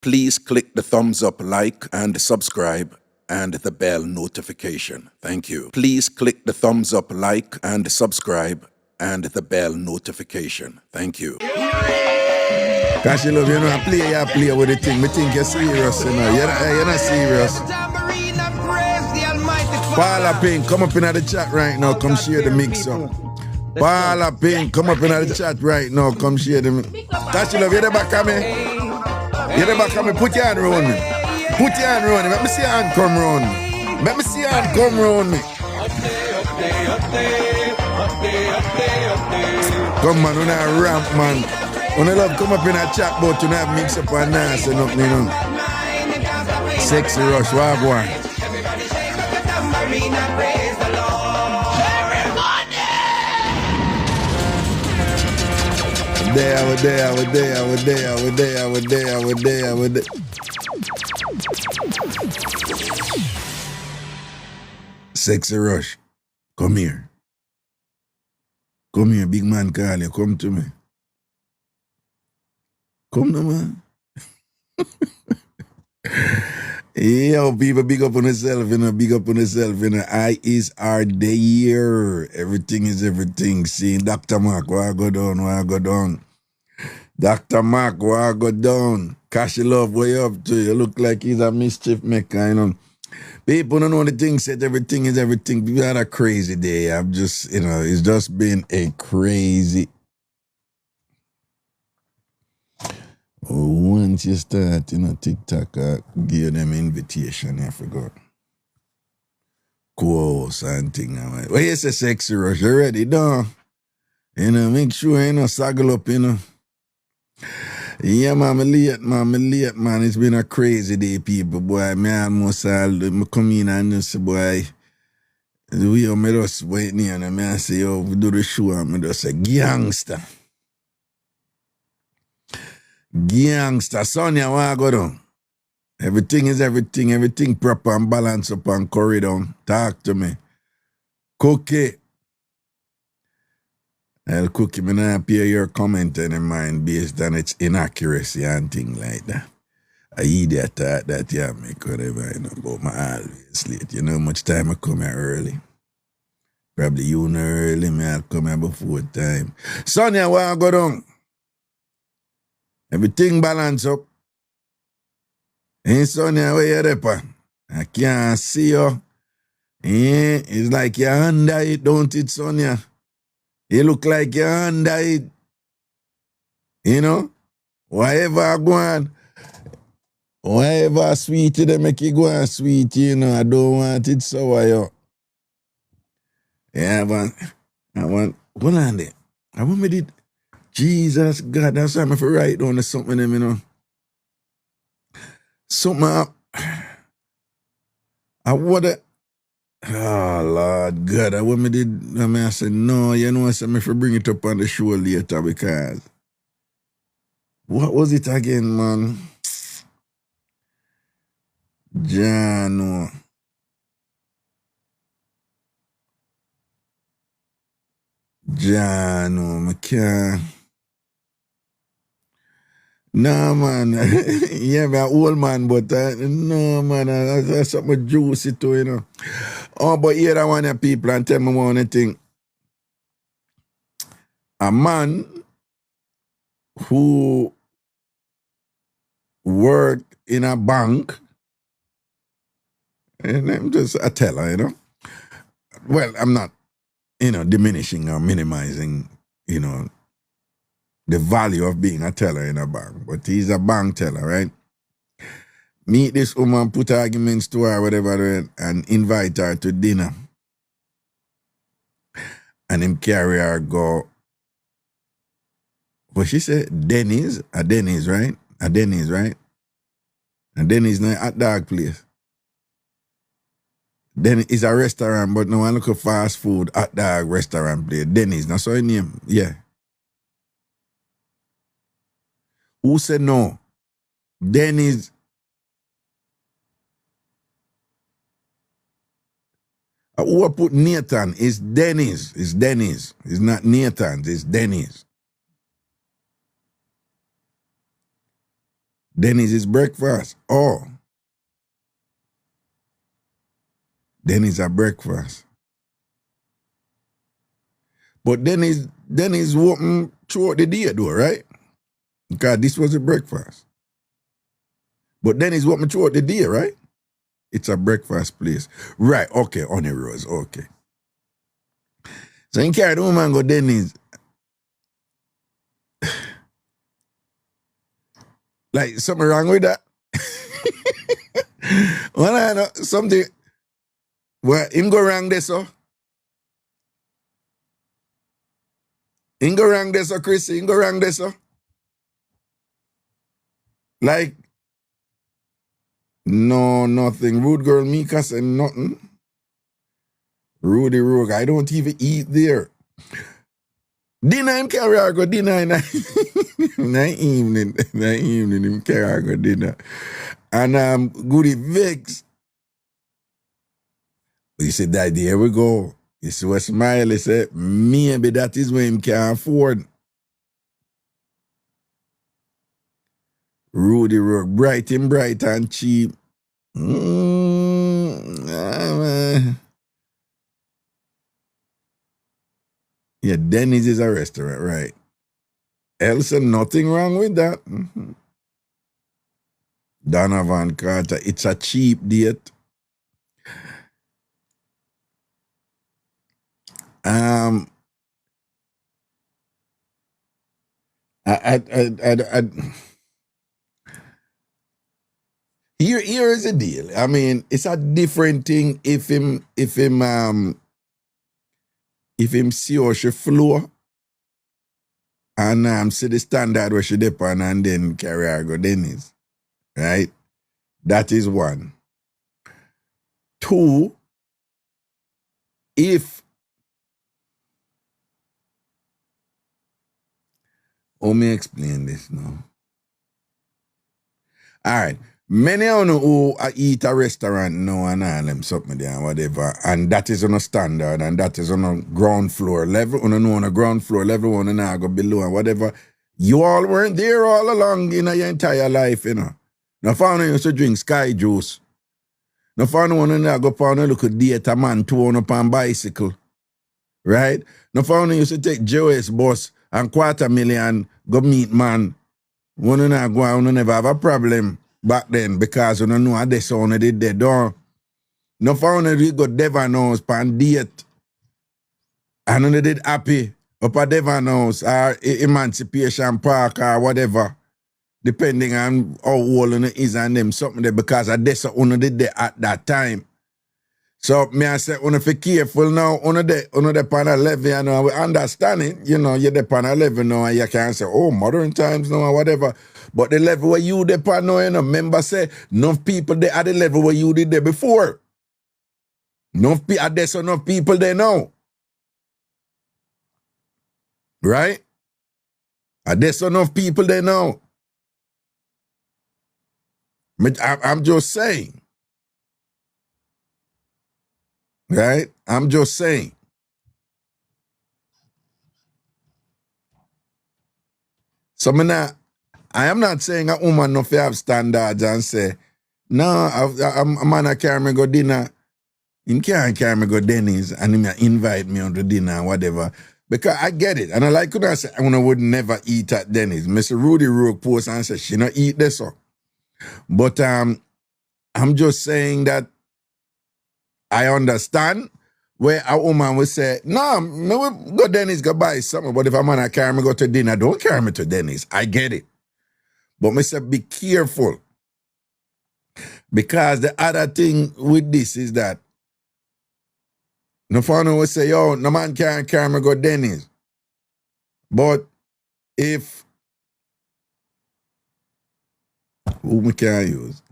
Please click the thumbs up, like, and subscribe, and the bell notification. Thank you. Please click the thumbs up, like, and subscribe, and the bell notification. Thank you. Cause you love, you know, I play with the thing. Me think you're serious, you know. You're not serious. Paula Pink, come up in the chat right now. Come share the mix up. Paula Pink, come up in the chat right now. Come share the mix. Cause you love, you're the back of me. You're the back of me. Put your hand around me. Put your hand around me. Let me see your hand come round me. Let me see your hand come round me. Come on, on a ramp, man. When I love come up in a chat, but you have mix up and dance and nothing, you know. Sexy rush, what go on? There. Sexy rush, come here. Come here, big man, call you. Come to me. Come now, man. Yo, people, big up on yourself, you know. Big up on yourself, you know. I is our there. Everything is everything. See, Dr. Mark, why go down? Dr. Mark, why go down? Cashy Love, what you up to? You look like he's a mischief maker, you know. People don't know the thing said everything is everything. We had a crazy day. I'm just, you know, it's just been a crazy. Once you start, you know, TikTok, give them invitation, I forgot. Course and thing. Well, it's a sexy rush. You ready, done? You know, make sure, you know, saddle up, you know. Yeah, man, I'm late, man. It's been a crazy day, people, boy. Me almost all come in and just say, boy, we are me just waiting here and I say, yo, we do the show and me just say, gangster. Gangster, Sonia, where I go down? Everything is everything proper and balanced up and curry down. Talk to me. Cookie. I'll Cookie, me not appear your comment in mind based on its inaccuracy and things like that. I idiot thought that, yeah, make whatever, you know, but my always late. You know how much time I come here early? Probably you know early, me I'll come here before time. Sonia, where I go down? Everything balance up. Hey, Sonia, where you there? I can't see you. It's like you're under it, don't it, Sonia? You look like you're under it. You know? Whatever I go on, whatever sweet they make you go on sweet, you know. I don't want it sour, yo. Yeah, I want, hold on there. I want me did, Jesus, God, that's why I'm for write down something, you know. Something I would have, oh, Lord God, I want me did, I said, no, you know, I said, me for bring it up on the show later because, what was it again, man? Jano. I can't. No, man. Yeah, I'm an old man, but no, man. That's something juicy too, you know. Oh, but here I want the people and tell me one thing. A man who worked in a bank, and I'm just a teller, you know. Well, I'm not, you know, diminishing or minimizing, you know, the value of being a teller in a bank, but he's a bank teller, right? Meet this woman, put arguments to her, whatever, and invite her to dinner. And him carry her go, what she said, Denny's, right? A Denny's, right? And Denny's not a hot dog place. Denny's is a restaurant, but no one look at fast food, hot dog restaurant place. Denny's, that's how name, yeah. Who said no? Denny's. Who put Nathan? It's Denny's. It's Denny's. It's not Nathan's. It's Denny's. Denny's is breakfast. Oh. Denny's a breakfast. But Denny's open throughout the day though, right? Because this was a breakfast. But Denny's open throughout the day, right? It's a breakfast place. Right, okay, Honey Rose, okay. So you carry the woman go Denny's. Like, something wrong with that? Well, I know something. Well, him go wrong there, so. Him go wrong there, so, Chris. Him go wrong there, so. Like, no, nothing. Rude girl Mika said nothing. Rudy Rogue, I don't even eat there. Dinner him carry her go dinner in the evening. In the evening him carry her go dinner. And Goody Vex. You said that there we go. You see what Smiley said? Maybe that is what him can afford. Rudy Rogue, bright and cheap. Yeah, Denny's is a restaurant, right? Elsa, nothing wrong with that. Mm-hmm. Donovan Carter, it's a cheap date. Here is the deal. I mean, it's a different thing if him see how she flow and see the standard where she depend and then carry her go Denny's. Right? That is one. Two, let me explain this now. All right. Many of you who eat a restaurant now and all them something there and whatever, and that is on a standard and that is on a ground floor level, on a ground floor level, on a go below and whatever. You all weren't there all along in your entire life, you know. Now found you used to drink Sky Juice. Now found one and go pound and look at date a man to up on bicycle. Right? Now found you used to take JOS bus and $250,000 go meet man. One and go and never have a problem back then because you don't know how they saw on did they don't. No found you go Devon House pan date. And they did happy up at Devon House or Emancipation Park or whatever. Depending on how old it is and them something there because I that's what did there at that time. So me I say on be careful now on the pan 11 you know we understand it, you know, you're the pan 11 now and you can't say oh modern times now or whatever. But the level where you the pan now, you know, remember say enough people they at the level where you did there before. Enough people there now. Right? There's enough people there now. I'm just saying. Right? I'm just saying. So I am not saying a woman no have standards and say, no, a man a carry me go dinner. He can't carry me go Denny's and he invite me on the dinner and whatever. Because I get it. And I like could I say I would never eat at Denny's. Mr. Rudy Rogue post and say she not eat this so. But I'm just saying that I understand where a woman would say, no, me go Denny's go buy something, but if a man carry me go to dinner, don't carry me to Denny's. I get it. But me say be careful. Because the other thing with this is that no one will say, yo, no man can't carry me go Denny's. But if who me can use?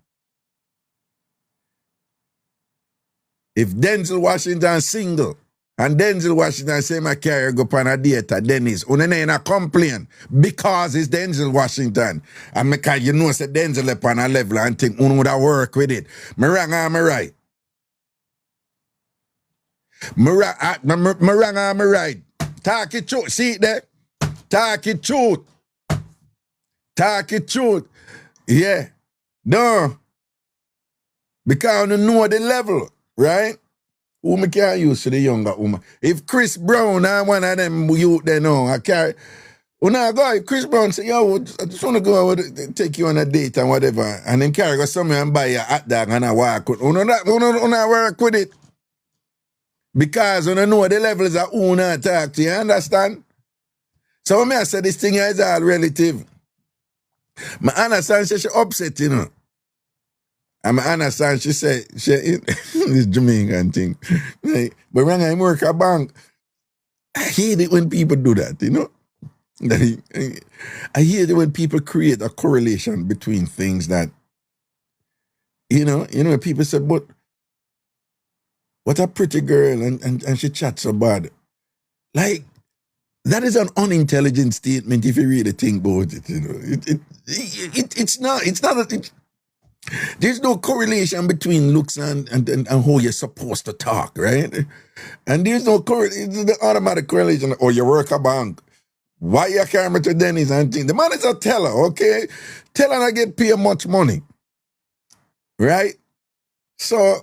If Denzel Washington single and Denzel Washington say my carrier go on a date at Denny's, unena complain because it's Denzel Washington. And because you know say Denzel up on a level and think would work with it. Me wrong or me right? Me wrong or me right? Talk it truth. See it there? Talk it truth. Talk it truth. Yeah. No. Because you know the level, right? Who me can't use for the younger woman. If Chris Brown and one of them youth they know, I carry. When I go, if Chris Brown say, yo, I just want to go take you on a date and whatever, and then carry go somewhere and buy a hot dog and I walk with. Una work with it. Because you know the levels that una talk to, you understand? So when I say this thing is all relative. I understand she upset, you know. And I understand she say, this Jamaican thing. But when I work at bank, I hate it when people do that, you know. I hate it when people create a correlation between things that, you know, people say, but what a pretty girl and she chats so bad. Like, that is an unintelligent statement if you really think about it, you know. It's not there's no correlation between looks and how you're supposed to talk, right? And there's no it's the automatic correlation. Or you work a bank. Why you carry to Dennis and things? The man is a teller, okay? Teller I get paid much money. Right? So,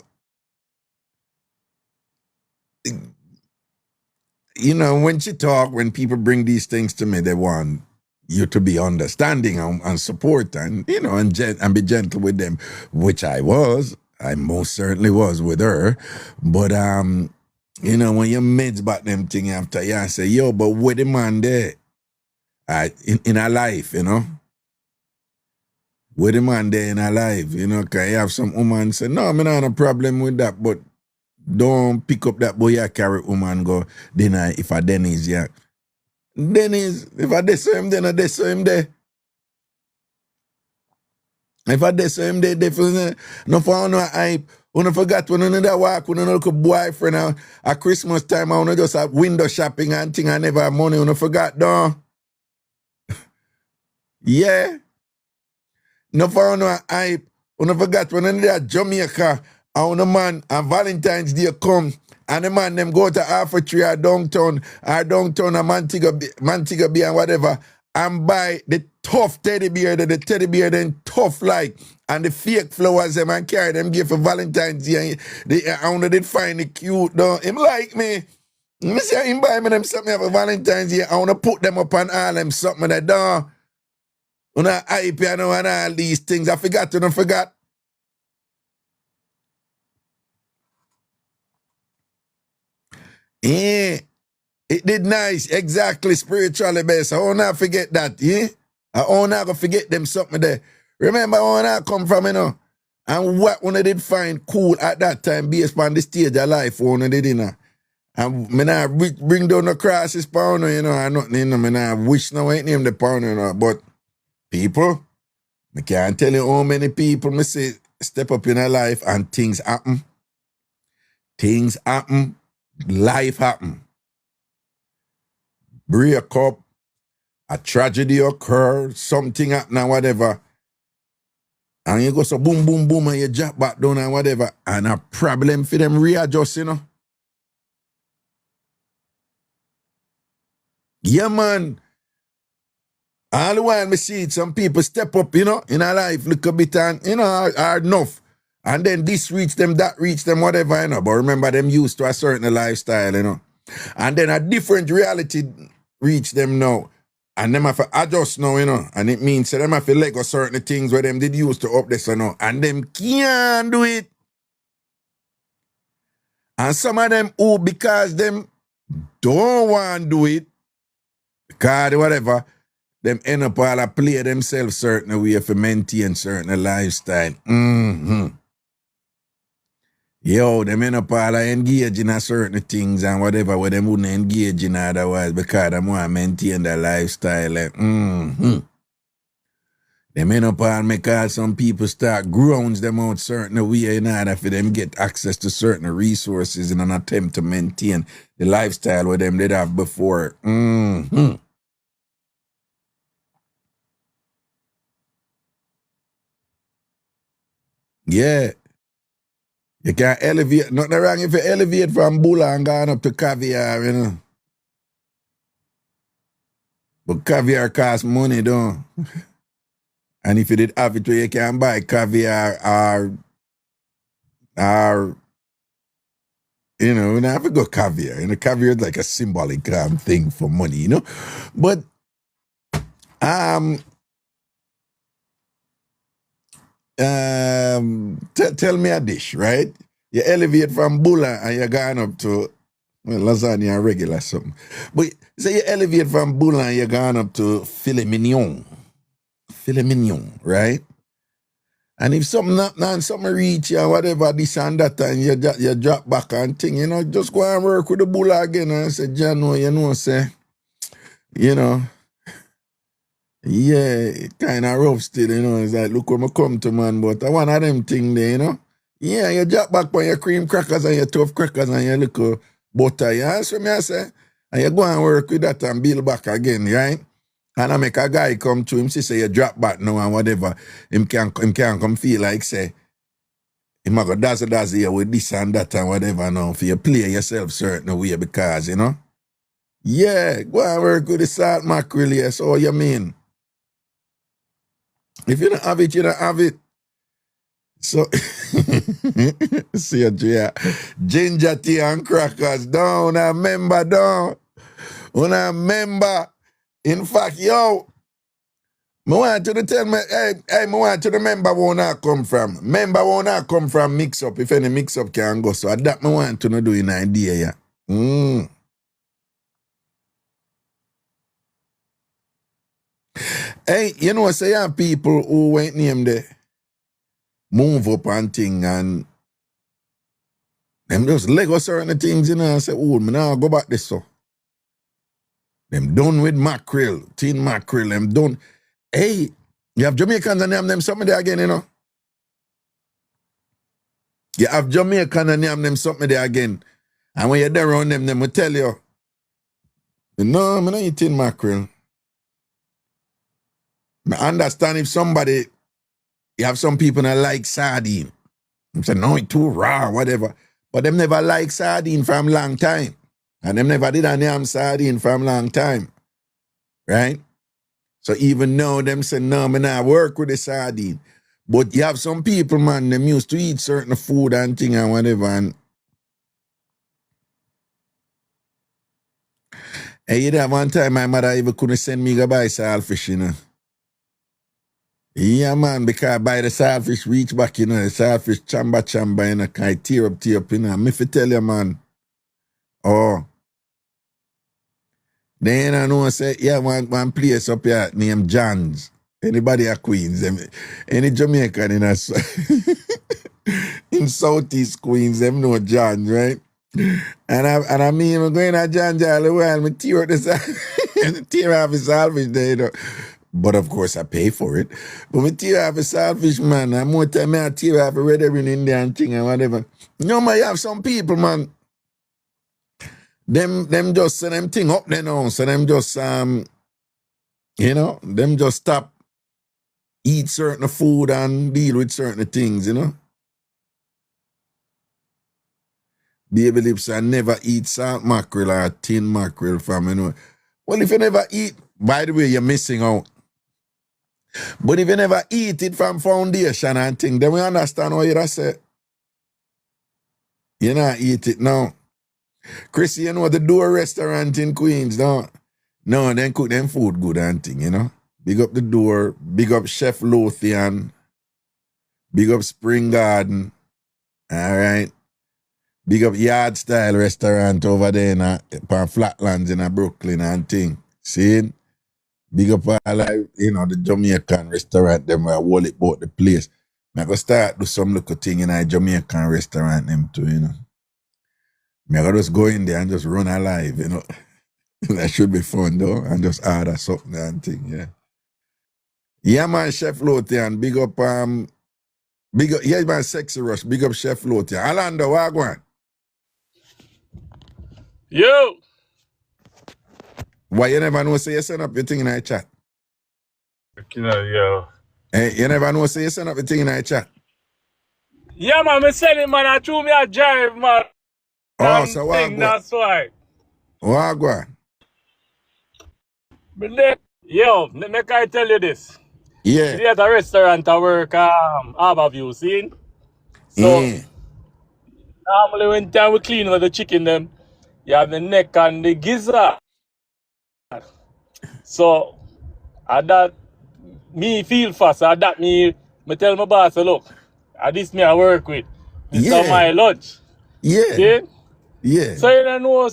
you know, when she talk, when people bring these things to me, they want you to be understanding and support and, you know, and be gentle with them, which I was. I most certainly was with her. But, you know, when you meds about them thing after, you say, yo, but where the man there? In her life, you know? Where the man there in her life, you know? Because you have some woman say, no, I don't have a problem with that, but don't pick up that boy you carry woman go dinner if I Dennis, yeah. Dennis, if I destroy him, then I destroy him there. If I destroy him there, definitely no for no hype. When I forgot when I walk with a boyfriend at Christmas time, I want to just have window shopping and thing, I never have money. When I forgot, no. Yeah. No for no hype. When I forgot when I at Jamaica, and the man and Valentine's Day come, and the man them go to Alpha Tree or downtown and Montego Bay and whatever, and buy the tough teddy bear, the teddy bear then tough like, and the fake flowers them and carry them give for Valentine's Day. I want to find it cute though. Him like me. Me say him buy me them something for Valentine's Day. I want to put them up on all them something that done. When I hype and all these things, I forgot. Yeah, it did nice, exactly, spiritually best. I won't not forget that, yeah? I won't not forget them something there. Remember when I come from, you know, and what one I did find cool at that time based on the stage of life one I did, you know. And me not bring down the crosses pound, you know, and nothing, you know, me not wish no ain't name the pound, you know, but people, I can't tell you how many people me say step up in a life and things happen. Things happen. Life happen. Break up, a tragedy occur, something happen and whatever. And you go so boom, boom, boom, and you drop back down and whatever. And a problem for them readjust, you know. Yeah, man. All the while me see it, some people step up, you know, in a life, look a bit and, you know, hard enough. And then this reach them, that reach them, whatever, you know. But remember, them used to a certain lifestyle, you know. And then a different reality reach them now. And them have to adjust now, you know. And it means so them have to let go certain things where them did used to up there, so now. And them can't do it. And some of them who, because them don't want to do it, because whatever, them end up all play themselves certain way for maintain certain lifestyle. Mm-hmm. Yo, them end up all engage in a certain things and whatever where them wouldn't engage in otherwise because them want to maintain their lifestyle. Like, mm-hmm. Them end up all make all some people start grounds them out certain way in order for them get access to certain resources in an attempt to maintain the lifestyle where them did have before. Mm-hmm. Yeah. You can elevate, nothing wrong if you elevate from Bulla and gone up to caviar, you know. But caviar costs money, though. And if you did have it where you can buy caviar or you know, you don't have to go caviar. You know, caviar is like a symbolic thing for money, you know. But tell me a dish, right? You elevate from bulla and you're going up to lasagna and regular something. But say you elevate from bulla and you're going up to filet mignon. Filet mignon, right? And if something not something reach you, whatever, this and that, and you drop back and thing, you know, just go and work with the bulla again and say, Jano, you know, say, you know, yeah, it kind of rough still, you know. It's like, look where I come to, man, but I one of them thing there, you know. Yeah, you drop back on your cream crackers and your tough crackers and your little butter, yeah, that's what I say. And you go and work with that and build back again, right? And I make a guy come to him, say you drop back now and whatever. Him can come feel like say, him a go dazzle here with this and that and whatever now for you play yourself certain way because, you know. Yeah, go and work with the salt mackerel, yes, all you mean. If you don't have it, you don't have it. So, see you, ginger tea and crackers, down, I remember, down. When I remember, in fact, yo, I want you to tell me, hey, I want you to remember where I come from. Remember where I come from, Mixup, if any Mixup can go. So that I want to do in idea, yeah. Hey, you know, say you have people who went name there, move up and thing, and them just Lego certain things, you know, and say, oh, me now go back this so. Them done with mackerel, tin mackerel, them done. Hey, you have Jamaicans and name them something there again, you know. You have Jamaican and name them something there again. And when you're there around them will tell you, no, I'm not eating mackerel. I understand if somebody, you have some people that like sardine. I'm saying, no, it's too raw, whatever. But them never like sardine from long time. And them never did a name sardine from long time. Right? So even now, them say, no, I'm not work with the sardine. But you have some people, man, them used to eat certain food and thing and whatever. And you know, one time my mother even couldn't send me to buy saltfish, you know. Yeah, man, because by the saltfish reach back, you know, the saltfish chamba, you know, kind of tear up, you know. Me fi tell you, man. Oh. Then I know I say, yeah, one place up here named John's. Anybody at Queens, any Jamaican in Southeast Queens, them know John's, right? And I mean, I'm going to John's all the while, I tear off the saltfish there, you know. But of course, I pay for it. But I tear off the saltfish, man, and more time I tear off a red herring Indian thing and whatever. You know, man, you have some people, man, them just send them thing up there now. So them just, you know, them just stop eat certain food and deal with certain things, you know. Baby lips and never eat salt mackerel or tin mackerel from, you know. Well, if you never eat, by the way, you're missing out. But if you never eat it from foundation and thing, then we understand what you say. You not eat it now. Chrissy, you know the Door restaurant in Queens, no? No, then cook them food good and thing, you know. Big up the Door, big up Chef Lothian, big up Spring Garden, all right. Big up Yard Style restaurant over there in Flatlands in Brooklyn and thing. See? Big up all like, you know, the Jamaican restaurant, them where I wall it about the place. I go start do some little thing in a Jamaican restaurant them too, you know. I go just go in there and just run alive, you know. That should be fun though, and just order something and thing, yeah. Yeah, man, Chef Lothian, big up, yeah, man, Sexy Rush, big up Chef Lothian. Orlando, wagwan. Yo! Why you never know say you send up your thing in the chat? You know, yo. Hey, you never know say you send up your thing in the chat? Yeah, man, me send it, man. I threw me a drive, man. Oh, so thing, that's why. Wagwan. Yo, make I tell you this. Yeah. He at a restaurant I work Harborview, see? So Yeah. normally when time we clean with the chicken them, you have the neck and the gizzard. So at that me feel fast, at that me tell my boss, look, this me I work with. This is Yeah. my lunch. Yeah. See? Yeah. So you don't know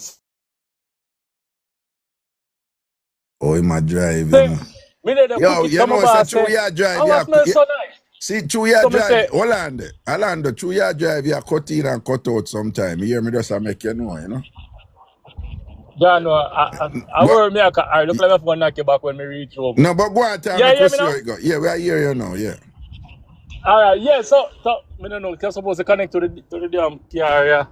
Oh, in my drive, you say, know. me there the Yo, cook it, you so my know, it's a boss true say, yard drive. how Yeah. smell so nice? See, true yard So me drive. say, Orlando, true yard drive, you cut in and cut out sometime. You hear me just make you know. John, I Go, work me, I look like I'm going to knock you back when me reach home. no, but go on, time, Yeah, make hear we me see how now? it go. Yeah, we are here, you know, yeah. Alright, yeah, so me don't know, you're supposed to connect to the damn car, yeah.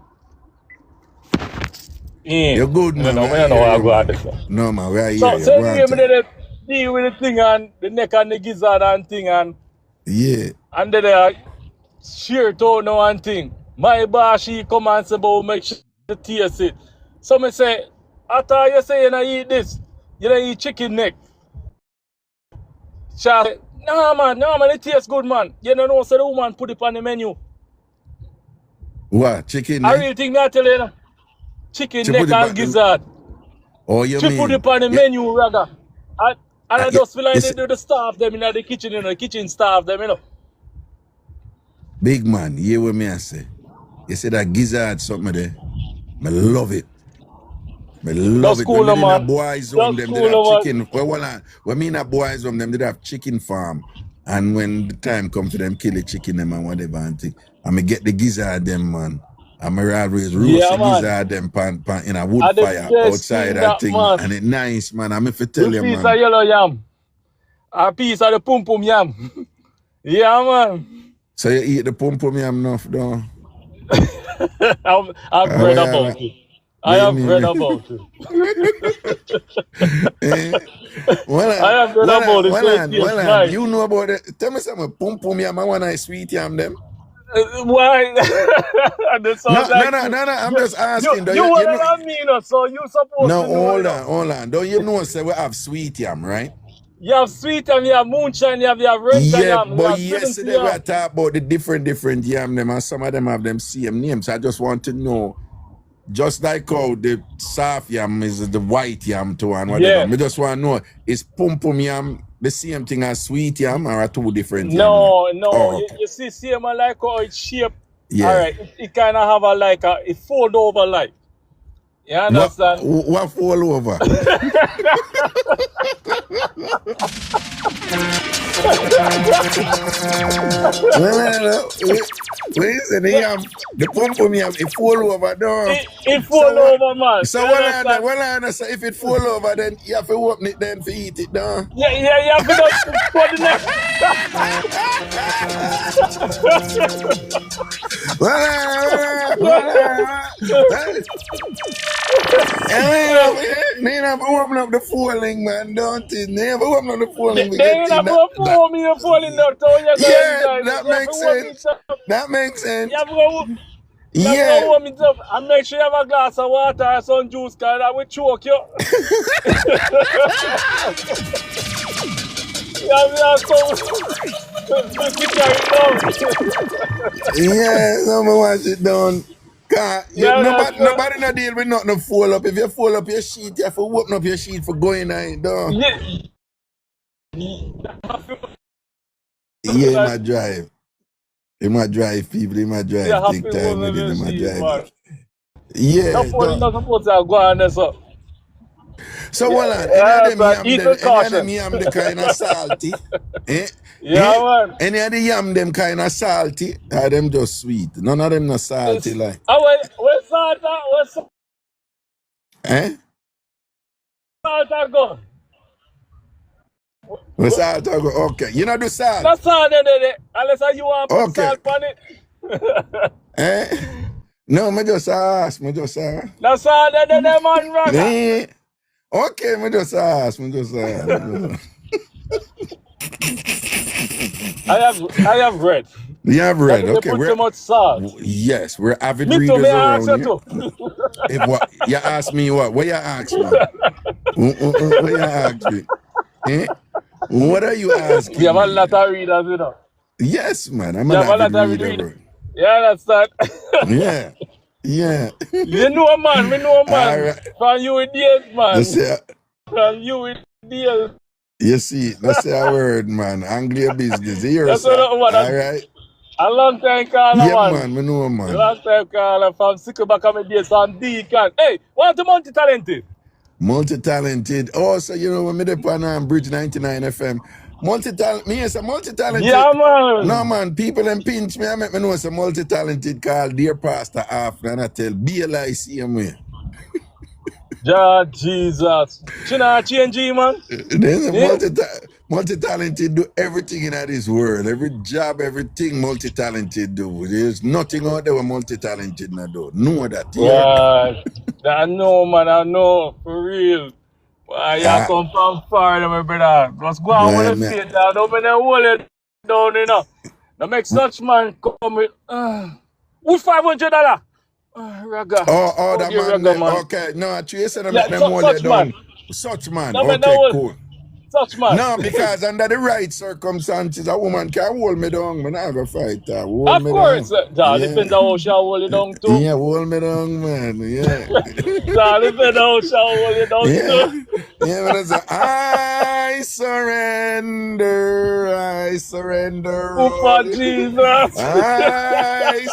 You're good, I don't man. know, We I are don't know here, what I you, go at man. this. No, man, we are here. So You go anyway, on, me time. did deal with the thing and the neck and the gizzard and thing and Yeah. then sheer toe no one thing. My boss she come and say about make sure to taste it. So me say, I thought you say you don't eat this. You don't eat chicken neck. She say, no man, it tastes good man. You don't know so the woman put it on the menu. What? Chicken, I eh? really think me I tell you, chicken She neck put it and back. gizzard. Oh, you She mean? put it on the Yeah. menu, Raga. And I Yeah. just feel like You they see, do the staff them in the kitchen, the kitchen staff them, big man, you hear what me I say? You see that gizzard something there? I love it. I love Just it. cool, When they in a man. boys' home, Just them did have cool, man. chicken. Well, when me in a boys' home, them did have chicken farm. And when the time come for them kill the chicken them and whatever and thing, I me get the gizzard them, man. I me always roast Yeah, the man. gizzard them pan in a wood And the fire best outside thing that that, thing. man, And it nice, man. I me fi tell the you, piece of man. yellow yam. A piece of the pum pum yam. Yeah, man. So you eat the pum pum yam enough, though? I've read about it. I have read about it. Well, I have read about it. So it tastes nice. you know about it. Tell me something. Pum pum yam, I want a sweet yam them. Why? That sounds like No. I'm just asking. you You what know, I mean, so you supposed no, to know. hold on. Don't you know, say we have sweet yam, right? You have sweet yam, you have moonshine, you have red Yeah, yam, you but have yesterday yam. we are talking about the different yam them, and some of them have them same names. I just want to know, just like how the soft yam is the white yam too and whatever. Yeah. Me just want to know, is pum pum yam the same thing as sweet yam or are two different yam? No. Oh, okay. You see, same like how it's shaped. Yeah. Alright, it kind of have it fold over like. You understand? What fall over? No. Listen, the pum pum yam, it fall over, though. It fold over, man. So You understand? so if it fall over, then you have to open it then to eat it, though. Yeah, you have to go for the next. Never open up the falling, man, don't it? Never open up the falling. They ain't have to pour me a falling down. Yeah, that makes sense. That makes sense. You have to go. Yeah. Warm it up and make sure you have a glass of water or some juice, because that will choke you. You have Yeah, someone watch it down. Nobody no deal with nothing fall up. If you fall up your sheet, you have to open up your sheet for going on it, though. Yeah, my drive. He might drive people, he might drive big time with it, he might drive. Yeah. Not supposed to go on there, so. So, well, any of them yam the kind of salty. Yeah, man. Any of the yam them kind of salty, or them just sweet. None of them not salty like. Where salt go? Where salt go? Okay. You know the salt? That's salt there. Unless you want to put salt on it. No, me just ask. That's salt there, man, Raga. Okay, me just ask. I have read. You have read, okay. Put too much salt. Yes, we're avid Me readers too, around here. too. You ask me what? What you ask me? What you ask me? What are you You asking have a me? lot of readers, you know. Yes, man. I'm You an have a avid lot of reader, readers. bro. Yeah, that's that. Yeah. Yeah. You know, man. Me know, All man. right. From you with days, Let's man. say, From you with days. you see, let's say a word, man. Anglia business. Here, That's what sir. I want. All right. A long time caller, Yeah, man. man. Me know, A man. long time caller from Sickleback of my days from Deacon. Hey, want to multi-talented? Multi-talented. Also, you know, when me dey on Bridge 99 FM, me is a multi-talented. Yeah, No, man. man, people them pinch me. I make me know it's a multi-talented called Dear Pastor after, and I tell BLI same way. Ja, Jesus. China change, man. There's a Eh? multi-talented do everything in this world. Every job, everything multi-talented do. There's nothing out there with multi-talented not do. Know that here. Right. I know, man. I know. For real. Why you Ah, come from far, my brother. Just go on boy, with the faith. I don't mean to hold it down, you know. Now make such man come with, with $500. Raga. oh, Oh, that dear man Raga, there. man. Okay, no, you said I make Yeah, them hold it such man. down. Such man. No, man, Okay, no, cool. such man. No, because under the right circumstances, a woman can hold me down. Man, I go fight her. Hold Of me course. down. Depends Yeah. on how she hold it down too. Yeah, hold me down, man. Yeah. Depends on how she hold it down Yeah. too. Yeah, but I say, I surrender, Oh, for all. Jesus. I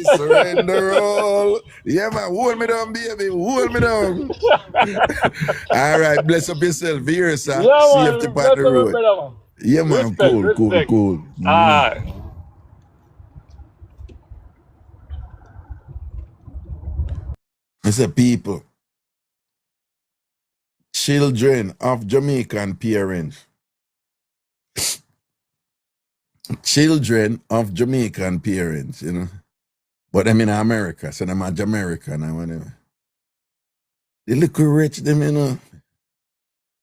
surrender all. Yeah, man, hold me down, baby, hold me down. All right, bless up yourself here, sir. Yeah, Safety man. part That's the what my road. brother, man. Yeah, man, Respect, cool, cool, respect. cool. Ah. I say, people, children of Jamaican parents, you know. But them in America, so them are Jamaican and whatever. The little rich them, you know.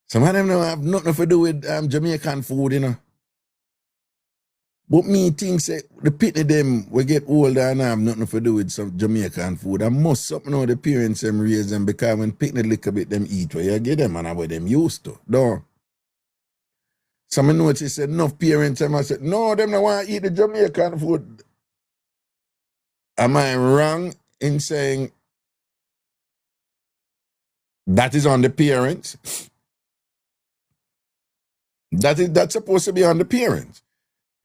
Some of them don't have nothing to do with Jamaican food, you know. But me think say the pitney them we get older and have nothing to do with some Jamaican food. I must something know the parents them raise them because when pitney little bit them eat what you get them and what them used to. No. Some notice enough parents them I said, no, them don't want to eat the Jamaican food. Am I wrong in saying that is on the parents? That's supposed to be on the parents.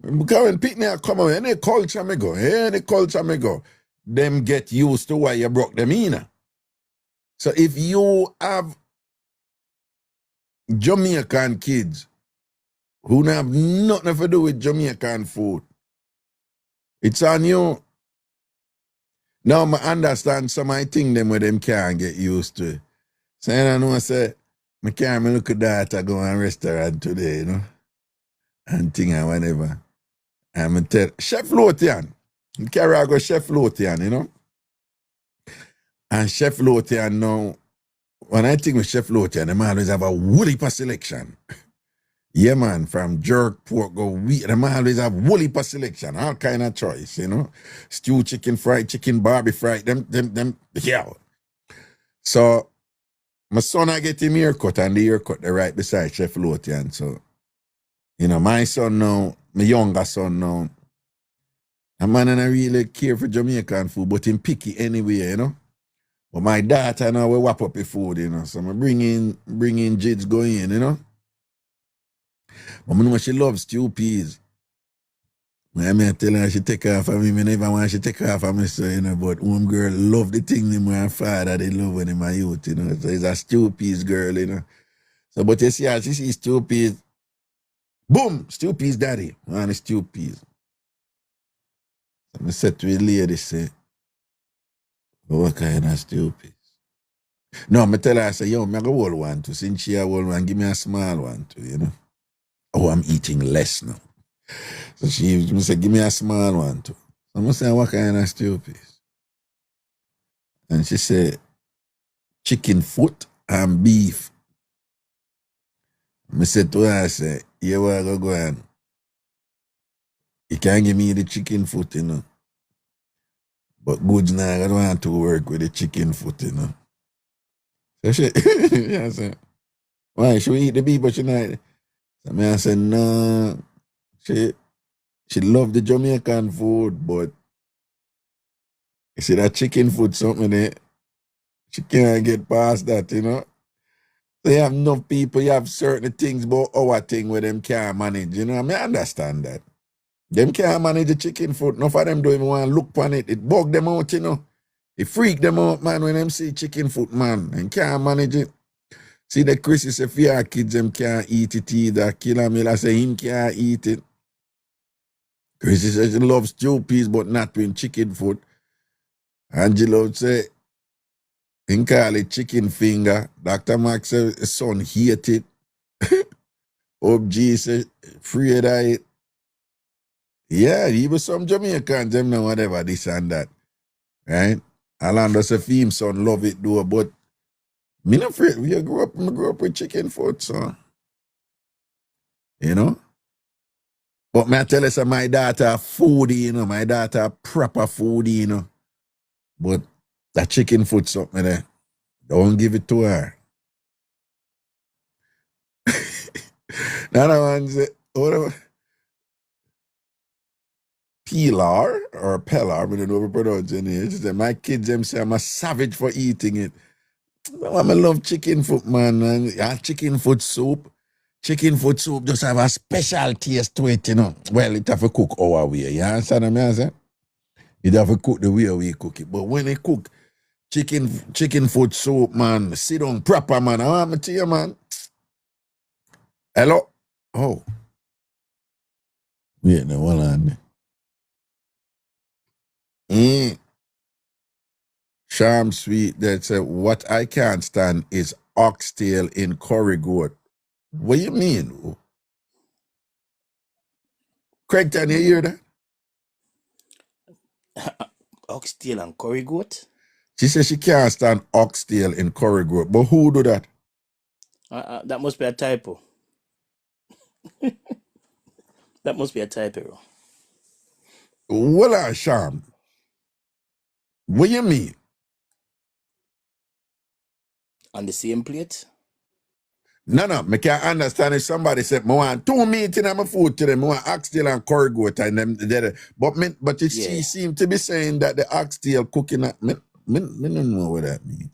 Because when people come out, any culture me go, them get used to why you broke them in. So if you have Jamaican kids who have nothing to do with Jamaican food, it's on you. Now I understand some I think them where them can't get used to it. So I know I say, I can't look at that, I go on restaurant today, you know, and thing and whatever. And I tell Chef Lotian, carry I go Chef Lotian, you know. And Chef Lotian now, when I think with Chef Lotian, them always have a whole heap of selection. Yeah, man, from jerk, pork, go wheat, them always have whole heap of selection, all kind of choice, you know. Stew chicken, fried chicken, Barbie fried, yeah. So, my son, I get him haircut, and the haircut, they're right beside Chef Lotian. So, you know, my son now, my younger son now, a man and I really care for Jamaican food, but him picky anyway, you know. But my daughter now we wrap up the food, you know. So I bring in Jids going in, you know. But I know she loves stew peas. I tell her she take off of me, I never want she take off of me, so, you know, but one girl love the thing them my father they love when in my youth, you know. So it's a stew peas girl, you know. So but you see how she sees stew peas, boom, stew peas daddy, and the stew peas. So I said to the lady, say, what kind of stew peas? No, I tell her, I say, yo, I go hold one too. Since she a hold one, give me a small one too, you know. Oh, I'm eating less now. So she said, give me a small one too. So I say, what kind of stew peas? And she said, chicken foot and beef. I said to her, I said, yeah, well, go on. You can't give me the chicken foot, you know. But goods now, I don't want to work with the chicken foot, you know. So she, yeah, I said, Why? She will eat the beef, but she not. So I said, nah. She love the Jamaican food, but you see that chicken food something there. She can't get past that, you know. So you have enough people, you have certain things about our thing where them can't manage, you know. I mean, I understand that. Them can't manage the chicken food. Enough of them don't even want to look on it. It bug them out, you know. It freak them out, man, when them see chicken food, man, and can't manage it. See, the Chris is a fear kids, them can't eat it either. Killer Miller say him can't eat it. Chris says she loves stew peas, but not with chicken food. Angelo say, he call it chicken finger. Dr. Max said his son hate it. OG said, afraid of it. Yeah, even some Jamaicans, them know whatever, this and that. Right? Orlando said, him son love it though, but me not afraid. We grew up with chicken food, so. You know? But me I tell you, say, my daughter a foodie, you know. My daughter a proper foodie, you know. But that chicken food something there, don't give it to her. Another one say, whatever. Pilar or Pellar, I don't know how to pronounce it. She said, my kids them say I'm a savage for eating it. I love chicken foot, man. Yeah, chicken foot soup. Chicken foot soup just have a special taste to it, you know. Well, it have to cook our way. You understand what I'm saying? It have to cook the way we cook it. But when they cook chicken foot soup, man, sit down proper, man. I want to tell you, man. Hello? Oh. Yeah, no, one on. Charm Sweet that said, what I can't stand is oxtail in curry goat. What you mean? Craigton, you hear that? Oxtail and curry goat? She says she can't stand oxtail in curry goat. But who do that? That must be a typo. That must be a typo. Well, Charm. What you mean? On the same plate? No, I can't understand if somebody said, I want 2 meat in my food today, I want oxtail and curry goat and them but she seemed to be saying that the oxtail cooking at me don't know what that means.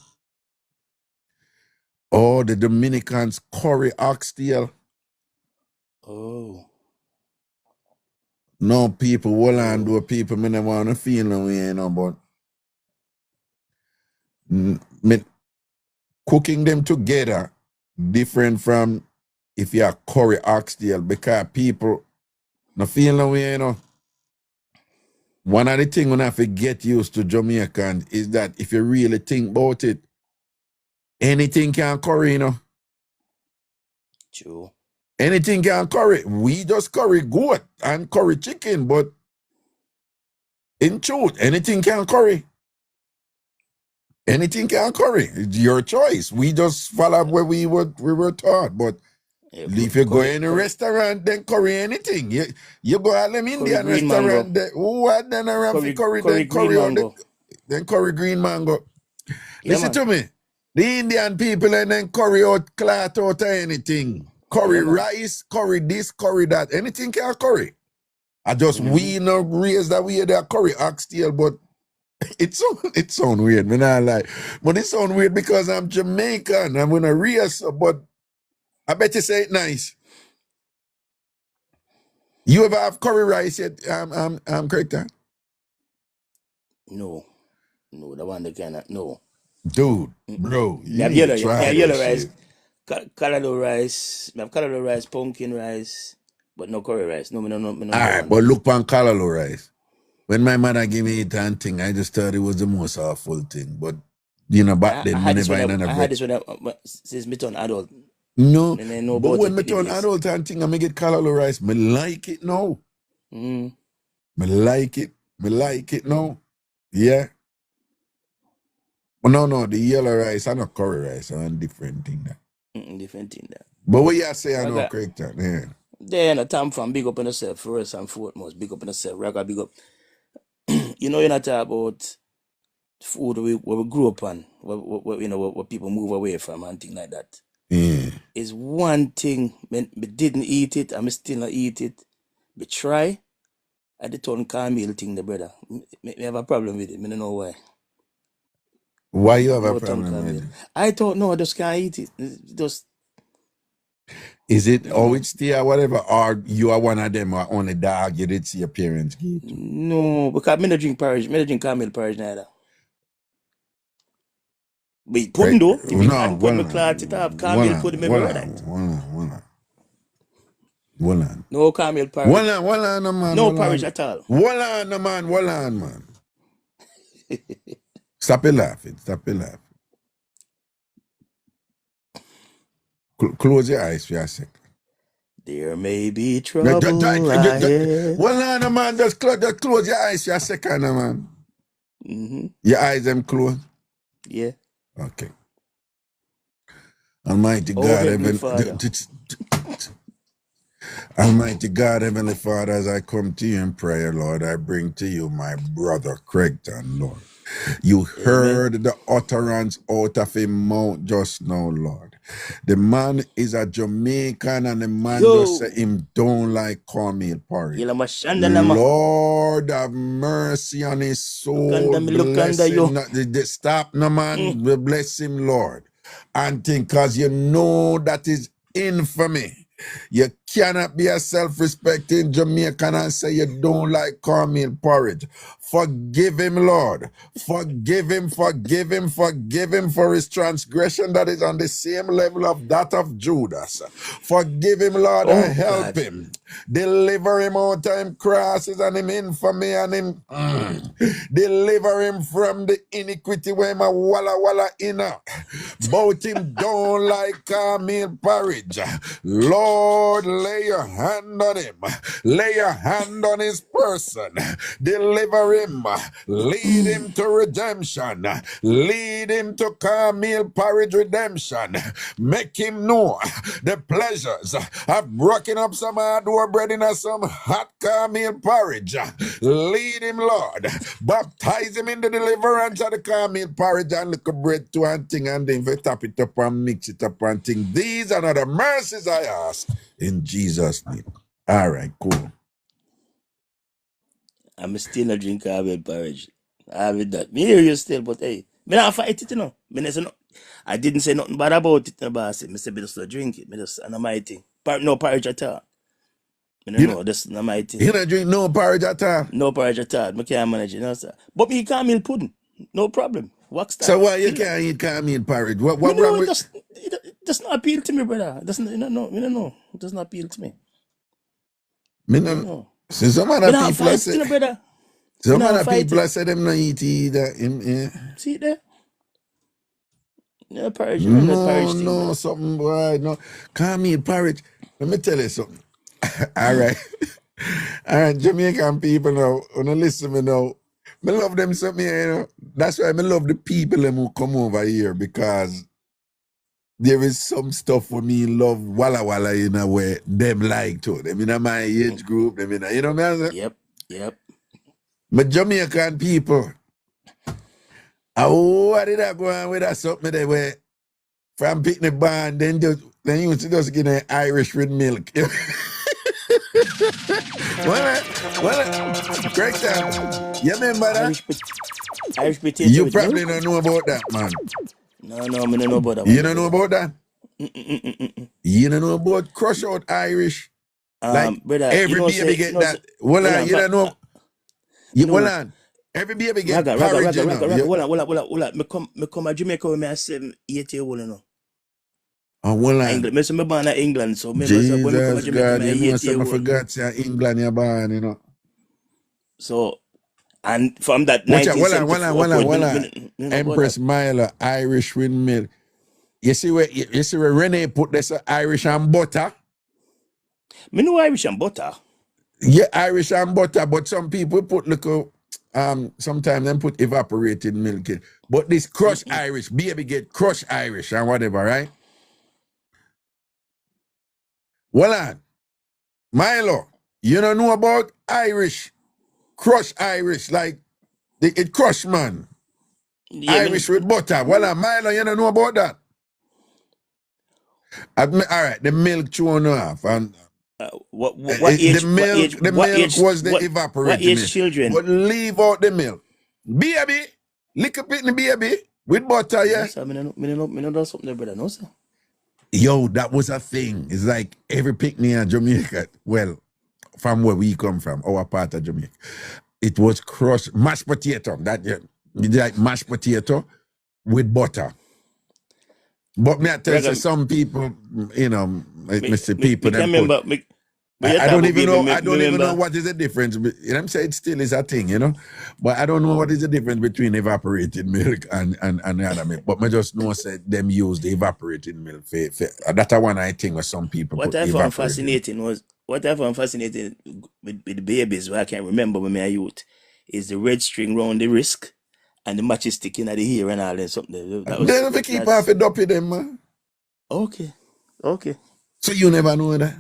Oh, the Dominicans curry oxtail. Oh. No people, well and do people, me don't want to feel no way, you know, but cooking them together different from if you are curry oxtail because people no feel no way, you know. One of the things when I have to get used to Jamaican is that if you really think about it, anything can curry, you know. True. Anything can curry. We just curry goat and curry chicken, but in truth, anything can curry. Anything can curry. It's your choice. We just follow where we were taught. But if you go in a restaurant, then curry anything. You go at them Indian restaurant, what then around for curry, then curry mango. Then curry green mango. Yeah, listen to me. The Indian people and then curry out cloth out or anything. Curry rice, curry this, curry that. Anything can curry. I just we not raise that we that curry oxtail, but it sound weird, man. I like, but it sound weird because I'm Jamaican. I'm gonna raise, but I bet you say it nice. You ever have curry rice yet? I'm correct, huh? No, that one they cannot. No, dude, bro, you have need yellow, to try yellow that rice, shit. callaloo rice. I have callaloo rice, pumpkin rice, but no curry rice. No, no. All right, but look on callaloo rice. When my mother gave me it and thing, I just thought it was the most awful thing. But you know, back then, I had this when I since me turn adult. No, but when me turn adult and thing, I may get callaloo rice. Me like it now. Me like it. Me like it now. Yeah. But no, the yellow rice and not curry rice are a different thing that. Different thing that. But what you say, I know correct that. Yeah. Then a TamFam, big up on yourself. First and foremost, big up on yourself. Raga, big up. You know, you're not talking about food where we grew up on, where people move away from and things like that. Yeah. is one thing. Me didn't eat it, and me still not eat it. Me try. I did turn caramel thing, the brother. Me have a problem with it. Me don't know why. Why you have a No turn problem with caramel. it? I thought no, I just can't eat it. It just Is it no, oh it's there or whatever, or you are one of them or only dog you did see your parents give to? no, because me not drink porridge. Me not drink caramel porridge neither. Wait, pudding Right? though. If it No, and pudding, me well, clot it up. well, Caramel pudding, me brother that. Hold on. No caramel porridge. Hold on, no, man. No Hold porridge on. at all. Hold on, no, man. Hold on, man. Stop it laughing. Stop it laughing. Close your eyes for a second. There may be trouble ahead. Hold on, no, man. Just close your eyes for a second, no, man. Mm-hmm. Your eyes them closed? Yeah. Okay. Almighty Oh, God, Heavenly Father. Almighty God, Heavenly Father, as I come to you in prayer, Lord, I bring to you my brother Craigton, Lord. You heard the utterance out of his mouth just now, Lord. The man is a Jamaican and the man just say him don't like cornmeal porridge. Lord have mercy on his soul. Bless him. Stop, no man. Bless him, Lord. And think, cause you know that is infamy. You cannot be a self-respecting Jamaican and say you don't like cornmeal porridge. Forgive him, Lord. Forgive him for his transgression that is on the same level of that of Judas. Forgive him, Lord, and help him. Deliver him out of him crosses and him infamy and him. Deliver him from the iniquity where him a walla inner. Both him don't like cornmeal porridge. Lord, lay your hand on him. Lay your hand on his person. Deliver him. Lead him to redemption. Lead him to cornmeal porridge redemption. Make him know the pleasures of broken up some hard bread in some hot cornmeal porridge. Lead him, Lord. Baptize him in the deliverance of the cornmeal porridge and little bread to and thing, and then tap it up and mix it up and thing. These are the mercies I ask in Jesus' name. All right, cool. I'm still not drink caramel porridge. I have it that. Me hear you still, but hey, me not fight it, you know. I didn't say nothing bad about it, no boss. Me say me just not drink it. Me just not my thing. No porridge at all. Me don't know, that's not my thing. You don't drink no porridge at all? No porridge at all. Me can't manage it, no sir. But me caramel pudding, no problem. Wax that. So why you can't eat cornmeal porridge? What wrong with it does not appeal to me, brother. It doesn't, It does not appeal to me. Me no know. So some other people say, brother. Some other people say them not eat either. See it there? No porridge. No, something boy. No, cornmeal porridge. Let me tell you something. All right. All right, Jamaican people now, when you listen to me now, I love them something, you know. That's why I love the people who come over here, because there is some stuff for me love walla in a way them like to. Them in my age group, them in you know what I'm saying? Yep. But Jamaican people, what did I go on with that something they were from picking the band, then used to just get an Irish with milk. Great time. You remember that? Irish potato. You probably don't know about that, man. No, me don't know about that. You don't know about that? You don't know about crush out Irish? Like brother, every baby get that. Hold on, you don't know. Hold on. Every baby get porridge, you know. Hold on. Me come to Jamaica when I 7, 8 years old, you know. Oh, well, England. Me born in England, so me Jesus when me come to Jamaica, God, you know, some forgot England you're born, you know. So, and from that Watch out, 1974 Empress Milo, Irish windmill. You see where Renee put this Irish and butter? Me know Irish and butter. Yeah, Irish and butter, but some people put little sometimes them put evaporated milk in. But this crushed Irish, baby get crushed Irish and whatever, right? Well on. Milo, you don't know about Irish, crushed Irish, like it crushed, man. Yeah, Irish with butter. Well on, Milo, you don't know about that? All right, the milk thrown off, and What the age? What milk, age? the What milk age? was the What evaporated age milk. children? But leave out the milk, baby. Lick up it in the baby with butter, yeah. No, sir. Me no do something there, brother. No, sir. Yo, that was a thing. It's like every picnic in Jamaica. Well, from where we come from, our part of Jamaica, it was crushed mashed potato. That yeah, it's like mashed potato with butter. But me I tell you, Brother, some people, you know, me see people can them put. remember. But you I talk don't about even baby. know. Me I don't even know remember. what is the difference. You know what I'm saying? It still is a thing, you know. But I don't know what is the difference between evaporated milk and the other milk. But I just know say them use the evaporated milk. That's one I think where some people What put I found evaporated. fascinating was what I found fascinating with the babies. What I can't remember when I youth is the red string round the wrist and the matches sticking at the ear and all that something. That was They never keep that's off a duppy them, man. okay. So you never know that.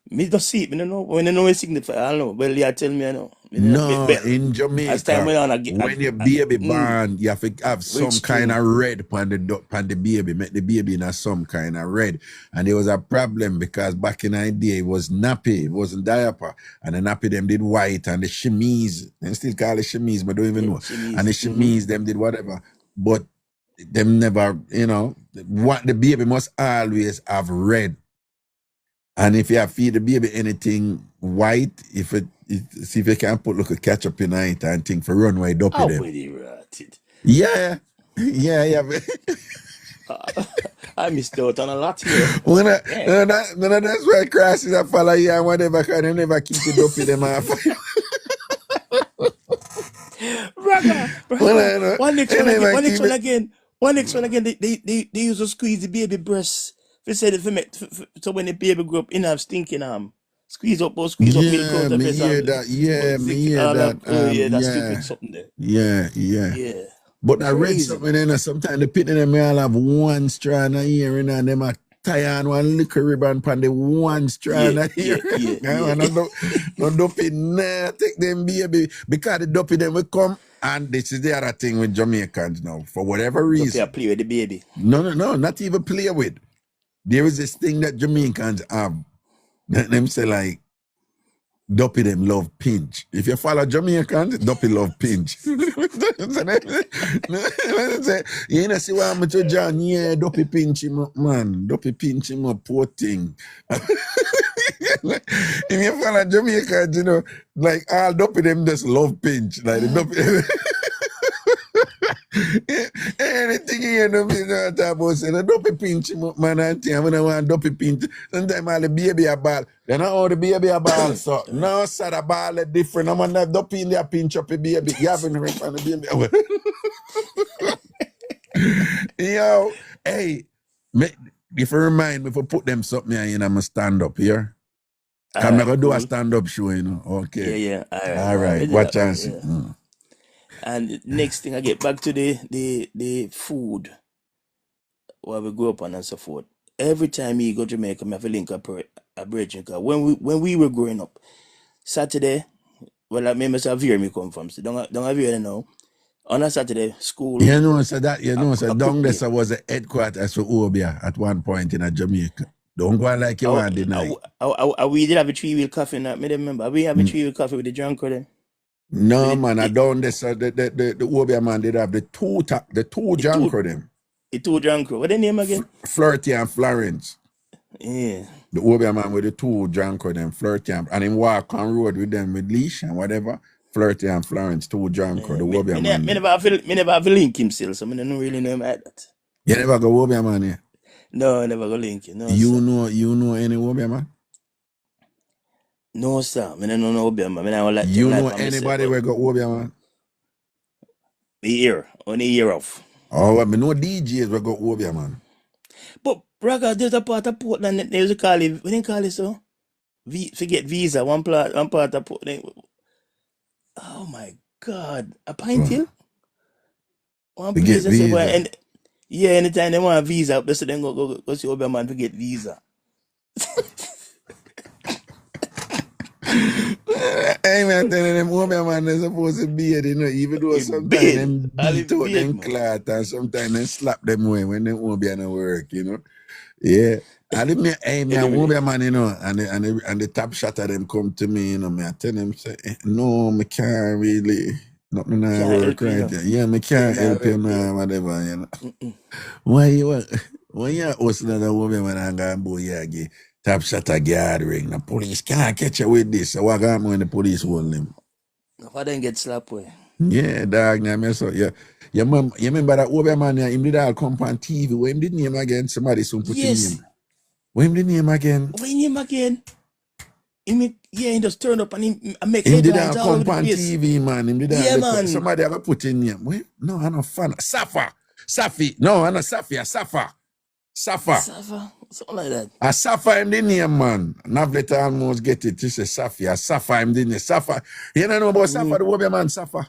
Me don't see it. Me don't know. When I know it signify, I don't know. Well, you tell me I know. Me don't know. No, in as time went Jamaica, on, when your baby born, you have to have some string. kind of red on the baby, make the baby in some kind of red. And there was a problem because back in the day, it was nappy, it wasn't diaper. And the nappy them did white and the chemise, they still call it chemise, but don't even know. chemise. And the chemise, them did whatever. But them never, you know, what the baby must always have red. And if you feed the baby anything white, see if you can put look a ketchup in it and think for runway up How with them. would he rot it? Yeah. I missed out on a lot here. That's why crosses are follow you and whatever, because they never keep it up with them off. Brother. One next one again. They use to squeeze the baby breast. They said so when the baby grow up, in have stinking arm. Squeeze up milk out of me hear that. Yeah, that's stupid something there. Yeah. But I read something in sometimes the pit in them all have one strand of earring and them a tie on one little ribbon on the one strand of earring. No dopey, nah, take them baby. Because the dopey them will come, and this is the other thing with Jamaicans now, for whatever reason. Dopey play with the baby. No, not even play with. There is this thing that Jamaicans have that them say like, Dopey them love pinch. If you follow Jamaicans, Dopey love pinch. You know, see what I'm to John? Yeah, Dopey pinch him up, man. Dopey pinch him up, poor thing. If you follow Jamaicans, you know, like all Dopey them just love pinch. Like the Dopey. Anything you know, me know talk about say, Dopey pinch him up, man. And I'm gonna want Dopey pinch. Sometimes all the baby a ball. Then all the baby a ball. So no, sir, the ball is different. I'm gonna have Dopey in there pinch up a baby. You haven't heard from the baby. Yo, hey, if you remind me, if I put them something here, you know, I'm gonna stand up here. I'm gonna do a stand up show, you know. Okay. Yeah. All right. Watch and see. And next thing I get back to the food where we grew up on and so forth. Every time you go to Jamaica, I have to link up a bridge. When we were growing up, Saturday, well, I remember where me come from. So don't have here now. On a Saturday, school. You know, so that down there so was the headquarters for Obia at one point in Jamaica. Don't go like you want deny. We did have a 3-wheel coffee now. I remember. We have a 3-wheel coffee with the drunk with them. No, man, I down there, so the Obia man did have the two junk for them. The two junk. What the name again? Flirty and Florence. Yeah. The Obia man with the two junk for them, Flirty and him walk on road with them with leash and whatever. Flirty and Florence, two junk the Obia man. Me never have a link him still, so I don't really know him like that. You never go Obia man here? No, I never go link him. No, you know any Obia man? No, sir. I don't know Obia man. I like you know anybody where go Obia man? Only year off. Oh, I know DJs where go Obia man. But Braga, there's a part of Portland that they used to call it. What do you call it so? Forget Visa. One part of Portland. Oh my God! A pint hill. One place and say, well, and yeah, anytime they want a visa, they say then go see Obia man to get visa. Hey man, telling them Obia man they're supposed to be you know, even though sometimes them beat out them cloth and sometimes they slap them away when they won't be on work, you know. Yeah. And me, hey, me, I won't Anyway, be a man, you know, and the top shot of them come to me, you know, me, I tell them, say, no, me can't really, nothing not can't work help you, right know. there. Yeah, me Yeah, can't nah, help you, work, yeah. man, whatever, you know. Why you, when you're hustling a woman, man, and go, boy, yeah, get top shot a gathering, the police can't catch you with this, so what got me when the police hold him? Why don't get slapped with? Yeah, dog, now, me so, yeah. You remember that over man, him did all come on TV, where him did name again, somebody soon put him Yes. name. Where him did name again? When him again, he just turn up and he make Him did headlines not all over come the on place. TV, man. Him did not. Yeah, man. Somebody ever put in name. Wait, no, I'm not fan. Safa. Safi. No, I'm not Safi. Safa. Safa. Safa, something like that. A Safa him the name, man. Navleta almost get it. He say Safi. A Safa him the name. Safa. You don't know about Safa, the Wobby man, Safa.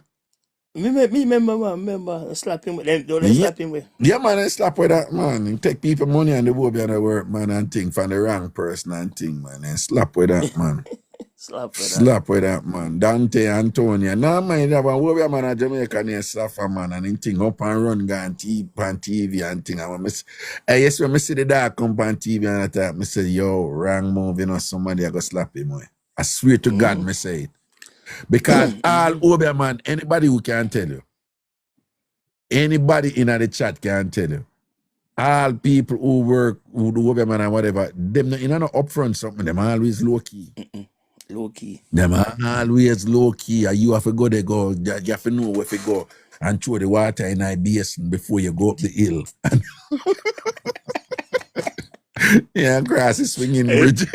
Me remember, man. Remember, slap him with them. Don't they Yeah. slap him with? Yeah, man, I slap with that, man. He take people money and the Wobby and the work, man, and thing from the wrong person and thing, man. And slap with that, man. Slap with that. Slap with that, man. Dante Antonia. Now, man, that one where man a Jamaica near Safa, man, and him thing up and run go on TV and thing. And when yes, when I see the dog come on TV and I thought, I say, yo, wrong move, you know, somebody I go slap him, man. I swear to God, me say it. Because all over, man, anybody who can tell you, anybody in the chat can tell you, all people who work, who do over, man, and whatever, them not, you know, upfront something, them always low key. Low key. Them always low key. And you have to go there, go. You have to know where to go and throw the water in a basin before you go up the hill. Yeah, grass is swinging bridge.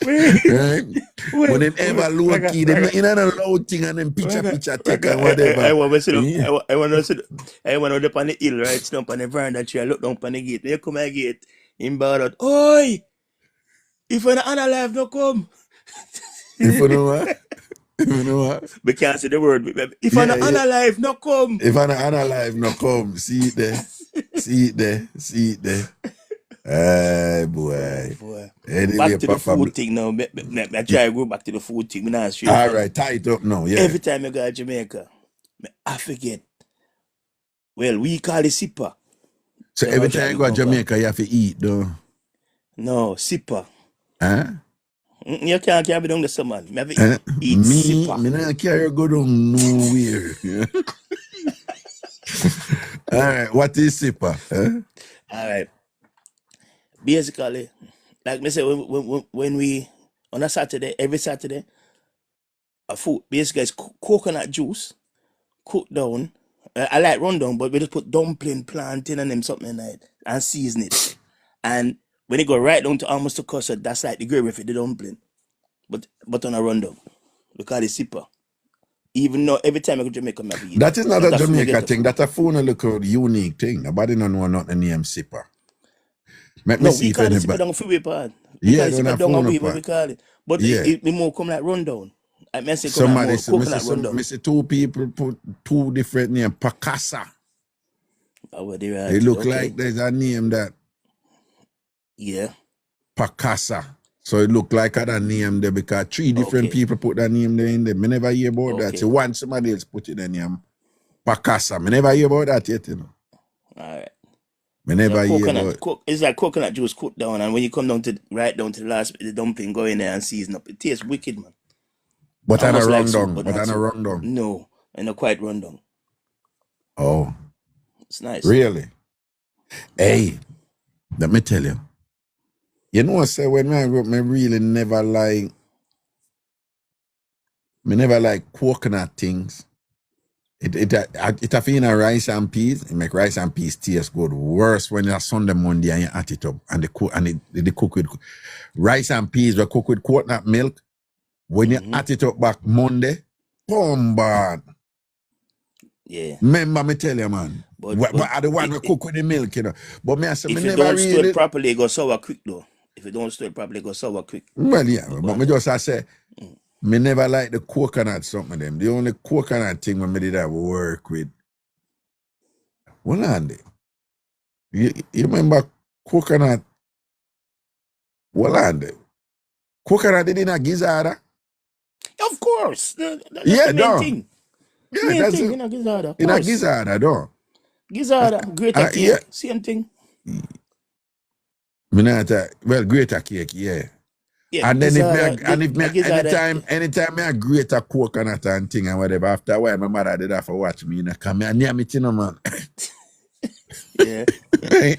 Right? When them ever low key, them not in a loud thing and them picture take and whatever. I want to sit up. I want to sit. I want to up on the hill, right? Sit up on the veranda tree. I look down on the gate. When you come at the gate, him bad out. Oi! If an alive no come. If you know what? If you know what? We can't say the word. If an alive no come. If an alive no come, see it there. See it there. See it there. Hey, boy. Anyway, back to the food thing now. I try to go back to the food thing. All right, tie it up now. Yeah. Every time I go to Jamaica, I forget. Well, we call it sipper. So every time you go to Jamaica, you have to eat, though. No, sipper. Huh? You can't carry down the summer. Me have to eat sipper. Me not carry go down nowhere. All right, what is sipper? Huh? All right. Basically, like me say, when we on a Saturday, every Saturday, a food basically is coconut juice, cooked down. I like rundown, but we just put dumpling, plantain, and them something like that, and season it. And when it go right down to almost to custard, that's like the gravy for the dumpling. But on a rundown, we call it sipper. Even though every time I go to Jamaica, I eat. That is not a Jamaica thing. That's a phone little unique thing. Nobody don't know not the name sipper. Make me see we call it sipper down freeway part. Yeah, don't have phone we call it. But it more come like rundown. I mean, say somebody coconut rundown. Me see two people put two different names. Pacasa. It look like there's a name that. Yeah. Pacasa. So it look like other name there because three different people put that name there in there. Me never hear about that. So once somebody else put it in name. Pacasa. Me never hear about that yet, you know. All right. Me never hear about it's like coconut juice cooked down, and when you come down to right down to the last bit, the dumpling go in there and season up. It tastes wicked, man. But on a rundown. But on a rundown. No, and a quite rundown. Oh. It's nice. Really? Hey, let me tell you. You know what I say when I grew up, me really never like coconut things. It have in a rice and peas. It make rice and peas taste good. Worse when it's Sunday Monday and you add it up and they cook with rice and peas. We cook with coconut milk. When you add it up back Monday, boom bad. Yeah. Remember me tell you, man. But I the one we cook with the milk, you know. But me I say, if me you never don't really... stir it properly, it go sour quick though. If you don't stir it properly, it go sour quick. Well, yeah, but me just I say, me never like the coconut something of them. The only coconut thing when me did have work with. Well, Andy, you remember coconut? Well, Andy, coconut did in a gizzard? Of course. That's yeah, the main thing. Yeah, main that's thing it. in a gizzard. In a gizzard, though. Gizzard, greater taste, same thing. Me not well, greater cake, yeah. Yeah, And then gizzard, anytime me a greater coconut and thing and whatever, after a while my mother did have to watch me, you know, come here near me, you know, man. yeah, Right?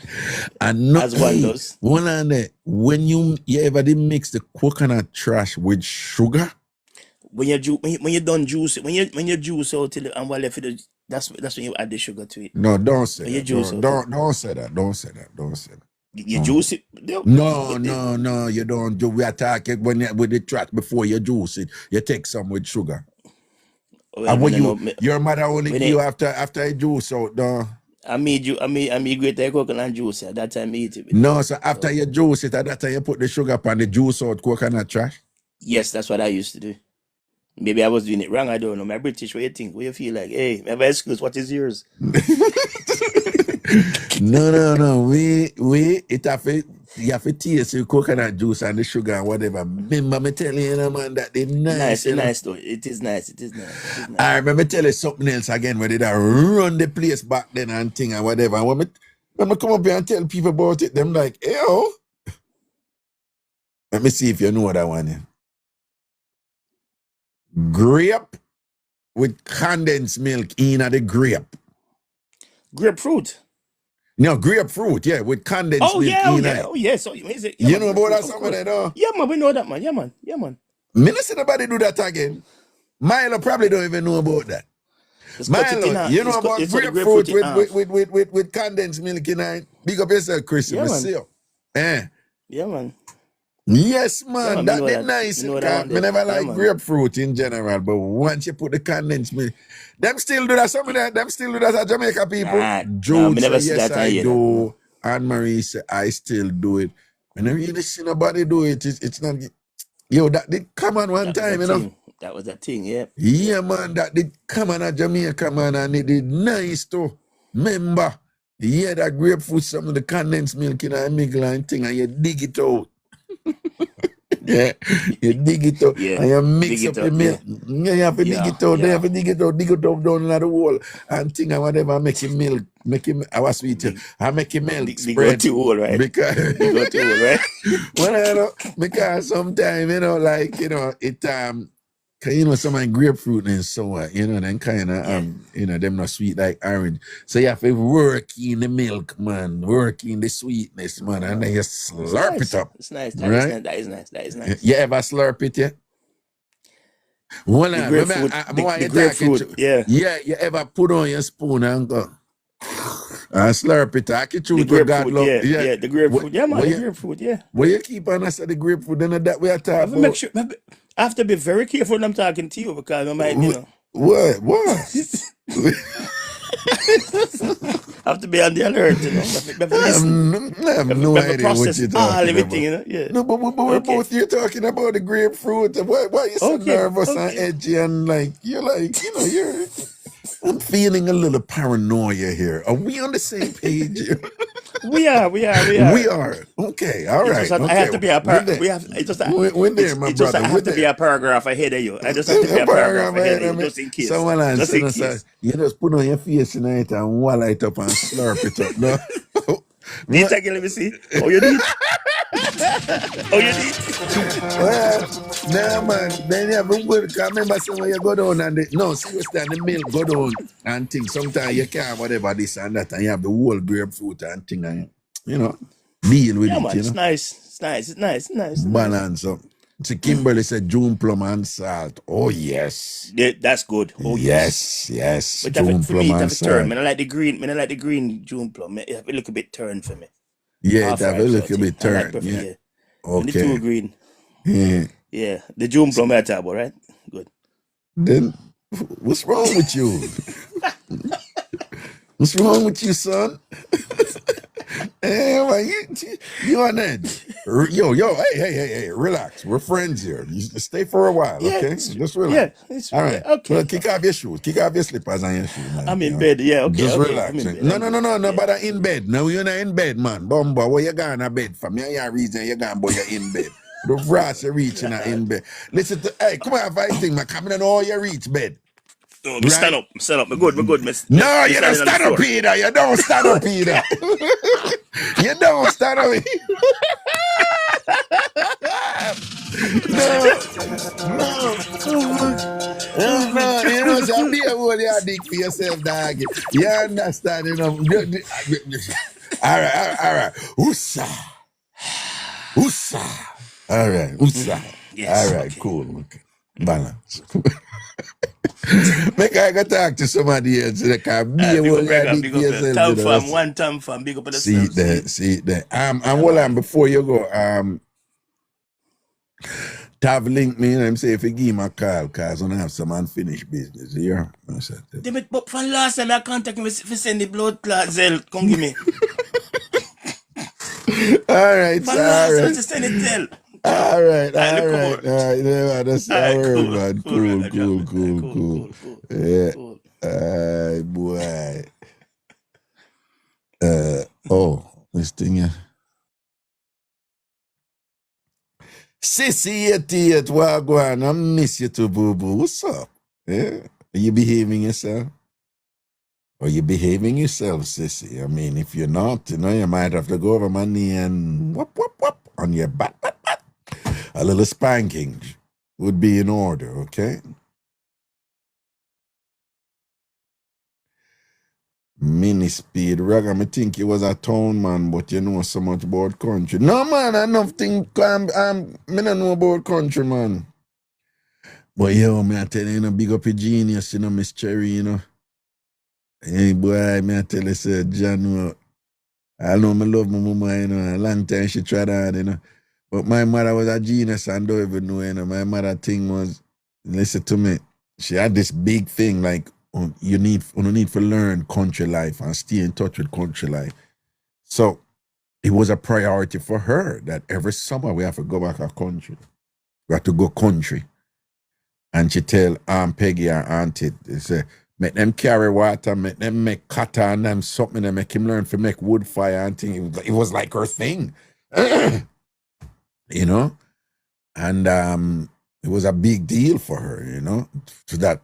And no, as one hey, does. one on there, when you ever did mix the coconut trash with sugar, When you done juice, when you juice out till and what left it, that's when you add the sugar to it. no, don't say When you that. juice out, Don't say that. Don't say that. Don't say that. you juice it. No, you don't do. We attack it when you with the trash before you juice it. You take some with sugar. Well, And when me no know, your mother only when give you after you juice out, no. I made great coconut juice. At that time, I eat it. With No, so after you juice it, at that time you put the sugar upon the juice out coconut trash. Yes, that's what I used to do. Maybe I was doing it wrong. I don't know. My British, what you think? What you feel like? Hey, my excuse. What is yours? No. We you have to taste the coconut juice and the sugar and whatever. Remember me telling you, man, that they nice. Nice though. It is nice. It is nice. I remember telling you something else again where they run the place back then and thing and whatever. And when I come up here and tell people about it, them like, yo. Let me see if you know that one. Yeah. Grape with condensed milk in the grape. Grapefruit. No, grapefruit, yeah, with condensed milk in it. Oh yeah. So is it? You know about that something there, though? Yeah, man, we know that, man. Yeah, man. Me not see nobody do that again. Milo probably don't even know about that. Milo, you know about grapefruit with condensed milk in it? Big up yourself, Chris. Yeah, man. Yeah, man. Yes, man. Yeah, that did nice. I never like grapefruit in general, but once you put the condensed milk, them still do that. Some of them still do that at Jamaica people. Jude me never say, see yes, that I do. That. Anne-Marie say, I still do it. I never really see nobody do it. It's not... Yo, that did come on one time, you know? That was that thing, yeah. Yeah, man, that did come on at Jamaica, man, and it did nice too. Remember, yeah, that grapefruit, some of the condensed milk in a middle and thing, and you dig it out. Yeah, you dig it out, and you mix up the milk. Yeah, you have to dig it out. You have to dig it out down in the wall and thing and whatever, make it milk, our sweet, I make it milk spread. Dig out right? Because, dig out right? Well, I know, because sometimes, you know, like, you know, it, you know, some like grapefruit and so on, you know, then kind of, you know, them not sweet like orange. So you have to work in the milk, man, work in the sweetness, man, and then you slurp it up. It's nice. Right? That is nice. You ever slurp it, yeah? Well, the grapefruit, the grapefruit, yeah. Yeah, you ever put on your spoon and go, and slurp it, I can chew the God love. Yeah, the grapefruit, the grapefruit, yeah. Well, you keep on us at the grapefruit, then that way I talk about. Make sure, I have to be very careful when I'm talking to you because I might, you know. What? I have to be on the alert, you know. I have no idea what you're talking everything, about. You know? Yeah. No, but we're both here talking about the grapefruit. Why are you so nervous and edgy and like, you're like, you know, I'm feeling a little paranoia here. Are we on the same page? We are. Okay, all right. I have to be a paragraph. We're there, my brother. I have to be a paragraph ahead of you. I just have to be a paragraph ahead of you, just in case. Someone else, you just put on your face tonight and wall it up and slurp it up. No? Did you let me see? Oh, you did? Well, nah, man. Then you have a good, remember when you go down and seriously, and the milk go down and things. Sometimes you can't whatever this and that, and you have the whole grapefruit and thing, and you know, deal with it. Man, you it's know? It's nice. Balance up. So Kimberly said June plum and salt. Oh yes. Yeah, that's good. Oh yes. But June plum and salt. Turn. I like the green June plum. It have a little bit turn for me. Yeah, it have a little bit turn. Yeah. Okay. The two green. Yeah. The June plum I talk about, right? Good. Then what's wrong with you? What's wrong with you, son? Hey, man, you on edge. Yo, hey, relax. We're friends here. You stay for a while, okay? Just relax. Yeah, all right. Okay. Well, kick off your shoes. Kick off your slippers and your shoes, man. I'm in bed, yeah, okay. Just relax. No, but I'm in bed. No, you're not in bed, man. Bumba, where you going to bed from? You're reason you're going, boy, you're in bed. The brass you're reaching in bed. Listen to, hey, come on, fighting, man. Come in and all you reach bed. No, me stand right? up. Stand up. Me good. No, you don't standing on the stand up floor. either. You don't stand up either. You don't stand up. No, no. No, you know, so be a whole your dick for yourself, dog. You understand, you know. All right. Usa. All right, Usa. Yes. All right, Okay. cool. Okay. Balance. Make I go talk to somebody else that can be a Big whole up your Reggae. dick Big for up yourself, you know. TamFam. One TamFam. Big up on See it yourself. there. And Yeah, hold on, man. before you go, Tav link me and I'm say if you give him a call, cause I have some unfinished business here. I said, Damn it, but from last time I contact him, if you send the blood clot Zell, come give me. all right, From sir, last all time, right. just send it tell. All right. Alright, come on. Yeah, that's our Alright, word, cool. man. Cool, Reggae, drop it. Cool. Cool. Yeah. Cool. Boy. This thing here. Sissy 88, Wagwan. I miss you too, boo boo. What's up? Yeah. Are you behaving yourself? Are you behaving yourself, sissy? I mean, if you're not, you know, you might have to go over my knee and whoop on your butt. A little spanking would be in order, okay? Mini speed ragga, I think he was a town man, but you know so much about country. No man, I nothing me don't know about country, man. But yo, me I tell you, you know, big up your genius, you know, Miss Cherry, you know. Hey boy, me I tell you, sir, John, I know me love my mama, you know, a long time she tried hard, you know. But my mother was a genius and don't even know, you know. My mother thing was, listen to me, she had this big thing like, you need to learn country life and stay in touch with country life. So it was a priority for her that every summer we have to go back our country. We have to go country. And she tell Aunt Peggy or Auntie, they say, make them carry water, make them make cutter and them something, and make him learn to make wood fire and thing. It was like her thing. You know? And it was a big deal for her, you know, so that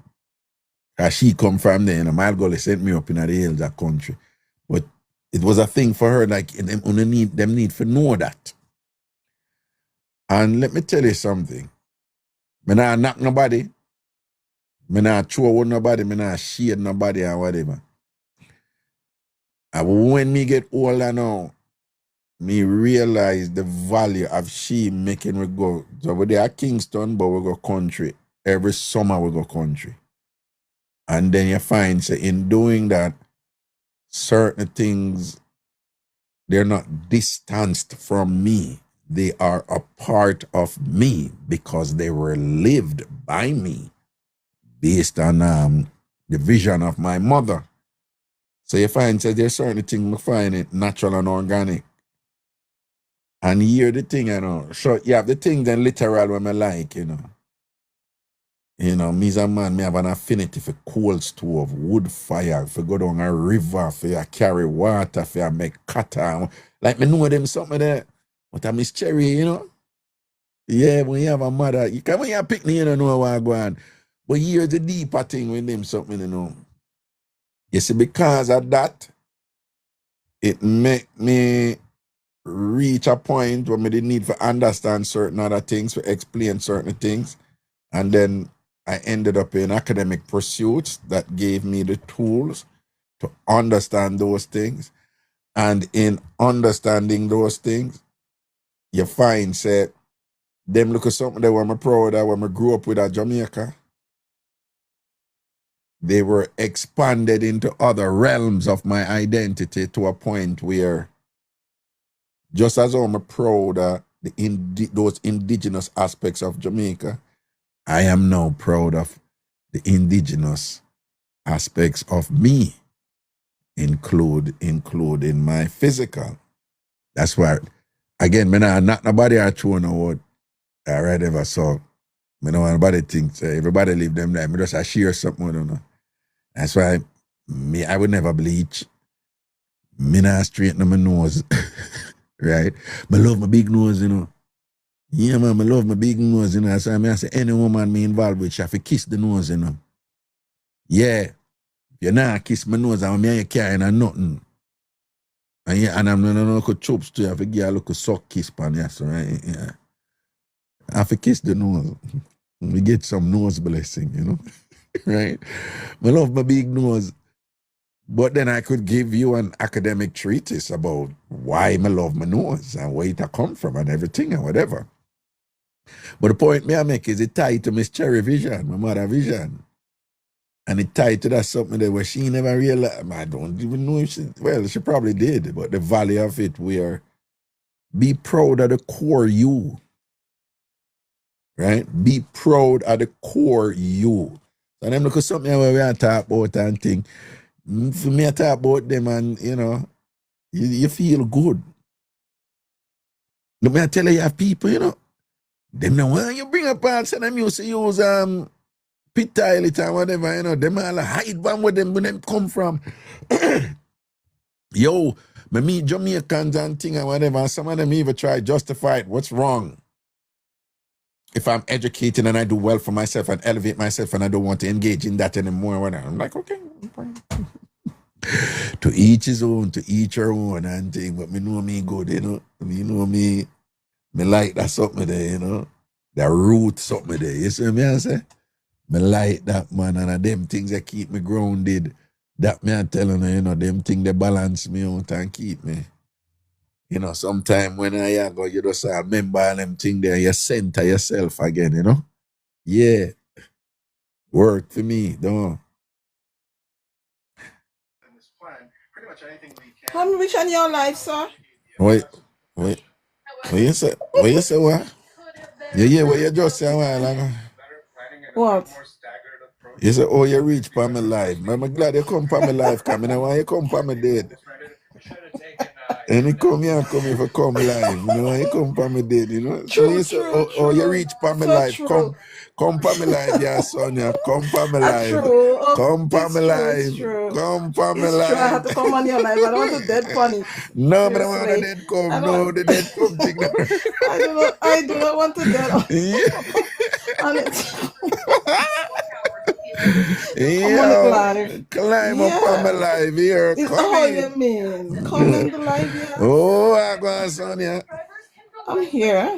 as she come from there, you know, my gully sent me up in the hills of country. But it was a thing for her, like them need to know that. And let me tell you something. Me not knock nobody. Me not throw out nobody. Me not shade nobody or whatever. And when me get older now, me realize the value of she making we go. So we there at Kingston, but we go country. Every summer we go country. And then you find, say, in doing that, certain things, they're not distanced from me. They are a part of me because they were lived by me based on the vision of my mother. So you find, say, there's certain things, I find it natural and organic. And here the thing, you know. So you have the thing then literal when I like, you know. You know, me as a man, me have an affinity for coal stove, wood fire, for go down a river, for carry water, for make cutter. Like me know them something there. But I miss Cherry, you know. Yeah, when you have a mother, you can when you pick me, you don't know what go on. But here's the deeper thing with them something, you know. You see, because of that, it make me reach a point where me didn't need to understand certain other things, to explain certain things. And then I ended up in academic pursuits that gave me the tools to understand those things. And in understanding those things, you find, say, them look at something that when I'm proud of, when I grew up with at Jamaica, they were expanded into other realms of my identity to a point where, just as I'm proud of those indigenous aspects of Jamaica, I am now proud of the indigenous aspects of me, including my physical. That's why, again, me not nobody are throwing a word. I read ever saw. Me know nobody thinks everybody live them life. Me just I share something with them. That's why I would never bleach. Me not straighten my nose. Right? Me love my big nose, you know. Yeah, man, I love my big nose, you know. So I say any woman me involved with, she have to kiss the nose, you know. Yeah. You nah kiss my nose and me ain't carrying or nothing. And yeah, and I'm no chops too. I have to give a little suck kiss pan yes, right? Yeah. I have to kiss the nose. We get some nose blessing, you know. Right? I love my big nose. But then I could give you an academic treatise about why I love my nose and where it come from and everything and whatever. But the point me I make is it tied to Miss Cherry vision, my mother vision. And it tied to that something that where she never realized. I don't even know if she probably did, but the value of it where be proud of the core you. Right? Be proud of the core you. So them look at something where we are talk about and think. For me I talk about them and you know, you feel good. Let me tell you have people, you know. Them now when you bring up parts and them used to use pit toilet and whatever, you know, them all hide one where them come from. Yo, me meet Jamaicans and thing and whatever, and some of them even try to justify it. What's wrong? If I'm educated and I do well for myself and elevate myself and I don't want to engage in that anymore, whatever. I'm like, okay. To each his own, to each her own and thing, but me know me good, you know. Me know me like that something there, you know. That root something there. You see me I say? Me like that, man, and them things that keep me grounded. That me I telling you, you know, them things that balance me out and keep me. You know, sometime when I go, you just remember all them things there, you center yourself again, you know? Yeah. Work for me, don't. How rich on your life, sir? Wait. What you say? What you say what? Yeah, what you just say a while ago. What? You say, oh, you reach for my life. I'm glad you come for my life, coming. I want you come for my dead. And you come here for come live, you know, you come for me dead, you know. So True, you say, true, oh, you true. reach for me So life, true. come for me life, yeah, son, yeah, come for me life, True. Oh, come for it's me true, life, it's true. come for me It's true. I had life. to come on your life. I don't want to dead funny. No, but I want the Seriously. dead come, I no, don't. the dead come thing. No. I do not want to dead Yeah. on it. Come on it live. Climb up on my Yeah. life here, Is come how in. you mean? Come in the live, yeah. Oh, I go on, son, yeah. I'm here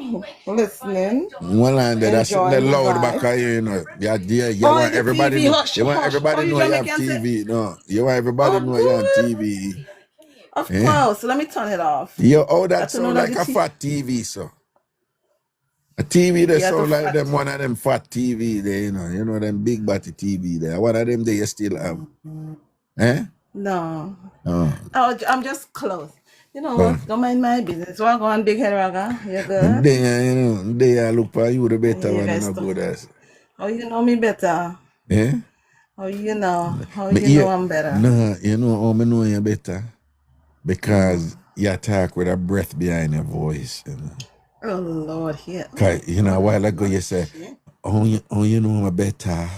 listening, One line there, that's the enjoying the loud back vibe. here, you know. Yeah, dear, you Oh, want the everybody TV, know. hush, You want hush. How everybody you know you have Jamaican say? TV. No, you want everybody Oh, know you on good. TV. Of Eh? course. Let me turn it off. Yo, oh, that Got to know sound that like the a fat TV, so. A TV that yeah, the sound like fat. them one of them fat TV there, you know them big body TV there. One of them there you still have. Eh? No. Oh. I'm just close. You know what? Don't mind my business. What going big head Raga? You good? There, you know, there I look for you the better You one and guys I don't. good as. Oh, you know me better. Eh? Oh, you know. How Me you know I'm better? No, you know how me know you better. Because you talk with a breath behind your voice. You know. Oh Lord, yeah. Cause, you know, a while ago you say, oh, you know me better.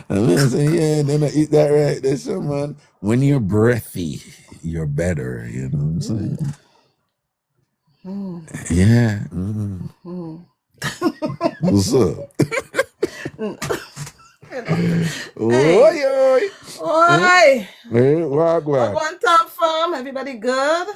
And I say, yeah, then I eat that right. There's someone, when you're breathy, you're better. You know what I'm saying? Yeah. What's up? Oi, oi. Oi! Hey, what? One time farm. Everybody good?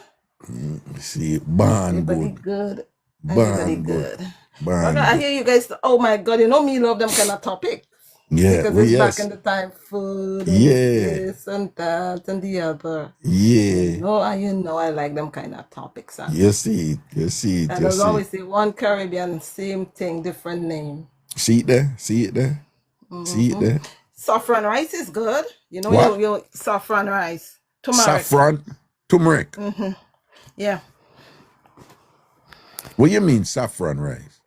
See, born Everybody good. good. Everybody Born good. good. Born Raga, I good. hear you guys. Oh my God, you know me love them kind of topics. Yeah, Because well, it's back yes. in the time, food and Yeah. this and that and the other. Yeah. You know I like them kind of topics. And You see it. You see it. and You there's see it. always the one Caribbean, same thing, different name. See it there? See it there? See it there? Saffron rice is good. You know, What? your saffron rice. Turmeric. Saffron? Turmeric. Yeah. What you mean saffron rice?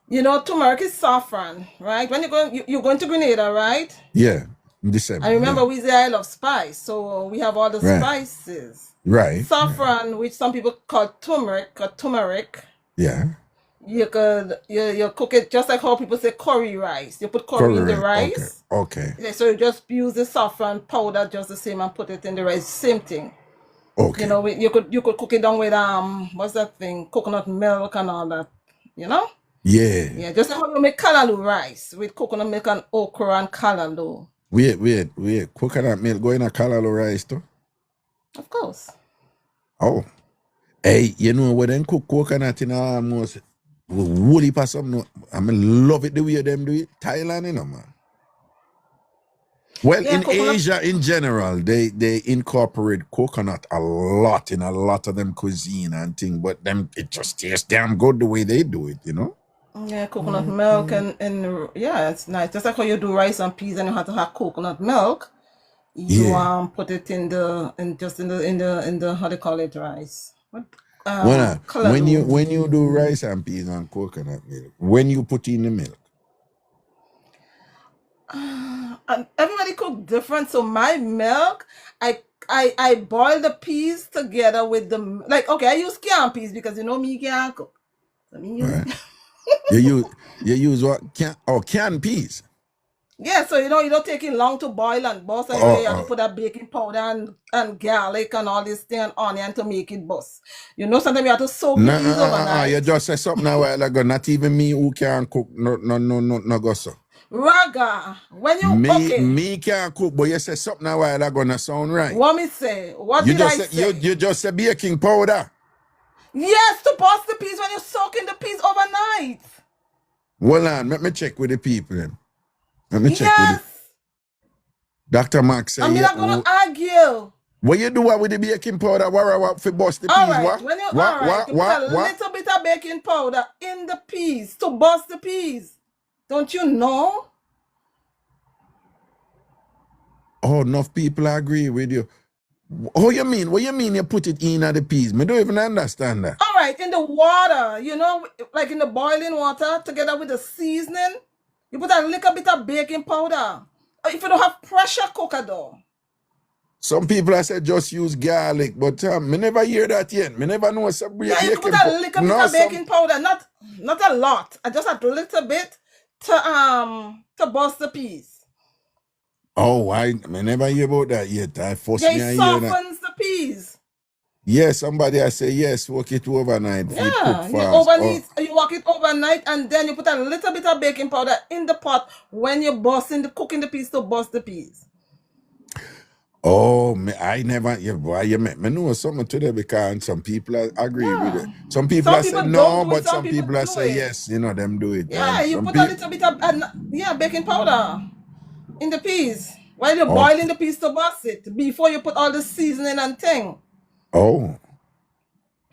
You know, turmeric is saffron, right? When you're going to Grenada, right? Yeah. In December. I remember yeah. we say I love spice, so we have all the Right. spices. Right. Saffron, which some people call turmeric. Yeah. You could you cook it just like how people say curry rice. You put curry in the Correct. rice. Okay. Yeah, so you just use the saffron powder just the same and put it in the rice. Same thing. Okay. You know, you could cook it down with what's that thing? Coconut milk and all that. You know? Yeah. Yeah, just like how you make callaloo rice with coconut milk and okra and callaloo. Wait. Coconut milk going to callaloo rice too? Of course. Oh. Hey, you know when them cook coconut in almost woolly for something. I mean, love it the way them do it. Thailand, you know, man. Well, Yeah, in coconut. Asia in general, they incorporate coconut a lot in a lot of them cuisine and thing, but them it just tastes damn good the way they do it, you know? Yeah, coconut milk and yeah, it's nice. Just like how you do rice and peas and you have to have coconut milk. You Yeah. put it in the how they call it rice. What When callaloo. you do rice and peas and coconut milk, when you put in the milk. And everybody cook different. So my milk, I boil the peas together with the like. Okay, I use canned peas because you know me can't cook. So me use Right. you use what? Canned peas. yeah. So you know you don't take it long to boil and bust. And you have to put that baking powder and garlic and all this thing and onion to make it bust. You know sometimes you have to soak the peas overnight. You just said something a while ago. Not even me who can cook. No go so. Raga, when you Me can't cook, but you said something a while ago. Not sound right. What me say? What You did just I said say? you just said baking powder. Yes, to bust the peas when you're soaking the peas overnight. Hold on, let me check with the people then. Let me check with it. Yes. Dr. Max said, I'm not gonna argue. What you do with the baking powder? What for bust the peas? All right, What? when you What? you put a little bit of baking powder in the peas to bust the peas. Don't you know? Oh, enough people agree with you. Oh, you mean? What you mean you put it in the peas? Me don't even understand that. All right, in the water, you know, like in the boiling water, together with the seasoning, you put a little bit of baking powder. If you don't have pressure cooker though. Some people I said just use garlic, but me never hear that yet. Me never know some Yeah, you put a little bit of baking powder, not a lot. I just a little bit to bust the peas. Oh, I never hear about that yet. I force me Yeah, to it hear that. softens the peas. Yeah, somebody I say yes, work it overnight. Yeah, you walk it overnight and then you put a little bit of baking powder in the pot when you're cooking the peas to bust the peas. Oh, I never, boy, you make me know something today because some people agree with it. Some people say no, but some people say yes, you know, them do it. Yeah, you put a little bit of baking powder in the peas while you're boiling the peas to bust it before you put all the seasoning and thing. Oh.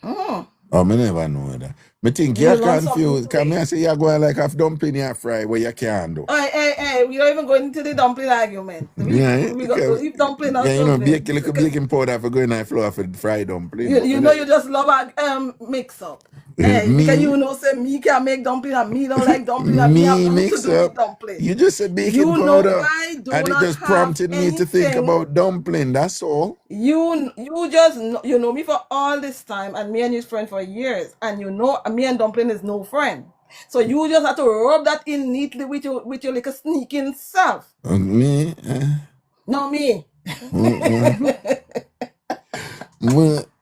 Oh, I never know that. Me think you're confused. Because I say you're going like half dumpling you fry where you can't do. Hey, we don't even go into the dumpling argument. We got to leave dumpling out. Yeah, you know, bake a little baking powder for going on flour for fried dumpling. You know you just love a mix-up. Hey, because you know say me can make dumpling and me don't like dumpling and me mix up dumpling. You just said baking powder. And it just prompted me to think about dumpling, that's all. You just you know me for all this time and me and his friend for years, and you know me and dumpling is no friend. So you just have to rub that in neatly with your little sneaking self. Me? No, me.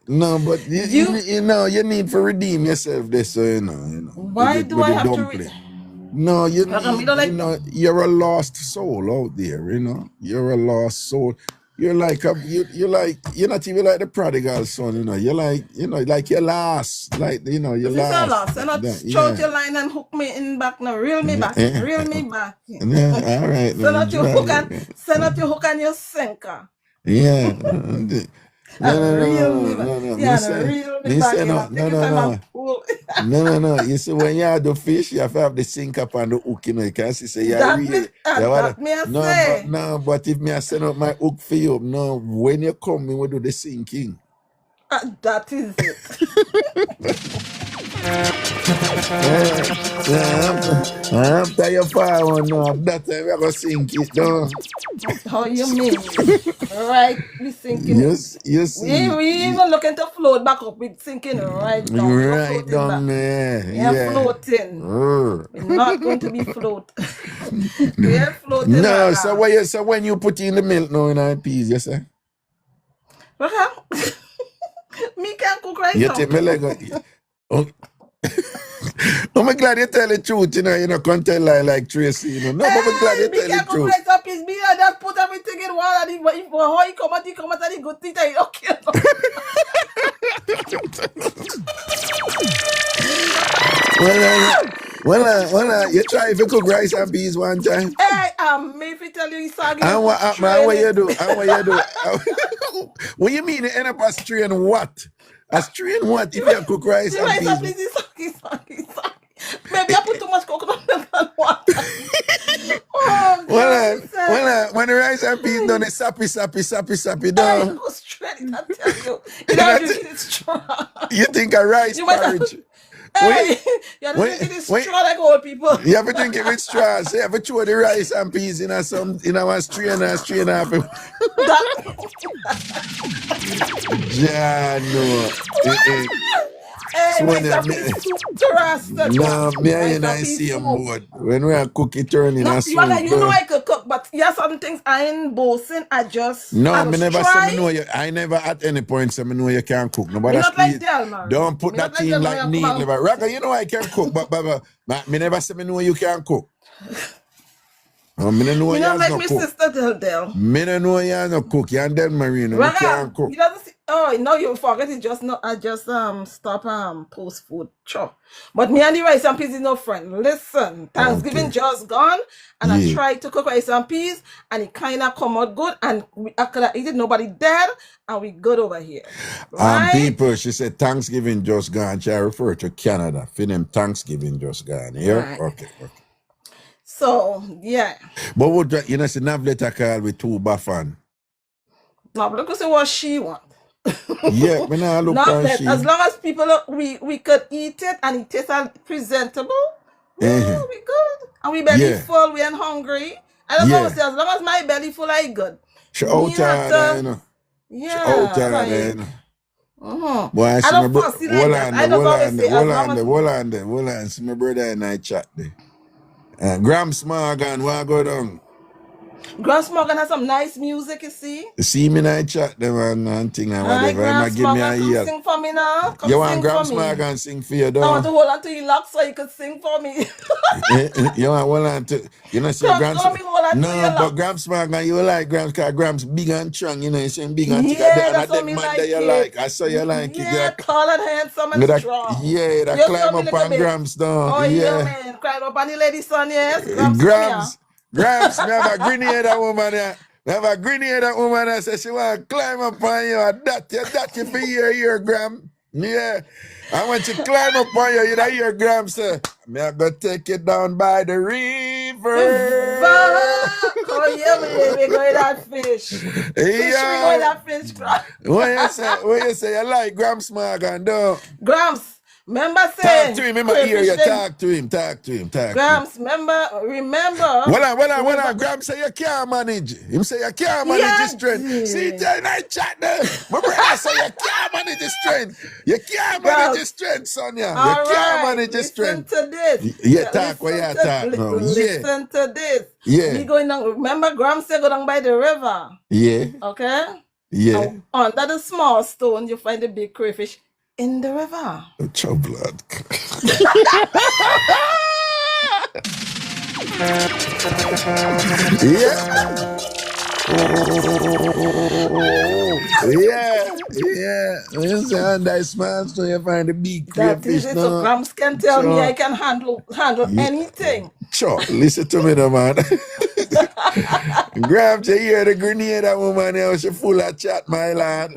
No, but you know, you need to redeem yourself this, so you know. Why do I have to No, you know, you're a lost soul out there, you know. You're a lost soul. You're like you're not even like the prodigal son, you know. You're like you're lost. Like, you know, you're lost. And not shout your line and hook me in back now. Reel me back. Reel me back. Yeah, all right. Send out your hook and your sinker. Yeah. No. You see, when you have the fish, you have to have the sink up and the hook, you know. You can't say no, but if me I send out my hook for you, no, when you come, we will do the sinking. That is it. After your power, no, that time we're going to sink it down. How you mean? Right, we sinking it. You see. We even looking to float back up with sinking right down. Right down there. Yeah, floating. We're not going to be float. We're floating. No, so when you put in the milk now in our peas, you say? Me can't cook right now. You take me like I'm glad you tell the truth, you know, can't tell lie like Tracy, you know. No, but I'm glad you Be tell the careful, truth. rice and peas. Me and just put everything in one, and if how he come out and he good thing, he okay. Well, you try if you cook rice and peas one time. Hey, me if you tell you he's soggy, And what you man, what train you it. do? And what you do? What you mean you end up a strain what? A strain what if you cook rice The and rice and peas? peas is soggy. Maybe I put too much coconut milk and water. Oh, God, listen. When the rice and peas done, it's sappy, Hey, done. go straight it, I tell you. You don't drink it strong. You think a rice You might have, porridge? hey, you have to Wait, drink it wait. strong like old people. You ever drink it with straws? You ever throw the rice and peas in a one strain and strain off? That, Yeah, no. hey, So when rice and peas soup to rasta, no, me rice and I and peas see a soup. board. When we are cooking turn in No, a you know soup. I could cook, but yeah, some things I ain't boasting. I just Me never say me try. know you. I never at any point say me know you can cook. No, Me but not like squeeze. Del, man. Don't put Me that not like team Del, like man, neatly. come But on. Raga, you know I can cook, but me never say me know you can cook. Me no know Me you not has like no my cook. sister Del. Me no know you has no cook. You and Del Marino, you can Raga, cook. you doesn't see. Oh no, you forget it. Just no. I just stop post food chop. But me and the rice and peas is no friend. Listen, Thanksgiving Okay. just gone, and I Yeah. tried to cook rice and peas, and it kind of come out good, and I could have eaten. Nobody dead, and we good over here, right? People, she said Thanksgiving just gone. She refer to Canada. For them Thanksgiving just gone. Yeah? Right. Okay. So yeah. But what you know, see Navleta call with two baffan. Now look at what she want. Yeah, me nah look Not on that she. as long as people we could eat it and it tastes presentable, yeah, we good. And we belly Yeah. full, we ain't hungry. I don't Yeah. know, say as long as my belly full, I good. She Me out have there, to- you know. She Yeah, out there, like, you know. I Boy, I see my don't brother. fussy like that. I don't always say as long as See my brother and I chat there. Grams Morgan, where I go down? Grams Morgan has some nice music, you see. You see me in I chat them and thing and Alright, whatever. He might Grams give me a Morgan, come ear. sing for me now. Come You sing want Grams for me. Morgan sing for you, I want though? to hold on to your lock so you could sing for me. You want hold on to, you know, say Grams, Grams. let me hold on to your No, lock. but Grams Morgan, you like Grams, because Grams big and strong, you know, you saying big and thick. Yeah, And that's that what me man like that you it. like. I saw you like Yeah, it. tall and handsome and strong. Yeah, that You climb saw me up little on bit. Grams down. Oh, yeah, Yeah. man. Climb up on the lady's son, yes. Grams, Grams, me have a grenade that woman there. Me have a grenade that woman that says she want to climb up on you. And that you for your Gram. Yeah. And when she climb up on you, you know your Gram say, me I go take you down by the river. Oh, yeah, we going that fish. Fish, we going that fish. What you say? You like Grams Morgan, though? Grams, remember say. Talk to him, remember hear you. Talk to him. Grams, remember. Hold on. Grams say you can't manage. Him say you can't manage the strength. See, tell I chat there. My brother say you can't manage the strength. You can't manage the strength, Sonia. You can't manage the strength. Listen to this. Yeah, talk where you talk now. Listen to this. Yeah. Me going down. Remember, Grams say go down by the river. Yeah. Okay. Yeah. And under the small stone, you find the big crayfish in the river. Your blood. Yeah. You say under small stone, you find the big That crayfish. is it. So Grams can tell me I can handle anything. Sure, listen to me, though, man. Grab to hear the grenade that woman there, she full of chat, my lad.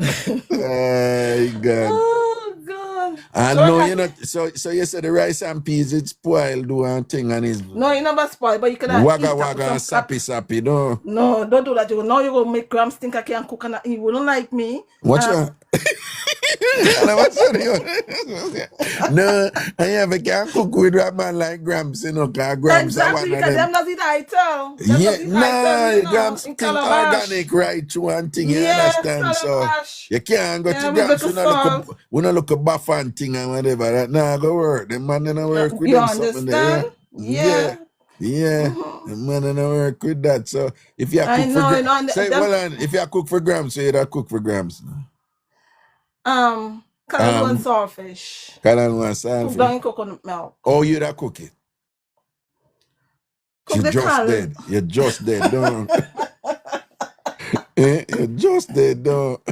Oh, God. Oh, God. And So no, I- you know, so you said the rice and peas, it's spoiled, do one thing, and it's No, you never spoil, but you can wagga and sappy, no? No, don't do that. Now you will make Grams think I can cook and he wouldn't like me. What's your... No, I never can cook with a man like Grams, you know, because Grams are Exactly, one of because them. them does it ital. Grams think organic right to one thing, you understand? So you can't go to Grams, we don't look a buff and thing and whatever. That nah go work. The man don't work with You them something there. understand? Yeah. The man don't work with that. So if you I cook know, for I know, Grams, and say, them- well, if you cook for Grams, so you cook for Grams. Callaloo and saltfish. Callaloo and Cook down saltfish. in coconut milk. Oh, you that cook it? Cook You the just callaloo. dead. You're just dead, dog. You're just dead, dog.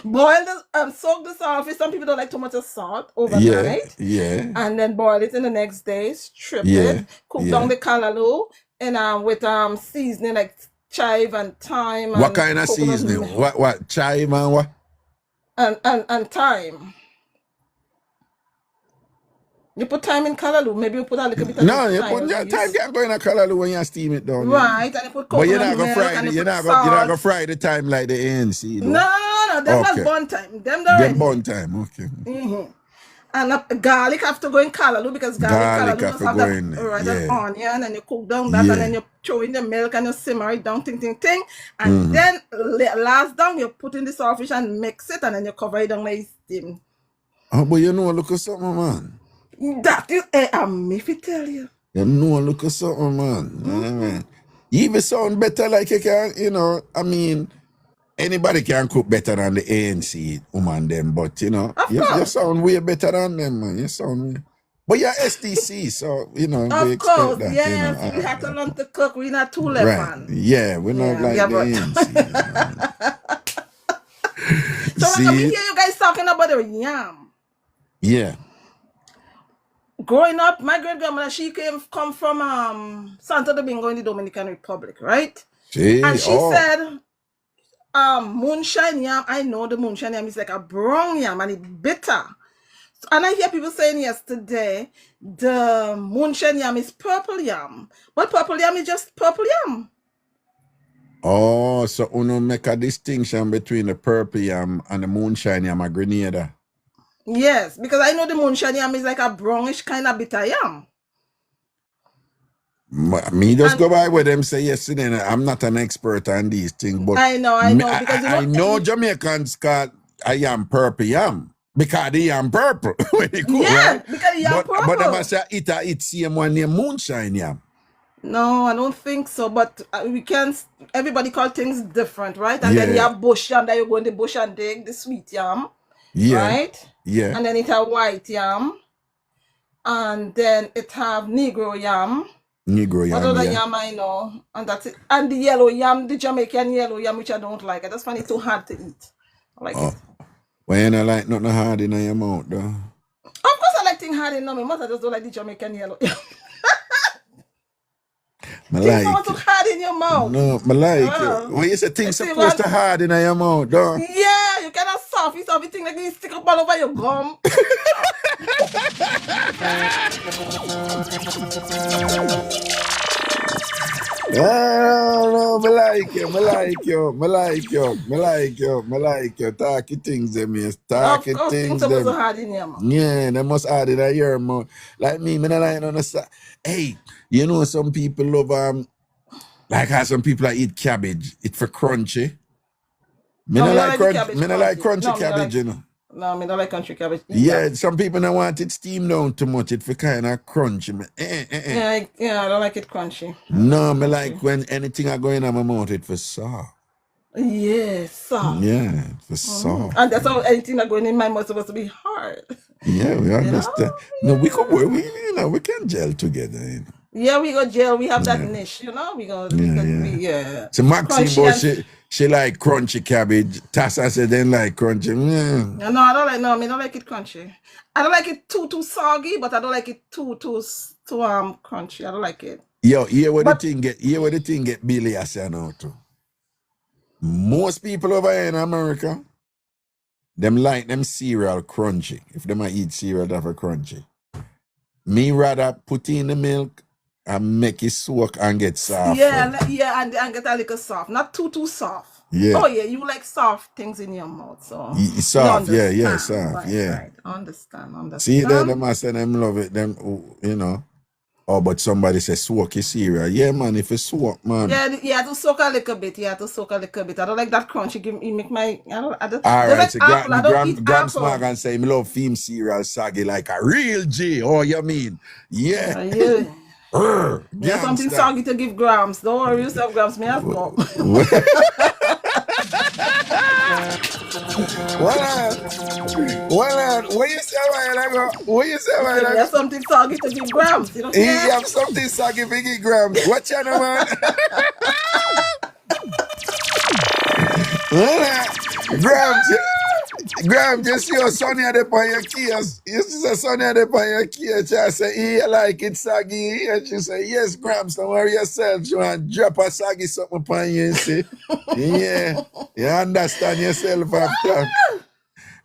Boil the soak the saltfish. Some people don't like too much of salt Yeah, overnight. yeah, And then boil it in the next day, strip yeah, it, cook yeah. down the callaloo and with seasoning like chive and thyme What and kind of coconut seasoning? milk What chive and what? and thyme. You put thyme in callaloo, maybe you put a little bit of No, you thyme put your time leaves. can't go in a callaloo when you steam it down. Yeah. Right, and you put But you're coconut not gonna milk fry and it. you You're put not gonna salt. fry the time like the ANC. Though. No, them Okay. not bun time. Them Them already. bun time. Okay. Mm-hmm. And garlic have to go in callaloo because Garlic callaloo have must to have go that in there. right, Yeah. an onion, and you cook down that, and Yeah. then you throw in the milk and you simmer it down, and then last down you put in the saltfish and mix it, and then you cover it down like steam. Oh, but you know, look at something, man. That is me if I tell you. You know, look at something, man. You know what I mean? You even sound better like you can, you know, I mean, anybody can cook better than the ANC woman them, but you know, Of you course. sound way better than them, man. You sound way. But you're STC, so you know, they Of expect course, that, yes, you we know. have to learn to cook. We're not too left Right. on. Yeah, we're not like Yeah, the but ANC. so when we See? hear you guys talking about the yam. Yeah. Growing up, my great grandmother, she come from Santo Domingo in the Dominican Republic, right? See? And she Oh. said, moonshine yam, I know the moonshine yam is like a brown yam and it's bitter. And I hear people saying yesterday, the moonshine yam is purple yam. But purple yam is just purple yam. Oh, so uno make a distinction between the purple yam and the moonshine yam a Grenada. Yes, because I know the moonshine yam is like a brownish kind of bitter yam. Me just And go by what them say yesterday. And I'm not an expert on these things, but I know, because you know, I know Jamaicans call a yam purple yam because the yam purple when they cook, yeah, right? because yam But them purple. say it same one named moonshine yam. No, I don't think so. But we can. Everybody call things different, right? And then you Yeah, have bush yam that you go in the bush and dig the sweet yam, yeah, right? yeah. And then it have white yam, and then it have Negro yam. Negro What yam, other yeah. yam I know? And that's it. And the yellow yam, the Jamaican yellow yam, which I don't like. I just find it too hard to eat. I like Oh, it. well, you not like nothing hard in your mouth, though. Of course, I like things hard in my mouth. I just don't like the Jamaican yellow yam. I Things like not too it. hard in your mouth. No, I like it. When you say things See supposed what? to hard in your mouth, though. Yeah, you cannot soft thing like this stick up all over your gum. Oh, no, I like you. Talking things them, yes. Of Talking course, things things supposed to them. hard in your mouth. Yeah, they must add it in your mouth. Like me not like on the side. Hey, you know some people love like how some people that eat cabbage. It for crunchy. Me No, not me don't like like the crunch. cabbage Me not like crunchy. crunchy No, me don't cabbage, like. you know. No, me don't like country cabbage either. Yeah, some people don't want it steamed down too much. It for kind of crunchy. Yeah, I don't like it crunchy. No, me like Crunchy. when anything I go in my mouth, it for soft. Yes, soft. Yeah, it for soft. And that's how anything that going in my mouth supposed to be hard. Yeah, we You know? understand. No, we could work. We can gel together. You know. Yeah, we go jail. We have that Yeah, niche, you know. We go. yeah. So Maxine, Crunchy boy, and she like crunchy cabbage. Tassa said then like crunchy. no, I don't like. No, me don't like it crunchy. I don't like it too soggy, but I don't like it too crunchy. I don't like it. Yo, here where the But thing get. Here where the thing get Billy I say now too. Most people over here in America, them like them cereal crunchy. If them a eat cereal, that for crunchy. Me rather put in the milk and make it soak and get soft. yeah, and get a little soft, not too soft. Yeah. Oh yeah, you like soft things in your mouth, so you Soft, yeah, understand. soft, Right, yeah. right. Understand. See, them I say them love it, them, you know. Oh, but somebody say soak your cereal. Yeah, man, if it's soak, man. Yeah, you have to soak a little bit. I don't like that crunchy. You make my. I don't All just right, like so apple. I don't eat Gram apple. Smart and say, me love film cereal saggy like a real G. Oh, you mean? Yeah. Yeah. Yeah, something Gangsta. soggy to give grams. Don't worry yourself, grams. Me have come. What you say about it? What you say about You it? have something soggy to give Grams. You don't He care? have something saggy biggie grams. Watch out, man. Grams, just see your son here on your keys. You see your son here on your keys. I say, he like it saggy. And she say, yes, Grams, don't worry yourself. She want to drop a saggy something upon you, you see. Yeah, you understand yourself after.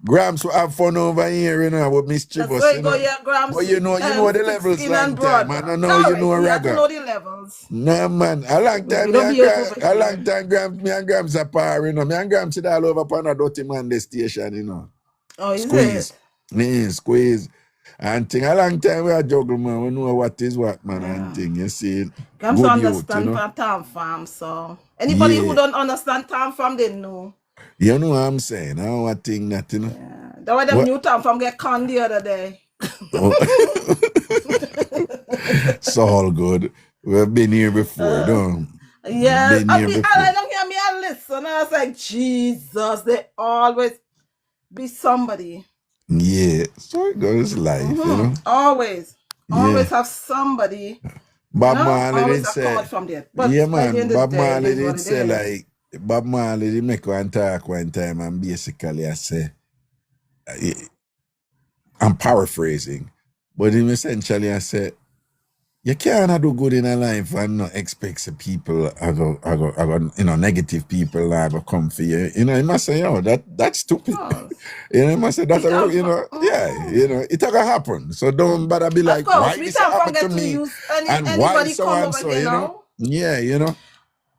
Grams will have fun over here, you know, with mischievous. That's why You you go know. here, Grams. But you know the levels Skin long and broad. time. I don't know you know You have to Raga. know the levels. No man, a long time We don't be able to a long time me and Grams are par, you know. Me and Grams sit all over upon a dirty man the station, you know. Oh, is Squeeze. it? Yeah, squeeze. And thing a long time we are juggle, man. We know what is what, man, and thing. You see it. Grams Good youth, understand you know. from TamFam, so anybody who Yeah. don't understand TamFam, they know. You know what I'm saying? I don't want thing that, you know. Yeah. That's why them What? new TamFam get conned the other day. Oh. It's all good. We've been here before, don't we? Yeah, Been I here mean, before. I don't hear me and listen. And I was like, Jesus, they always be somebody. Yeah. So it goes life, you know. Always. Yeah. Always have somebody. Bob You know? Marley Always did have say, come out from there. But yeah, by the man. end of Bob the day, Marley it is what did it say, is. like, Bob Marley did make one talk one time, and basically I say, I'm paraphrasing, but in essentially I say, you can't do good in a life and not expect the people are go, you know, negative people are go come for you. You know, you must say, yo, that's stupid. Course. You know, you must say that's We you know, yeah, you know, it gonna happen. So don't bother be like, Of course, why we this can't happen to forget to me? use And why anybody so come and over so, here you know? now. Yeah, you know.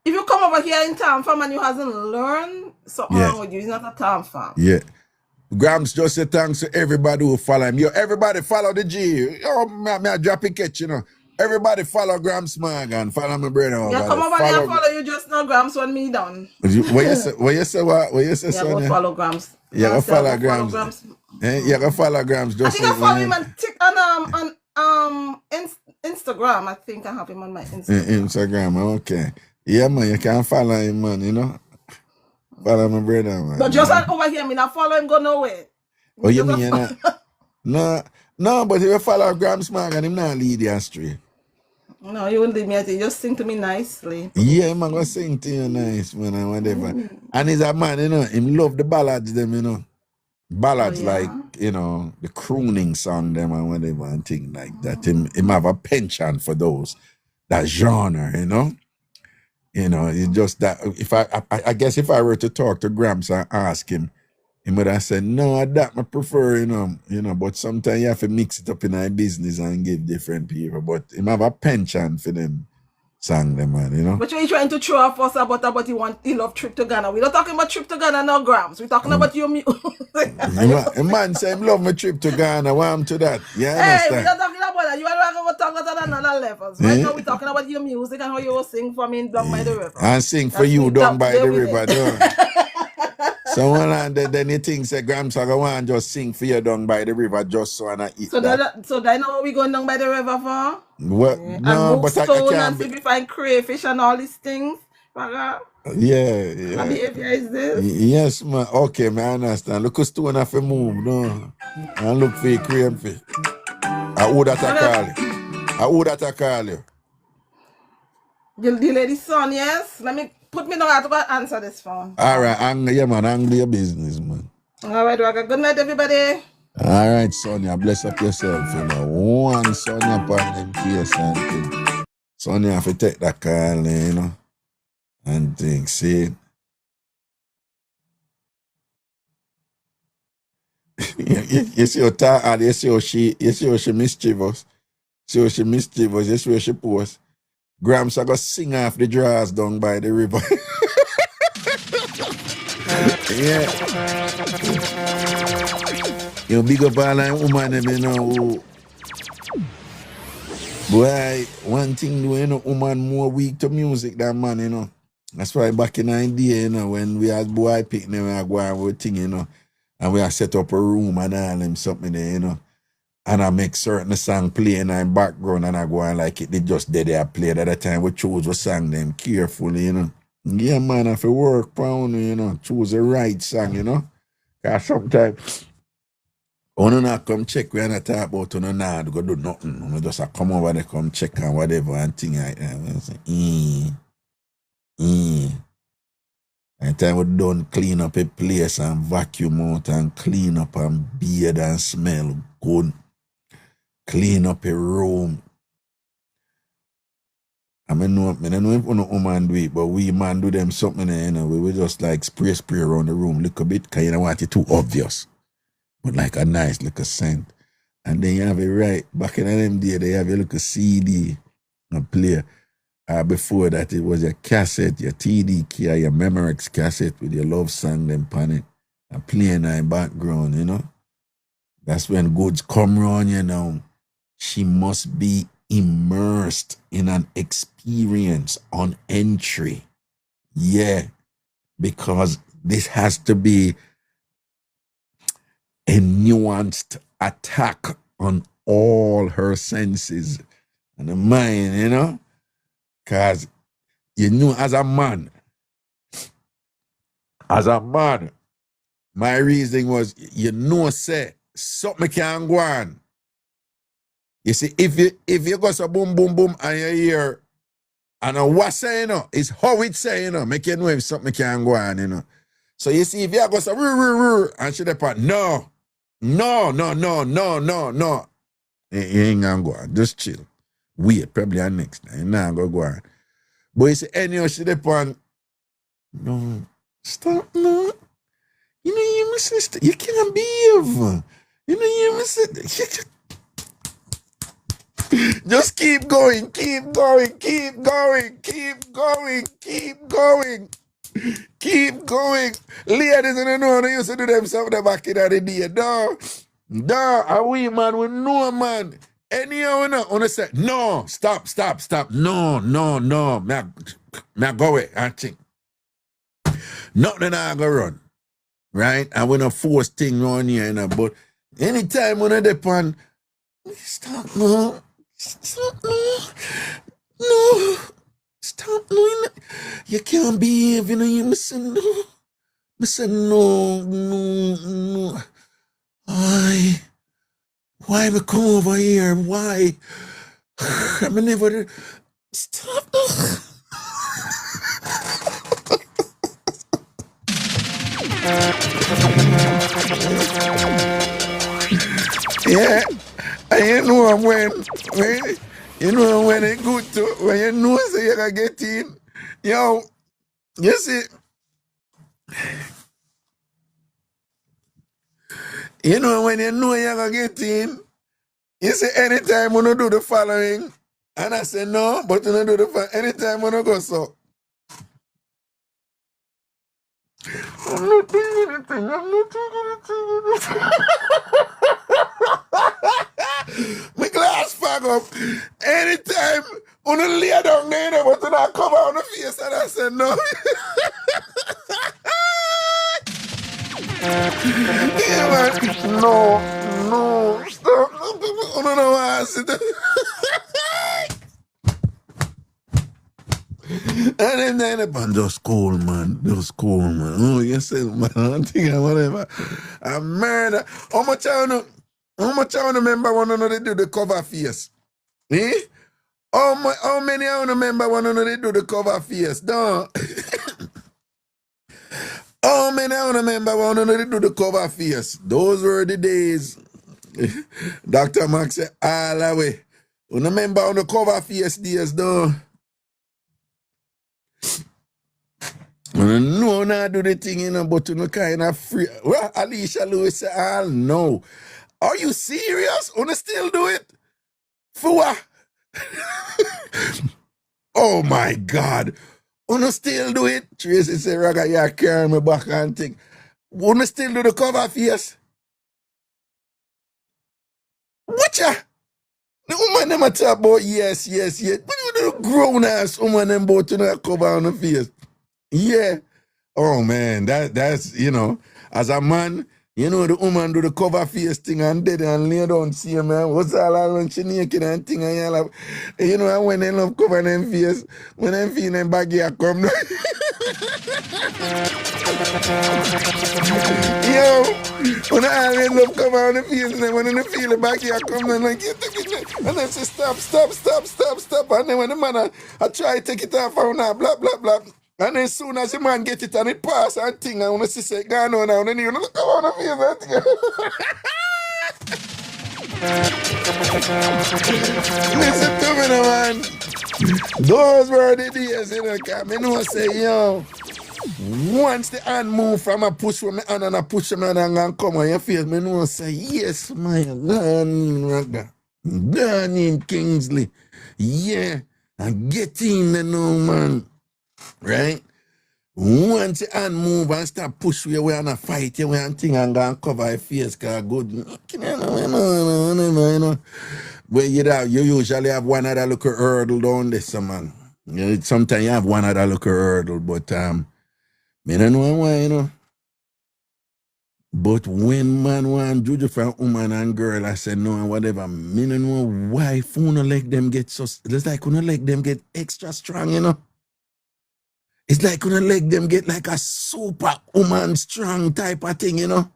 If you come over here in TamFam and you hasn't learned something Yeah. wrong with you, it's not a TamFam. Yeah. Grams just say thanks to everybody who follow him. Yo, everybody follow the G. Yo, me I drop a catch, you know. Everybody follow Grams Morgan. Follow my brother over Yeah, come there. over here and follow you just now, Grams, when me done. What you say? What you say? What you say, Yeah, go Sonia? follow Grams. Yeah, go I say I follow go follow Grams. Grams. Yeah, go follow Grams. I Just think I follow him on Instagram. I think I have him on my Instagram. Instagram. Okay. Yeah, man, you can follow him, man. You know, follow my brother, man. But just over here, me not follow him, go nowhere. Oh, you Just mean you not? No, but if you follow Grams Morgan, him not lead you astray. No, you wouldn't leave me. You just sing to me nicely. Yeah, man, go sing to you nice, man, and whatever. And he's a man, you know, him love the ballads, them, you know. Ballads Oh, yeah? like, you know, the crooning song, them, and whatever, and things like that. Him have a penchant for those, that genre, you know. You know, it's just that, if I guess if I were to talk to Gramps and ask him, he would have said, no, that I prefer, you know, but sometimes you have to mix it up in our business and give different people. But him have a penchant for them song, them, man, you know. But you're trying to throw off us about he love trip to Ghana. We're not talking about trip to Ghana, no, Grams. We're talking about your music. A man say, him love my trip to Ghana, why I'm to that? Yeah, Hey, we're understand? not talking about that. You are going to talk about another levels. Right now, we're talking about your music and how you will sing for me down by the river. And sing for That's you me, down by there the we river, go. don't. Someone and then you think say Gramps I go and just sing for you down by the river just so and I eat So that. so that know what we going down by the river for? Well, Yeah. no, And move but I stone can't and see if we find crayfish and all these things. What yeah. behavior is this? Yes, man. Okay, man, I understand. Look, stone have to move, no. And look for your crayfish. Who that I call you? Who that I call you? The lady's son, yes? Let me put me down to answer this phone. All right, yeah, man, angle your business, man. All right, Raga. Good night, everybody. All right, Sonia, bless up yourself, you know. One Sonia upon them case and thing. Sonia have to take that call, you know, and things, see. You see how tired, you see how she mischievous. See how she mischievous, you see how she post. Gramps I go sing off the Drawse down by the river. Yeah. You big up all that woman, you know. Boy, one thing, you know, woman more weak to music than man, you know. That's why back in the day, you know, when we had boy picking them, we go and we thing, you know, and we had set up a room and all them something there, you know. And I make certain song play in the background and I go and like it, they just did there play. At the time we choose we sang them carefully, you know. Yeah, man, if you work pound, you know, choose the right song, you know. Cause sometimes when not come check, we not talk about you not go do nothing. We just come over there, come check and whatever and thing like that. We say, And time we done clean up a place and vacuum out and clean up and beard and smell good. Clean up a room. I don't know if no woman do it, but we man do them something, you know, we just like spray around the room a little bit because you don't want it too obvious. But like a nice little scent. And then you have it right. Back in them day, they have a little CD and player. Before that, it was your cassette, your TD key, your Memorex cassette with your love song, them pan it, and playing in background, you know. That's when goods come round, you know. She must be immersed in an experience on entry. Yeah, because this has to be a nuanced attack on all her senses and the mind, you know. Because, you know, as a man, my reasoning was, you know, say, something can go on. You see, if you go so boom, boom, boom, and you hear, and what say, you know, it's how it say, you know, make you know if something can go on, you know. So you see, if you go so, and she depart, no. You ain't gonna go on, just chill. Wait, probably our next time, you're not gonna go on. But you see, anyhow, she depart, no, stop, no. You know, you sister, you can't behave. You know, you sister. Just keep going. Ladies, I don't know, they used to do them something back in the day. No, a we man, we know man. Anyhow, no, on say, no, stop. No. Me go away, I think. Nothing I go run. Right? And we not force thing around here, you know, but anytime when I depend, stop, no. You can't behave, you know, you missing, no. Why we come over here? Why? I mean, never, stop, no. Yeah, and you know when it's good to, when you know so you can get in, yo, you see, you know when you know you're gonna get in, you see anytime when you do the following, and I say no, but you don't do the following, anytime when you go so. I'm not doing anything. My glass fag up. Anytime when you lay down there, but you not cover on the face, and I said no. Yeah, man. No, stop. I don't know why I said that. And then the band just cool, man. Oh, yes, man. I think I whatever. I murder. How much I remember when they do the cover face? Eh? How many I remember when they do the cover face? Don't. How many I remember when they do the cover face? Those were the days. Dr. Max said, all the way. You remember on the cover face days, though? No, not do the thing, you know, but you know, kind of free. Well, Alicia Lewis said, "I'll no. Are you serious? Wanna still do it? For what? Oh my God. Wanna still do it?" Tracy said, "Raga, you carry me back and think. Wanna still do the cover face? What ya? The woman them a talk about yes. But you do the grown ass woman them both to the cover on the face. Yeah. Oh man, that's you know, as a man, you know the woman do the cover face thing and dead and lay down see man. What's all when she naked and thing and you know, and when they love cover them face, when them feel them baggy come. Yo, when I always love come out the face, and then when I feel the back here come and like, you take it, and then say stop, and then when the man I try to take it off and now, blah, blah. And then soon as the man get it and it pass and thing, and when I see say, go on now, and then you look come out the face, listen to me now, man. Those were the days, you know, because I know say, yo, once the hand move from a push with my hand and I push my hand and come on your face, I know say, yes, my God, done in Kingsley. Yeah, I get in the no man. Right? Once the hand move and start push you away and a fight you and thing and go and cover your face, because good. You know. But you usually have one other little hurdle down this, man. Sometimes you have one other little hurdle, but I don't know why, you know. But when man want juju from woman and girl, I said no and whatever. Me don't know why who no like them get so. It's like who no like them get extra strong, you know. It's like who no like them get like a super woman strong type of thing, you know.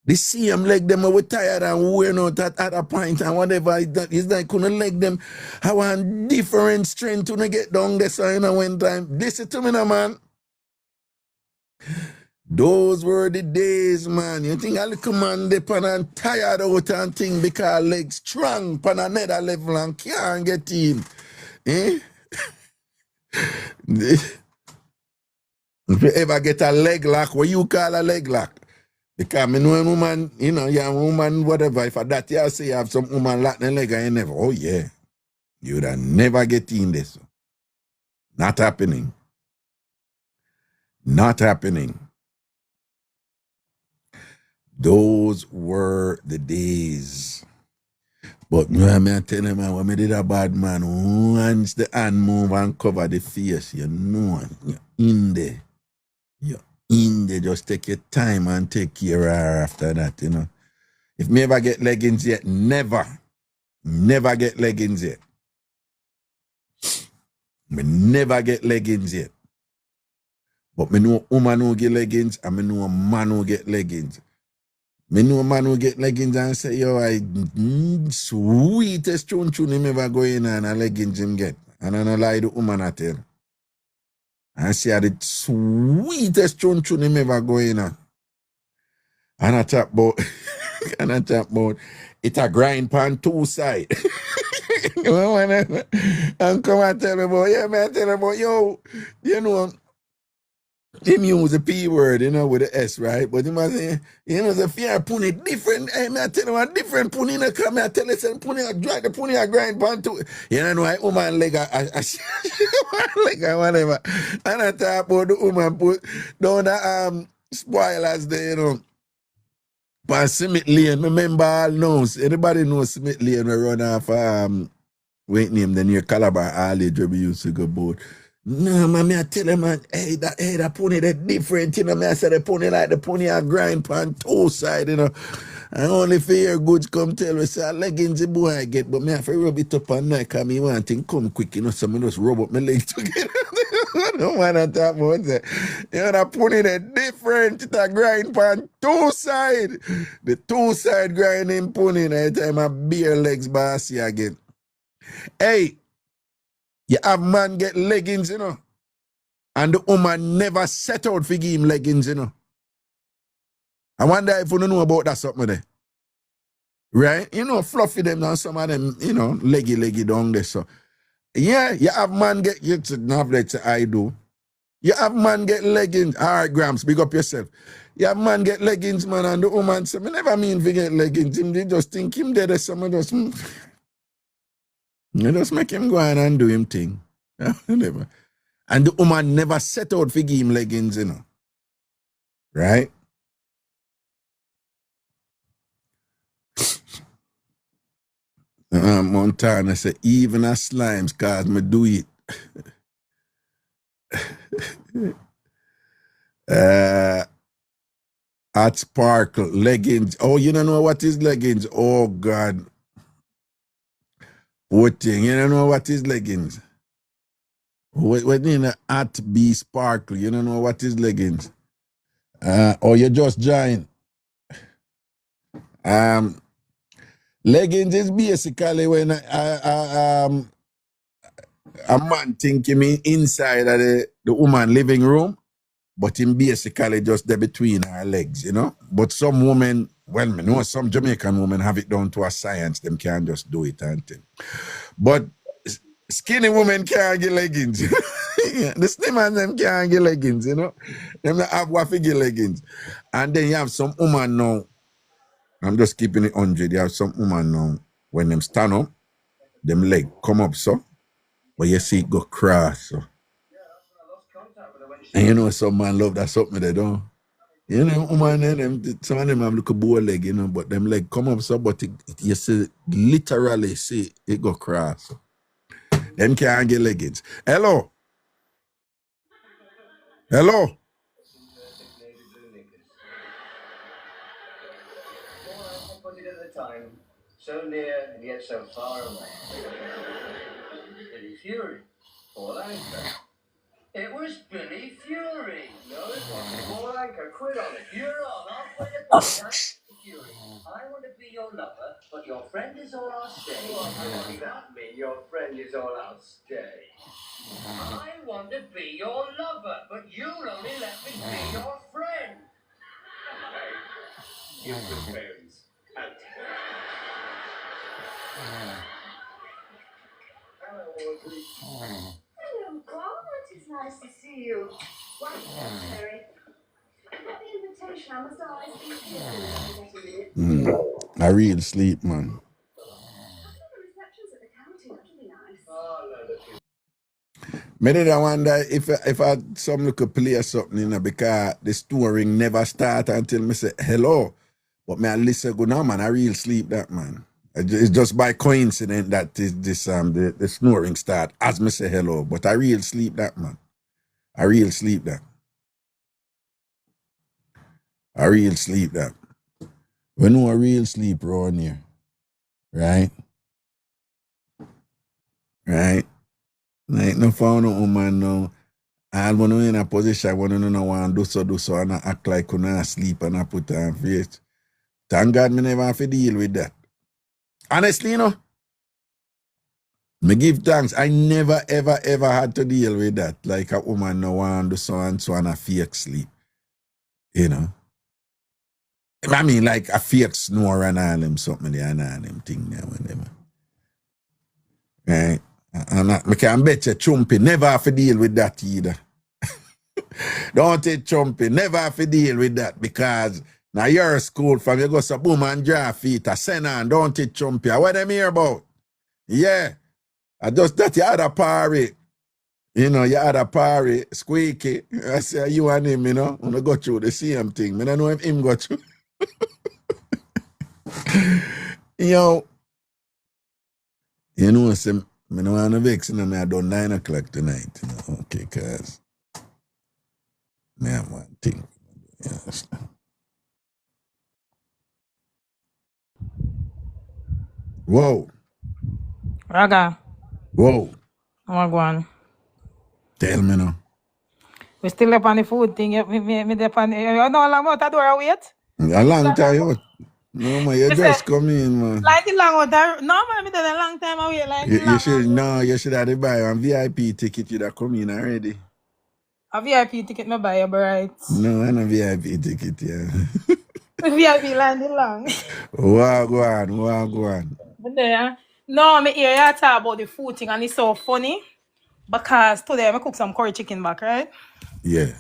The same leg them we tired and wearing out at a point and whatever. It's like who no like them have a different strength to get down there. So you know when time. Listen to me now, man. Those were the days, man. You think a little man they pan and tired out and thing because legs strong pan another level and can't get in. Eh? If you ever get a leg lock, what you call a leg lock? Because I know a woman, you know, you're a woman, whatever. If that you say you have some woman lock the leg and you never, oh yeah. You would have never get in this. Not happening. Not happening. Those were the days. But you know, I tell you, man, when I did a bad man, once the hand move and cover the face, you know, you're in there. You're in there. Just take your time and take care of her after that, you know. If me ever get leggings yet, never get leggings yet. Me never get leggings yet. But me know a woman who get leggings and me know a man who get leggings. Me know a man who get leggings and say, yo, I sweetest tune him ever go in and a leggings him get. And I don't lie the woman I tell. I say the sweetest tune him ever go in and I talk about it a grind pan two side. And come and tell me about, yeah, man, tell me about, yo, you know, him use the P word, you know, with the S, right? But he must say, you know, the fear pony different. Hey, man, I tell him a different pony no come. I tell you, pony a drag the pony a grind pan too. You know, I woman leg a leg a whatever. And I talk about the woman put down the spoilers there, you know. But Smith Lane, remember all knows. Anybody knows Smith Lane we run off wait name the near Calabar alley we used to go boat. No, man, I tell him, man, hey, that pony that different, you know, I said the pony like the pony a grind pan two side, you know. And only for your goods come tell me, say, leggings the boy I get, but me have to rub it up and night, because me want thing come quick, you know, so me just rub up my legs together. No man I talk about that. You know, that pony that different, it a grind pan two side. The two side grinding pony, every time I bare legs bossy again. Hey, you have man get leggings, you know, and the woman never set out for give him leggings, you know. I wonder if you don't know about that something there. Right? You know, fluffy them and some of them, you know, leggy down there. So, yeah, you have man get, you have like I do. You have man get leggings. All right, Grams, big up yourself. You have man get leggings, man, and the woman say, I never mean to get leggings. Him, they just think him there, there's some of those. You just make him go on and do him thing. And the woman never set out for give him leggings, you know. Right? Montana said, even a slimes, cause me do it. At Sparkle, leggings. Oh, you don't know what is leggings? Oh, God. What thing? You don't know what is leggings? When in a at B sparkle, you don't know what is leggings. Or you just join. Leggings is basically when a man think him inside of the woman living room, but him basically just there between her legs, you know. But some women, well, me know some Jamaican women have it down to a science. Them can't just do it and thing. But skinny women can't get leggings. The slim man them can't get leggings, you know. Them not have what figure leggings. And then you have some woman now. I'm just keeping it 100. You have some woman now. When them stand up, them leg come up so, but you see it go cross so. And you know some man love that something they don't. You know, woman, some of them have look a bow leg, you know, but them leg come up so, but you see, literally see it go cross. Them can't get leggings. Hello? Hello? So near and yet so far away. Billy Fury. Paul Anka. It was Billy Fury. No, it wasn't. Paul Anka, quit on it. You're on. I'll quit it. Fury. I want to be your lover, but your friend is all I'll stay. What does that mean? Your friend is all I'll stay. I want to be your lover, but you'll only let me be your friend. Hey, you two friends. Out. Hello, God. It's nice to see you. What, Terry? I got the invitation. I must always be here. I real sleep, man. The reception's at the county. That'll be nice. Oh, no, Me did I wonder if I some little play or something, you know, because the touring never start until me say hello. But me I listen good now, man. I real sleep that, man. It's just by coincidence that the snoring start as me say hello. But I real sleep that, man. I real sleep that. I real sleep that. We know a real sleep around here. Right? Right? Like no found no woman no. I want to in a position, I want to know one do so and I act like I not sleep and I put on face. Thank God me never have to deal with that. Honestly, you know, me give thanks. I never ever had to deal with that. Like a woman no want do so and a fake sleep. You know. I mean like a fake snore and all them something there and all them thing there whenever. Right? And I can bet you Chumpy never have to deal with that either. Don't take Chumpy, never have to deal with that because now your school from you go to boom and draw feet, I send on, don't take Chumpy. What them hear about? Yeah. I just that you had a party. You know, you had a party, squeaky. I say you and him, you know, when I go through the same thing. I don't know if him got through. You know, say I don't want to vex, you know, I done 9 o'clock tonight, you know, okay, cause I have one thing, you understand? Whoa, Raga, whoa, I'm going. tell me now. We still up on the food thing. Me up on. You know how long out the door wait? A long time out. No man, you Me just say, come in, man. like the long out. No man, me done a long time away. Like the long. You should have to buy a VIP ticket, you'd have come in already. A VIP ticket me buy, right? No, I no VIP ticket, yeah. VIP line the long. Wagwan. But there, no, me hear you talk about the food thing and it's so funny because today I cook some curry chicken back, right? Yeah.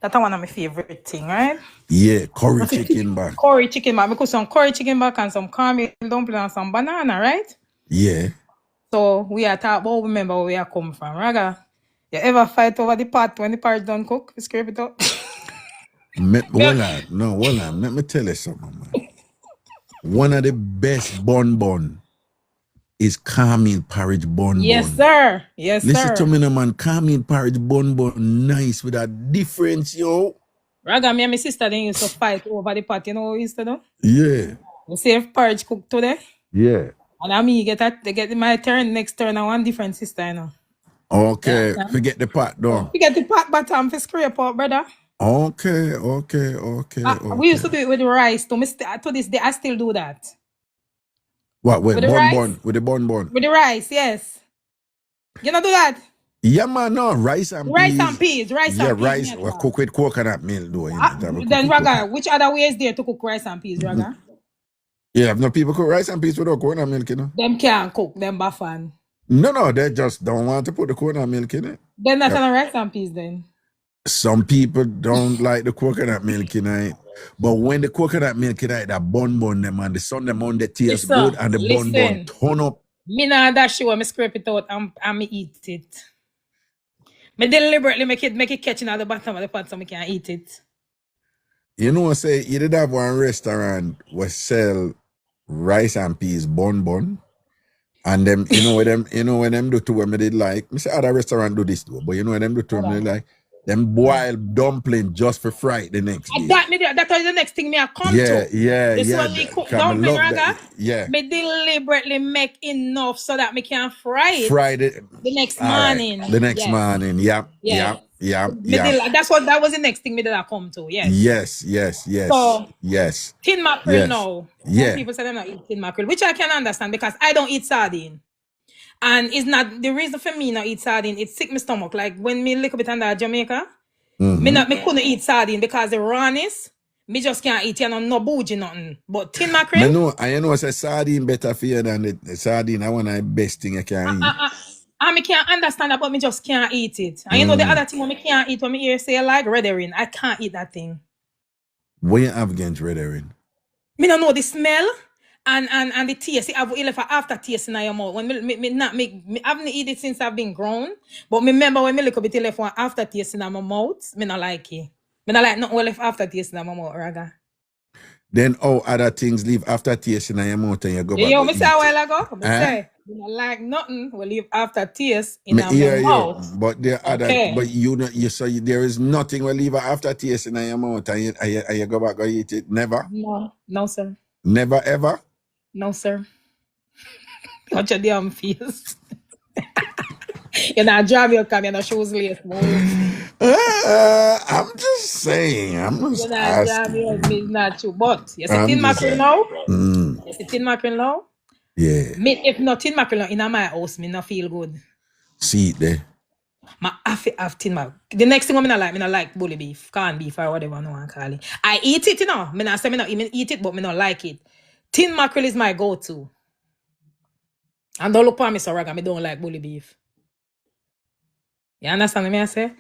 That's one of my favorite thing, right? Yeah, curry chicken back. Curry chicken back. I cook some curry chicken back and some caramel dumpling and some banana, right? Yeah. So we are talking about remember where we are come from. Raga, you ever fight over the pot when the part done cook? Scrape it up. Hold on. Let me tell you something, man. One of the best bun is caramel porridge bun. Yes, sir. Yes, Listen sir. to me now, man. Caramel porridge bun nice with a difference, yo. Raga, me and my sister they used to fight over the pot. You know what we used to do? Yeah. We see if porridge cooked today. Yeah. And I mean, get my turn, next turn, I want different sister, you know. Okay, Yeah. forget the pot though. We get the pot bottom for scrape out, brother. Okay. We used to do it with the rice. To this day, I still do that. What with With the bun rice? bun? With the bun. With the rice, yes. You know do that? Yeah, man, no, rice and Rice peas. and peas. Rice Yeah, and peas. rice. Well, cook with coconut milk, though. You know, have a Then cook with Raga, which other way is there to cook rice and peas, Raga? Yeah, no people cook rice and peas without coconut milk, you know. Them can't cook, them baffan. No, they just don't want to put the coconut milk in it. Then that's not rice and peas then. Some people don't like the coconut milk in it. But when the coconut milk in it, that bun them and the sun them on the taste Listen, good and the bun turn up. Me nah dash you when me scrape it out and me eat it. Me deliberately make it catching at the bottom of the pot so me can eat it. You know, say you did have one restaurant where sell rice and peas bun. And them, you know when them do to when me did like, me say other restaurant do this too, but you know when them do to when me like them boiled dumpling just for fried the next day. That was the next thing me I come to. This one we cook dumpling, Raga. Yeah. Me deliberately make enough so that me can fry it. The next All morning. Right. The next morning, yeah. That was the next thing me that I come to. Yes. So, yes. Tin mackerel now. Yeah. Some people say they don't eat tin mackerel, which I can understand because I don't eat sardine. And it's not the reason for me not eat sardine, it sick my stomach. Like when me lick a bit under Jamaica, me couldn't eat sardine because the rawness, me just can't eat no bougie nothing. But tin mackerel. I know say sardine better for you than the sardine. I want the best thing I can eat. I can't understand that, but me just can't eat it. And you know the other thing when me can't eat when me hear say like red herring, I can't eat that thing. What you have against red herring? Me don't know the smell and the taste. I have for after taste in your mouth. When me haven't eaten it since I've been grown. But me remember when me look a bit left one after taste in my mouth, me not like it. Me not like nothing left after taste in my mouth, Raga. Then other things leave after taste in your mouth and you go back. Yo, me say a while ago. Me say, me not like nothing will leave after taste in my mouth. But there are other, but there is nothing will leave after taste in your mouth and you go back and eat it. Never? No, sir. Never ever? No, sir. Watch your damn face. You're not driving your car, you're not shoes lace. I'm just saying. I'm just you're not asking. driving, it's not true. But you see tin mackerel now? You see tin mackerel now? Yeah. If not tin mackerel in my house, me not feel good. See it there. My have tin mackerel. The next thing I not like bully beef, corned beef or whatever I want to call it. I eat it, you know. Me not say me not even eat it, but me not like it. Tin mackerel is my go-to. And don't look for me so Raga, me don't like bully beef. You understand what I say?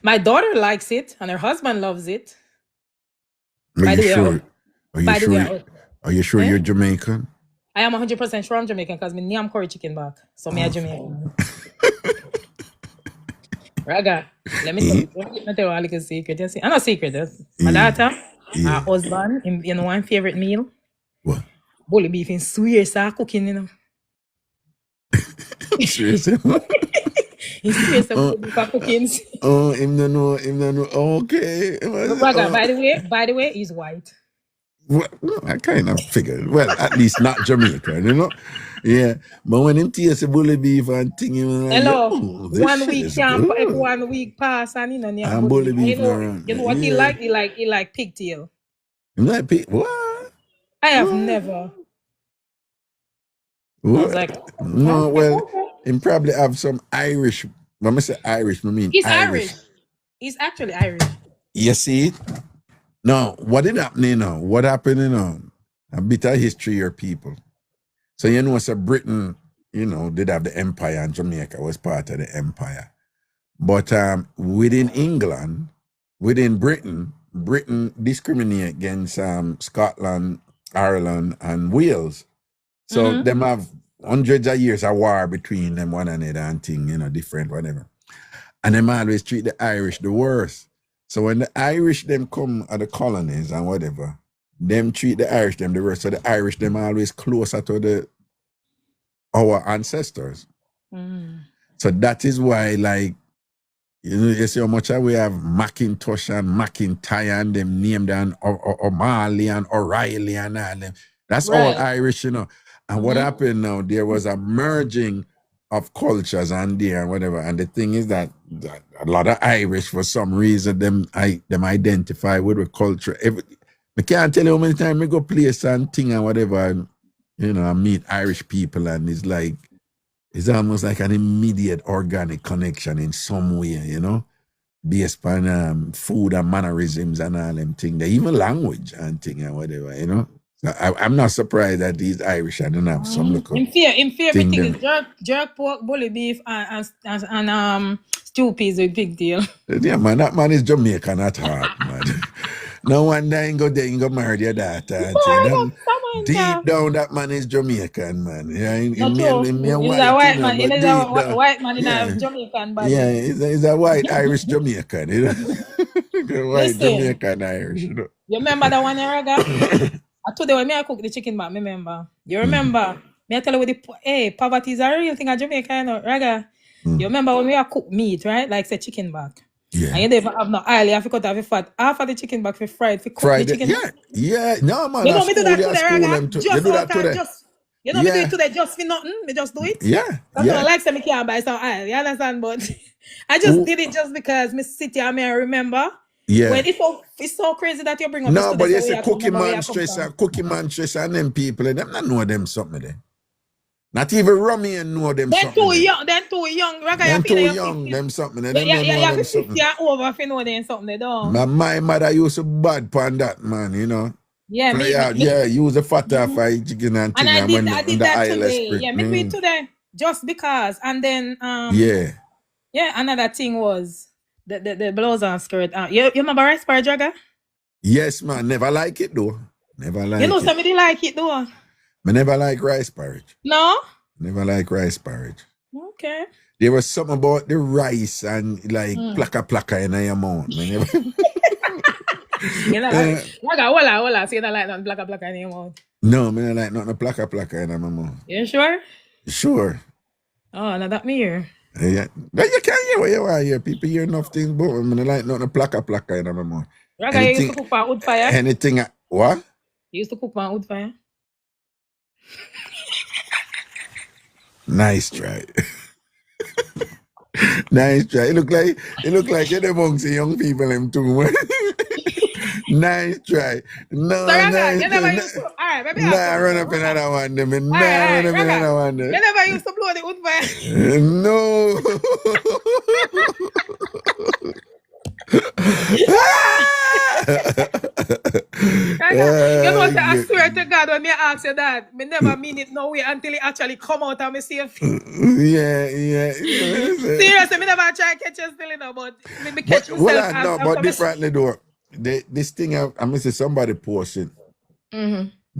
My daughter likes it and her husband loves it. Are you sure you're Jamaican? I am 100% sure I'm Jamaican because my name curry chicken back. So me a Jamaican. Raga, let me tell you a little secret. You see? I'm not secret. My daughter, her husband, you know one favorite meal? What? Bully beef in swear so cooking, you know. Seriously? He's serious about cooking. Him no know. Okay. Raga, by the way, he's white. Well, I kind of figured. Well, at least not Jamaican, you know? Yeah. But when him taste bully beef and thing, you know, hello. If 1 week pass and you know, and bully beef you know what he like? He like pigtail. You like pig? What? I have never. What? I was like, no, well, he probably have some Irish. When I say Irish, I mean he's Irish. He's actually Irish. You see it? No, what did happen, you know? What happened, you know? A bit of history your people. So you know, so Britain, you know, did have the empire and Jamaica was part of the empire. But within England, within Britain discriminate against Scotland, Ireland, and Wales. So them have hundreds of years of war between them one another and thing, you know, different, whatever. And them always treat the Irish the worst. So when the Irish them come at the colonies and whatever, them treat the Irish them the worst. So the Irish them always closer to our ancestors. So that is why, like, you know, you see how much we have Macintosh and McIntyre and them named and O'Malley and O'Reilly and all them. That's all Irish, you know. And what happened now, there was a merging of cultures and there and whatever. And the thing is that a lot of Irish, for some reason, them identify with the culture. I can't tell you how many times I go place and thing and whatever, and, I meet Irish people, and it's almost like an immediate organic connection in some way, based on food and mannerisms and all them things, even language and thing and whatever, So I'm not surprised that these Irish don't have some local In fear, thing everything them. is jerk pork, bully beef, and stew peas with pigtail. Yeah, man, that man is Jamaican at heart, man. No wonder he go there, he go marry your daughter. And thing. Deep down, that man is Jamaican, man. Yeah, he Not true. me a He's white, a white man. but He's deep a down, white man in yeah, a Jamaican body. yeah, he's a white Irish Jamaican, white Listen, Jamaican Irish, you remember that one, Raga? I told you when I cook the chicken back, remember? You remember? Me I tell you the poverty is a real thing in Jamaica, Raga. You remember when we cook meat, right? Like say chicken back. Yeah. And you never have no oil, you have to cut off the fat. Half of the chicken back for fried, for cook the chicken. Yeah. No, man. You know me do that today, Raga? You Just do that out of today. just. You know me do it today just for nothing. Me just do it. Yeah. That's what I like. Say me can't buy some oil. You understand? But I just did it just because me sit here and me I remember. Yeah. When it's so crazy that you bring up. No, but this you today, say so Cookie Man stress and them people, them not know them something there. Not even Rummy and know them Then something. Then too young. Raga, Them you too feel young, them something. Them yeah, don't know yeah, them something. Yeah, over if you know them something they don't. My mother used to bad pan that, man, Yeah, use the fatter fried chicken and thing. And I did that today. Yeah, me do it today. Just because. And then yeah, another thing was the blouse and skirt. You remember rice porridge, Raga? Yes, man. Never like it though. Never like it. Somebody like it though. I never like rice porridge. No? Never like rice porridge. Okay. There was something about the rice and like plaka in your mouth. You know, Raga, so you don't like nothing plaka in your mouth? No, I don't like nothing plaka in my mouth. You sure? Sure. Oh, now that me here. Yeah. But you can't hear what you want here. People hear enough things about me. I like nothing plaka in my mouth. Raga, you used to cook on wood fire? Anything, what? You used to cook on wood fire? Nice try. Nice try. It look like you're amongst the young people them too. Nice try. No, so Raga, nice you never try. used to. Alright, maybe Run up another one. Run up another one. You never used to blow the wood fire. No. I swear to God, when me ask you that, me never mean it no way until it actually come out of me safe. Yeah. Seriously, me never try catch you still, but me catch myself. But differently though. This thing, I must say somebody posted.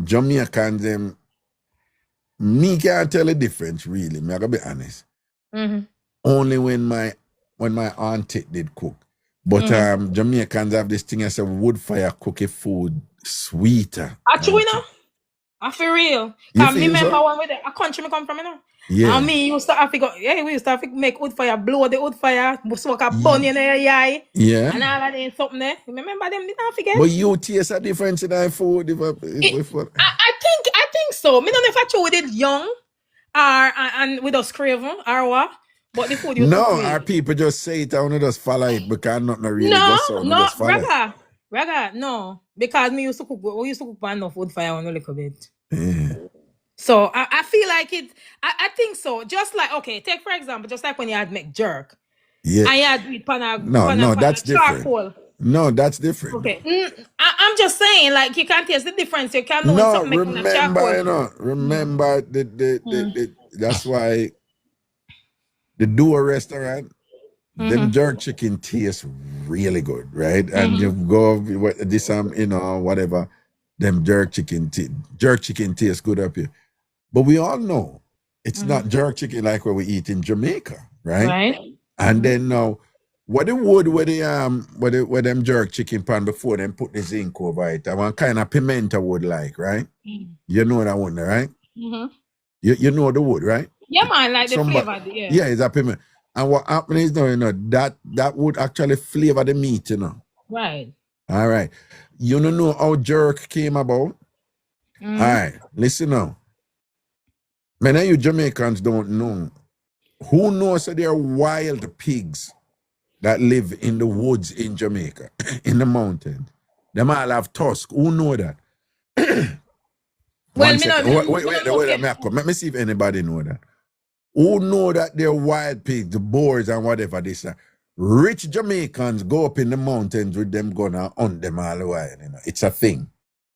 Jamaicans, them, me can't tell the difference really. Me I gotta be honest. Only when my auntie did cook. But Jamaicans have this thing as a wood fire cookie food sweeter. Actually, no. I feel real. Cause me remember one with a country me come from, Yeah. And me used to have to go, we used to have to make wood fire, blow the wood fire, smoke a bun in the eye. Yeah. And all of that something there. Remember them, did not forget. But you taste a difference in that food I think so. Me don't know if I chose it young or and with us craven or what. But the food our people just say it and just follow it because nothing really just so just follow Raga, no. Because we used to cook enough wood fire on a little bit. Yeah. So I feel like it. I think so. Just like take for example, just like when you had make jerk. Yeah. And you had with that's different. Charcoal. No, that's different. Okay. I'm just saying, like you can't taste the difference. You can't know when something making a charcoal. Remember the that's why the Duo restaurant, them jerk chicken tastes really good, right? And you go this whatever, them jerk chicken tastes good up here. But we all know it's not jerk chicken like what we eat in Jamaica, right? Right. And then now, what the wood where them jerk chicken pan before them put the zinc over it, I want kind of pimento wood like, right? You know that one, right? You know the wood, right? Yeah, man, like the flavor. Yeah, it's a piment. And what happens is now, that would actually flavor the meat, Right. All right. You don't know how jerk came about? All right, listen now. Many of you Jamaicans don't know Who knows that there are wild pigs that live in the woods in Jamaica, in the mountains? Them all have tusk. Who know that? Well, One me second. no, Wait. Let me see if anybody know that. Who know that they're wild pigs, the boars and whatever this are? Rich Jamaicans go up in the mountains with them gun and hunt them all the while. You know, it's a thing,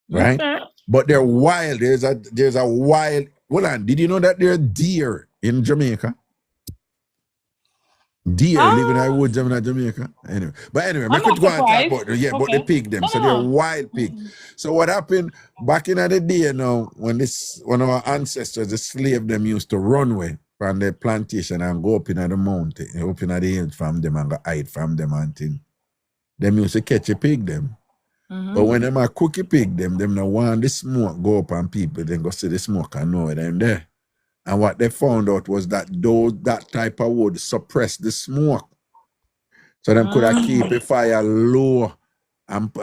right? Okay. But they're wild. There's a wild. Hold on. Did you know that there are deer in Jamaica? Deer living in the woods in Jamaica. Anyway, I'm I could not go and talk surprised. about them. Yeah, but they Okay. pig them. No, So no, they're no. wild pig. So what happened back in the day now, when our ancestors, the slave them used to run away from the plantation and go up in the mountain, up in the hills from them and go hide from them and thing. Them used to catch a pig them. But when them a cookie pig them no want the smoke go up on people, then go see the smoke and know them there. And what they found out was that that type of wood suppress the smoke. So them could have keep a fire low and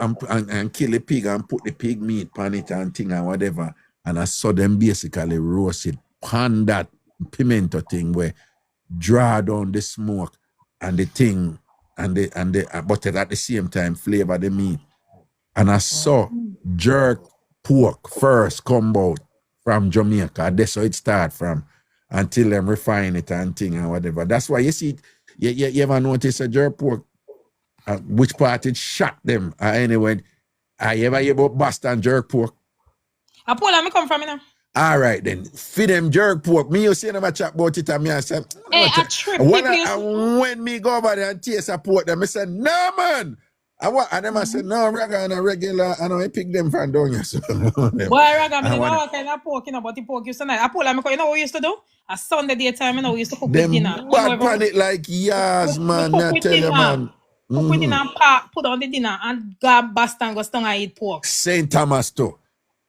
kill the pig and put the pig meat on it and thing and whatever. And I saw them basically roast it pan that pimento thing where draw down the smoke and the thing but at the same time flavor the meat. And I saw jerk pork first come out from Jamaica. That's how it start from until them refine it and thing and whatever. That's why you see, you ever notice a jerk pork, which part it shot them? Anyway, I ever hear about Boston jerk pork? Apollo, me come from you know. All right then, feed them jerk pork. Me you see them a chat about it and me I say, Hey, a trip. when me go over there and taste a pork, them I say, no man. And them I said, no, Raga and a regular, and I pick them from down here. So, Boy, Raga, me know what kind of pork, you know, but the pork used to night. Apollo, you know what we used to do? A Sunday daytime, you know, we used to cook with dinner. Them bad pan it like yas, man. I tell you, man. Cook with dinner and pack, put on the dinner and grab Boston, go down and eat pork. St. Thomas too.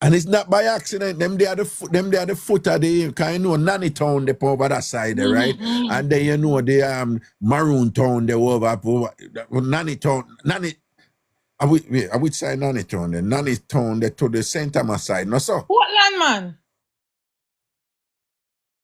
And it's not by accident. Them they are the foot of the, because you know Nanny Town they over that side there, right? And then you know the Maroon Town they over Nanny Town. I would say Nanny Town. The Nanny Town they to the St. Thomas side. No so. Portland, man.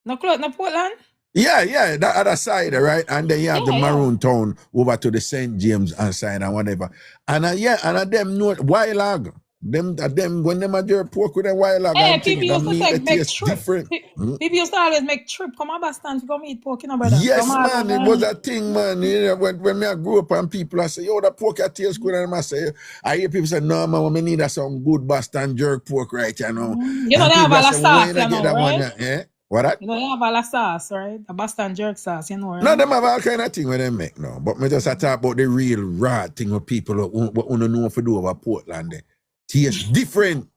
No Portland? Yeah, that other side, right? And then you have the Maroon Town over to the St. James and side and whatever. And them know wild hog. Them when them are your pork with them wild hog. Hey, people used to make trip. Different. People used to always make trip. Come on, Boston to come eat pork, you know, brother. Yes, man, it was a thing, man. You know, when I grew up and people I say, yo, that pork at tastes good, and I say, I hear people say, no, man, we need some good Boston jerk pork, right? You know, you know they have all the sauce, you know, right? Yeah. What that? You know, they have all the sauce, right? The Boston jerk sauce, you know, right? No, them have all kind of thing where they make now. But me just talk about the real raw thing with people who know what to do over Portland. Taste different.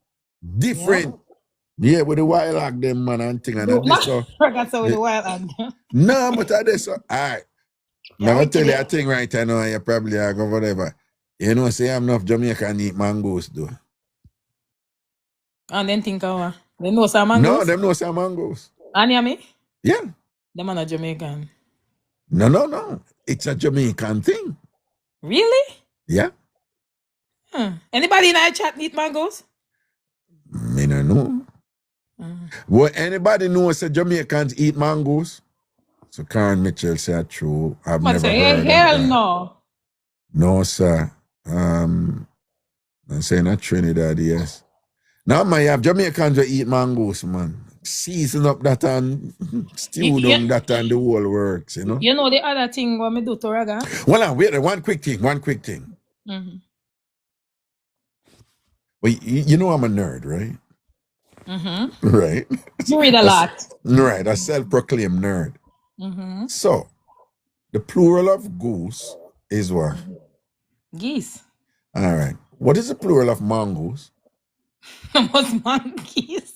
Yeah, with the wild hog them man and thing and that. So with the wild hog. No, but I did so. All right. Now I tell you a thing right now, you probably are going whatever. You know, say I'm enough Jamaican eat mangoes though. And then think of they know some mangoes? No, them know some mangoes. And you me? Yeah. Them are not Jamaican. No. It's a Jamaican thing. Really? Yeah. Anybody in our chat eat mangoes? Me no know. Well, anybody knows that Jamaicans eat mangoes? So Karen Mitchell said true. I've never heard of hell that. no. No, sir. I'm saying that Trinidad, yes. Now, man, you have Jamaicans who eat mangoes, man. Season up that and stew down that and the whole works, you know? You know the other thing what me do to Raga? Well, wait, one quick thing. Mm-hmm. Well, you know I'm a nerd, right? Mm-hmm. Right. You read a lot. Right, a self-proclaimed nerd. Mm-hmm. So, the plural of goose is what? Geese. All right. What is the plural of mongoose? What's monkeys?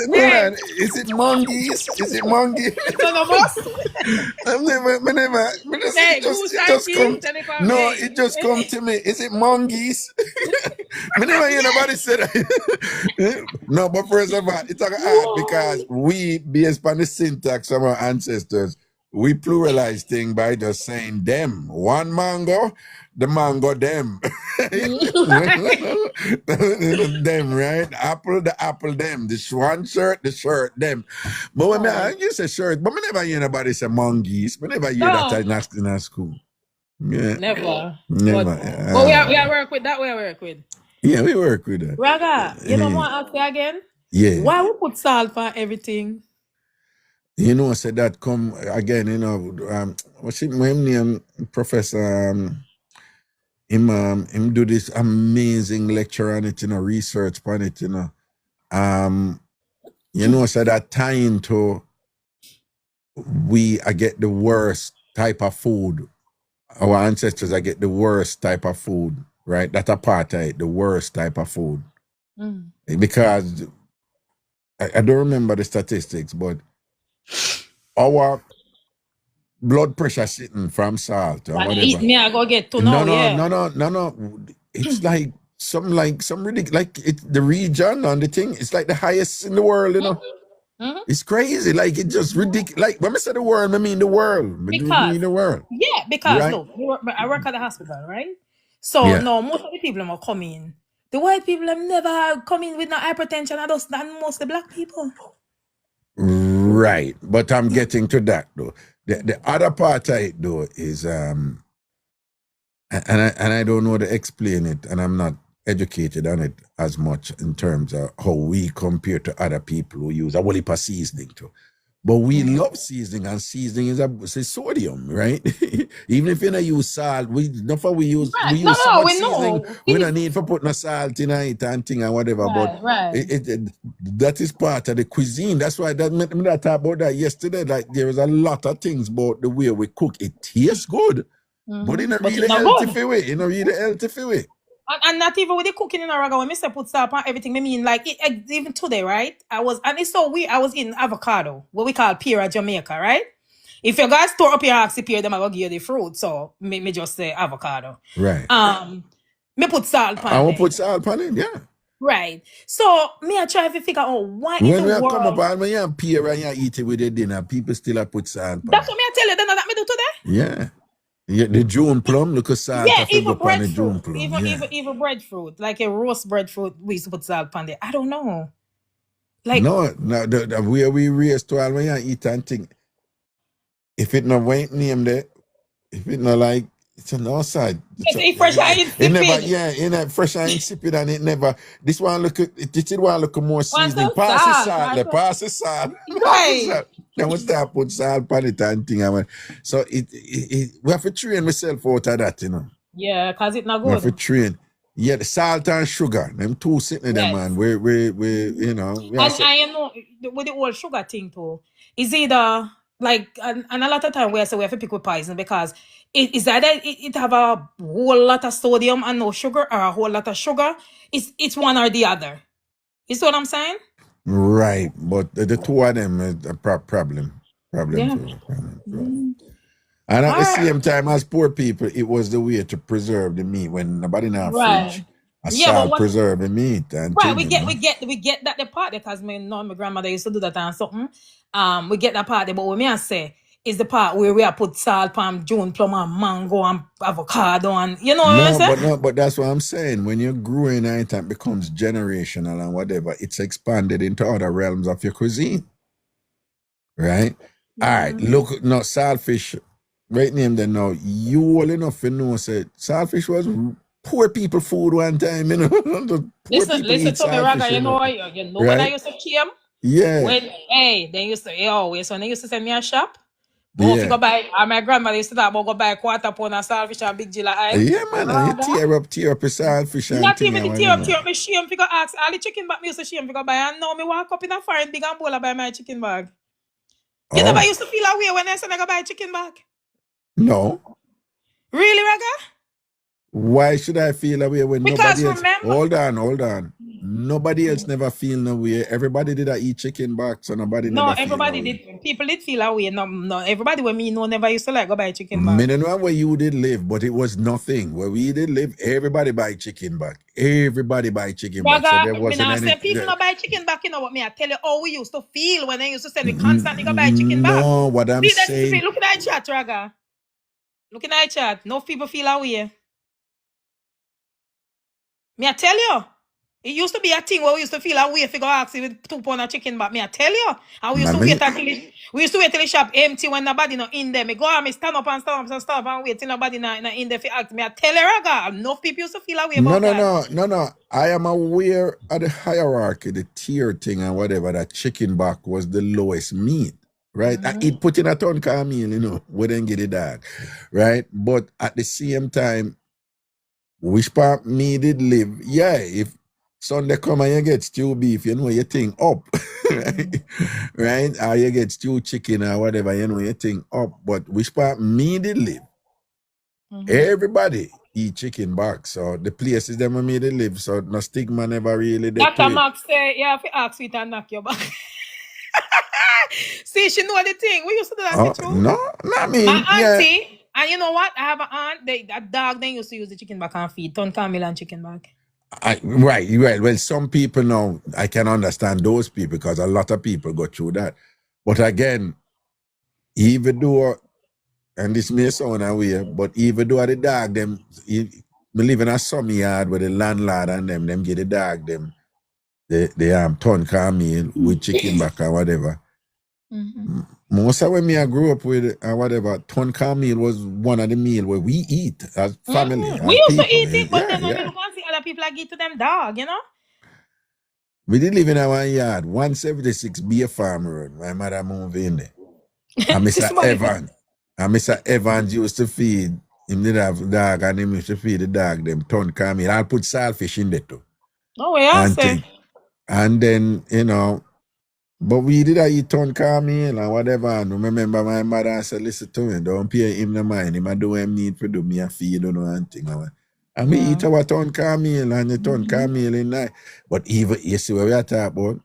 Man, is it monkeys? monkeys? It just come to me. Is it monkeys? I never hear nobody say that. No, but first of all, it's like hard because we, based on the syntax of our ancestors, we pluralize things by just saying them. One mango, the mango them. Them, right? The apple, them. The swan shirt, the shirt, them. But when I use a shirt, but I never hear nobody say monkeys. I never hear that in a school. Yeah. Never. Never. But we are work with that. We are work with. Yeah, we work with that. Raga, you know what I say again? Yeah. Why we put salt for everything? You know, I said that come again, you know, what's his name? Professor him do this amazing lecture on it, you know, research on it, you know. You know, so that time to I get the worst type of food. Our ancestors I get the worst type of food, right? That apartheid, the worst type of food. Because I don't remember the statistics, but our blood pressure sitting from salt or whatever. Eat me, I go get to know. No. It's like some ridiculous, like it's the region and the thing. It's like the highest in the world, you know. It's crazy. Like it's just ridiculous. Like when I say the world, I mean the world. I mean the world. Yeah, because right? look, I work at the hospital, right? So no, most of the people are coming. The white people have never come in with no hypertension than most of the black people. Right. But I'm getting to that though. The other part of it though is and I don't know to explain it, and I'm not educated on it as much in terms of how we compare to other people who use a whole heap of seasoning too. But we love seasoning, and seasoning is sodium, right? Even if you don't use salt, we use so much seasoning. We don't need for putting a salt in it and thing and whatever. That is part of the cuisine. That's why that made me talk about that yesterday. Like there is a lot of things about the way we cook. It tastes good, but in a really healthy way. In a really healthy way. And not even with the cooking in a Raga, when I say put salt on everything, I mean like even today, right? And it's so weird. I was in avocado, what we call pear at Jamaica, right? If you guys store up your oxy pear, them I will give you the fruit. So me just say avocado. Right. Me put salt on it. I will put salt on it, yeah. Right. So me I try to figure out why in the world. When we come up and you pear and you eat it with the dinner, people still have put salt on. That's what me I tell you, then that me do today. Yeah. Yeah, the June plum, look at salt. Yeah, even breadfruit. Even breadfruit, like a roast breadfruit, we used to put salt on it. I don't know. Like the way we raised to all when you eat and think, if it not white name there, if it not like it's an outside. It's fresh and insipid. Fresh and insipid, and it never. This one look more seasoning. Pass the salt. Right. Then we start put salt on it and thing. So we have to train myself out of that, you know. Yeah, cause it's not good. We have to train. Yeah, the salt and sugar, them two sitting there, man. We you know. I know with the whole sugar thing too. Is either like and a lot of time we say we have to pick with poison because it either it have a whole lot of sodium and no sugar, or a whole lot of sugar. It's one or the other. You see what I'm saying? Right, but the two of them is a problem. Yeah. And at the same time, as poor people, it was the way to preserve the meat when nobody in our fridge. Salt preserve the meat. And right, we get that the part because my grandmother used to do that and something. We get that part, but what me I say is the part where we have put salt, palm, June plum, and mango, and avocado, and you know what I'm saying? But that's what I'm saying. When you're growing it and becomes generational and whatever, it's expanded into other realms of your cuisine. Right? All right, look, saltfish, right name there now. You all enough to know, say, saltfish was poor people food one time, you know. Listen to me, Raga, you know right? When I used to came? Yeah. They used to, always, when they used to send me a shop, if you go buy, my grandmother used to talk about go buy a quarter pound of saltfish and big jilla eye. Yeah, man, you tear up a saltfish and not even the tear up, me shame figure ask all the chicken bag me used to shame figure buy, and now me walk up in a foreign big and bowl buy my chicken bag. You never used to feel a way when I said I go buy a chicken bag? No. Really, Raga? Why should I feel that way when because nobody else? Remember, Hold on. Nobody else never feel no way. Everybody did eat chicken back, so nobody no, never everybody feel did. People did feel that way. No, everybody when me know never used to like go buy chicken back. Me don't know where you did live, but it was nothing. Where we did live, everybody buy chicken back. Everybody buy chicken back. So there wasn't any. People not buy chicken back. You know what me? I tell you how we used to feel when they used to say we constantly go buy chicken back. No, what I'm saying. Look at that chat, Raga. Look at that chat. No people feel that way. Me I tell you. It used to be a thing where we used to feel a way if you go ask you with 2 pound of chicken back. Me, I tell you. And we used to wait till the shop empty when nobody not in there. Me go and me stand up and wait till nobody not in there. If you ask me, I tell you, Raga, enough people used to feel a way No, about that. no. I am aware of the hierarchy, the tier thing and whatever, that chicken back was the lowest meat, right? I eat put in a ton of meal, you know, we then get it dog, right? But at the same time, which part me did live, yeah, if Sunday come and you get stew beef, you know your thing up, right? Or you get stew chicken or whatever, you know your thing up. But which part me did live, everybody eat chicken back. So the places them where me did live, so no stigma never really there Dr. to it. Max say, you have to ask it and knock your back. See, she know the thing. We used to do that too. No, I mean, My auntie, yeah. and you know what? I have an aunt, a dog, they used to use the chicken back and feed. Ton Camille and chicken back. Right. Well, some people now, I can understand those people because a lot of people go through that. But again, even though, and this may sound weird, but even though the dog, them, we live in a some yard where the landlord and them get the dog, them, they ton meal with chicken back or whatever. Most of when me I grew up with whatever, ton meal was one of the meal where we eat as family. As We used to people. eat it, but then when you look and see other people like eat to them dog, you know? We did live in our yard, 176 Beer Farm Road. My mother moved in there. And Mr. Evans used to feed, him did have dog and him used to feed the dog them ton meal. I'll put saltfish in there too. Oh, yeah, say. And then, you know, but we did eat ton meal and whatever. And remember my mother said, listen to me, don't pay him no mind. Him I do him need to do me a feed or no and thing. And we eat our ton meal and the ton meal in night. But even, you see what we are talking about?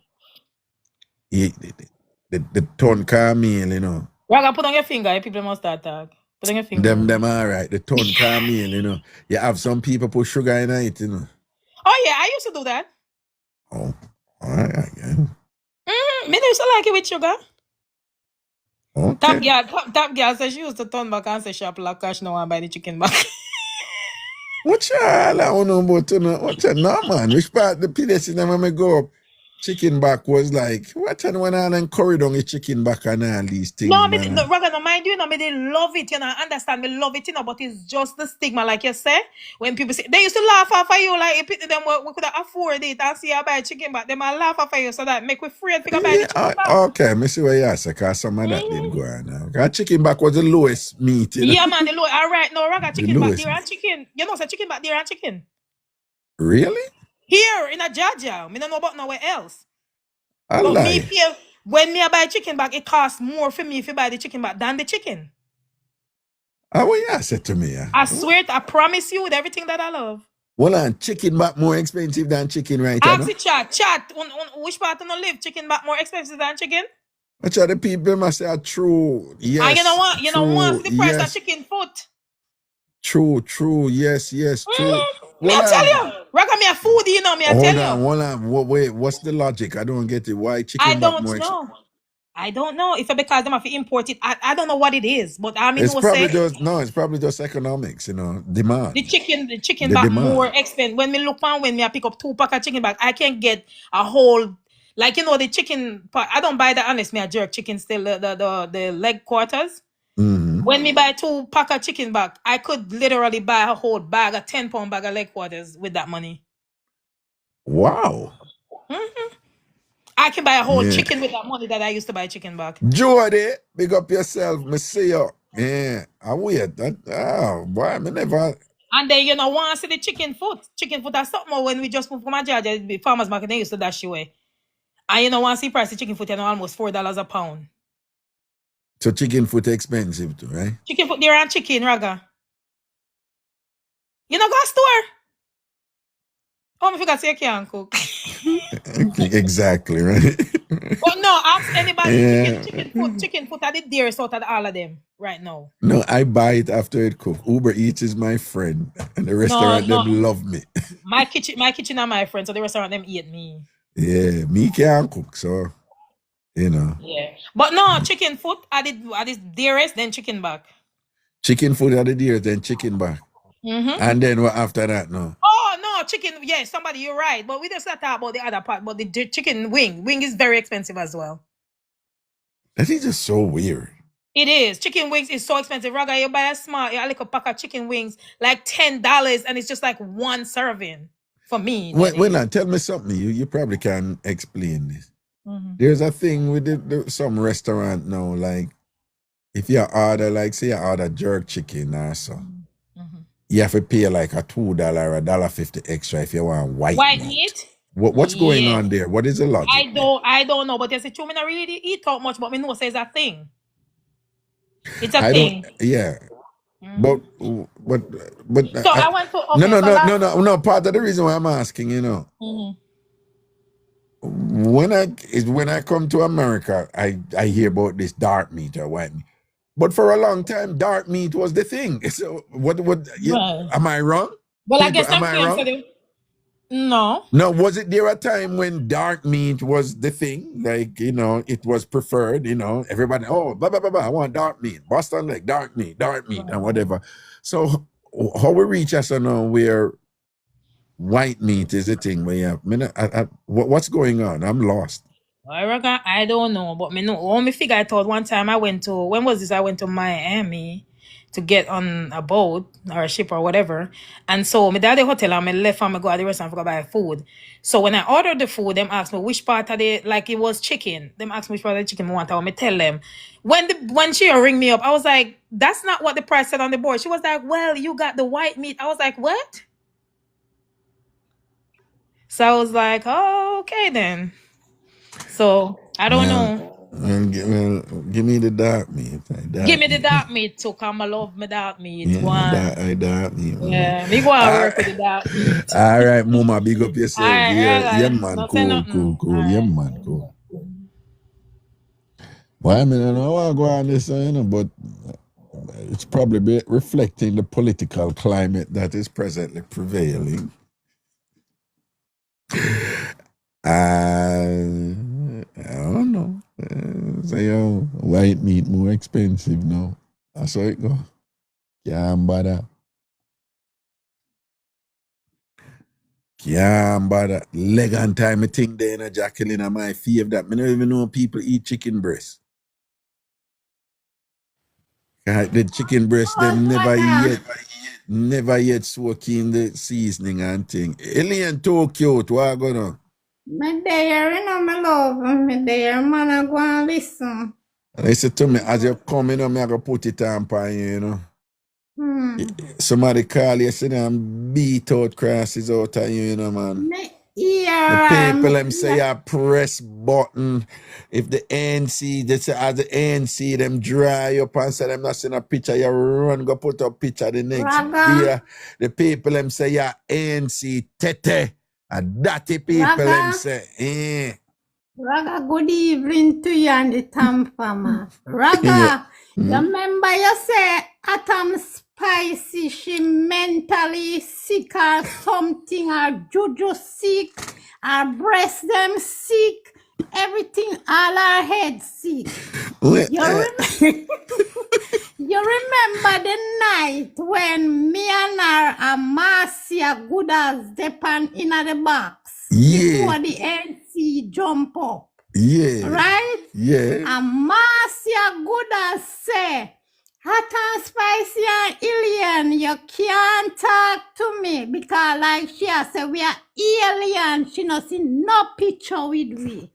The ton meal, you know. Raga, put on your finger, people must start talk. Put on your finger. Them all right. The ton meal, you know. You have some people put sugar in it, you know. Oh, yeah, I used to do that. Oh, all right, yeah. Me used to like it with sugar. Okay. Top girl says she used to turn back and say shop like cash now and buy the chicken back. What y'all I don't know about you know? What you know, man? Which part the places when me go up, chicken back was like, what and when I encourage on the chicken back and all these things, No, man. Raga, no mind you, no, me they love it, you know, I understand, me love it, you know, but it's just the stigma, like you say, when people say, they used to laugh off of you, like, if it, them, we could afford it and see you buy chicken back, they might laugh off of you, so that make we afraid to go buy the chicken back. Okay, me see what you say, because some of that did go on now. Because chicken back was the lowest meat, you know? Yeah, man, the low, all right, no, Raga, chicken back there and chicken, you know, say chicken back there and chicken. Really? Here, in a Georgia, me don't know about nowhere else. I But lie. when me buy chicken back, it costs more for me if you buy the chicken back than the chicken. What you said to me? I swear, I promise you with everything that I love. Well, and chicken back more expensive than chicken, right? Ask the chat. Which part of no live? Chicken back more expensive than chicken? Which are the people must say true? Yes. And you know what? The price of chicken foot. True. Yes, true. Me I tell you, Raga, me a foodie, you know. Me I tell you. Hold on. Wait, what's the logic? I don't get it. Why chicken back more expensive? I don't know. If it's because them have to import it, I don't know what it is. But I mean, it's probably just economics, you know, demand. The chicken back more expensive. When me I pick up 2 pack of chicken back, I can get a whole, like, you know, the chicken part. I don't buy the honest, me I jerk chicken still, the leg quarters. When me buy 2 pack of chicken back, I could literally buy a whole bag, a 10-pound bag of leg quarters with that money. Wow. I can buy a whole chicken with that money that I used to buy chicken back. Jody, big up yourself. Me see you. Yeah, I wait. Boy, me never. And then, you know, once see the chicken foot is something when we just moved from Georgia, the farmers market, they used to dash away. And you know, once the price of chicken foot, you know, almost $4 a pound. So chicken foot expensive too, right? Chicken foot there and chicken, Raga. You know, go to store. Oh, I forgot to say you can't cook. Exactly, right? But no, ask anybody. Chicken foot are the dearest out of all of them right now. No, I buy it after it cook. Uber Eats is my friend, and the restaurant them love me. my kitchen are my friend, so the restaurant them eat me. Yeah, me can't cook, so you know. Yeah, but no, chicken foot are the dearest, then chicken back. Chicken foot are the dearest, then chicken back. And then what after that? No. Oh no, about chicken. Yeah, somebody, you're right. But we just not talk about the other part. But the chicken wing is very expensive as well. That is just so weird. It is. Chicken wings is so expensive. Raga, you buy a little pack of chicken wings, like $10, and it's just like one serving for me. Wait, now, tell me something. You probably can explain this. There's a thing with some restaurant now, like if you order, like say you order jerk chicken or so, you have to pay like a $2 or $1.50 extra if you want white meat. What's going on there? What is the logic? I don't know, but there's a two. I don't really eat out much, but me know says a thing. It's a thing. Yeah. But so I went to no. Part of the reason why I'm asking, you know, when I come to America, I hear about this dark meat or white meat. But for a long time, dark meat was the thing. So am I wrong? Well, I guess am I wrong? No. No, was it there a time when dark meat was the thing? Like, you know, it was preferred, you know, everybody, blah, blah, blah, blah, I want dark meat. Boston leg, dark meat, and whatever. So how we reach us now where white meat is the thing where you have, what's going on? I'm lost. I don't know, but me know. Only figure I thought one time I went to Miami to get on a boat or a ship or whatever. And so me at the hotel and me left and me go at the restaurant to buy food. So when I ordered the food, them asked me which part of the, like it was chicken. Them asked me which part of the chicken I want. I tell them. When she ring me up, I was like, that's not what the price said on the board. She was like, well, you got the white meat. I was like, what? So I was like, oh, okay then. So I don't know. Give me the dark meat. Give me the dark meat too, come I love my dark meat. Yeah, dark meat. Yeah, me go and work with the dark meat. All right, Mama, big up yourself. Yeah, man, cool. Yeah, man, cool. Well, I mean, I don't want to go on this, you know, but it's probably reflecting the political climate that is presently prevailing. I don't know. Say, white meat more expensive now. That's how it go. Can't bother. Leg and time, I think there in Jacqueline and my fave that. I don't even know people eat chicken breast. The chicken breast, them never yet soak in the seasoning and thing. Alien Tokyo, what going on? Me there, you know, my love. Me there, man, I go and listen. Listen to me, as you come, you know, me I go put it on for you, you know. Somebody call you, say them beat out crosses out of you, you know, man. The people them say you press button. If the ANC, they say as the ANC them dry up and say them not seeing a picture, you run go put up picture the next year. The people them say you ANC tete. And dirty people them say, Raga, good evening to you and the TamFam. Raga, you remember you say Atom Spicy, she mentally sick or something, or juju sick, her breast them sick, everything, all her head sick. You remember the night when me and her Marcia good as depend in the box before the NC jump up. Yeah. Right? Yeah. And Marcia good as say, Hot and Spicy and alien, you can't talk to me because like she said, we are alien. She not see no picture with me.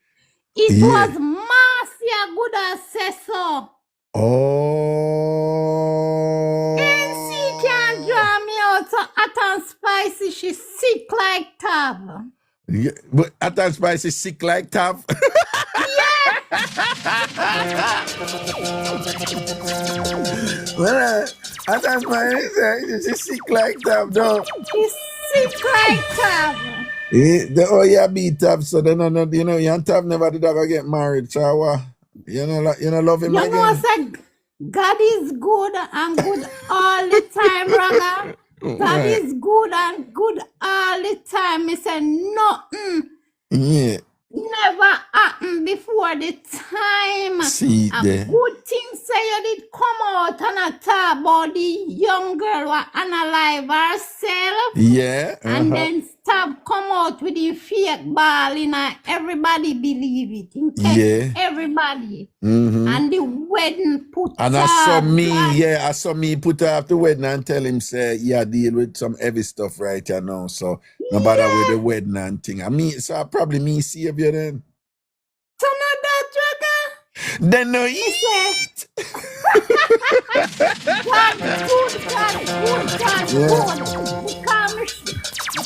It was Marcia good as say so. NC can't draw me out, so Hot and Spicy, she sick like Tab. Yeah, but Hot and Spicy sick like Tab? Well, Hot and Spicy, she's sick like Tab, though. She's sick like Tab. You beat Tab, so then, you know, you and Tab never did ever get married, so you know, love him again. You know, say, God is good and good all the time, Raga. God is good and good all the time. Me say nothing. Yeah. never happened before the time. See A there. good thing say you did come out and talk about the young girl who unalive herself. Yeah. And then stop come out with the fake ball in everybody believe it. In Yeah. everybody. Mm-hmm. And the wedding put And I saw up, me, God. yeah, I saw me put her off the wedding and tell him, say, yeah, deal with some heavy stuff right here now. So no bother with the wedding and thing. I mean, so I probably me savior then. So not that Draga. Then no He eat. said, God good, God good, God good. Because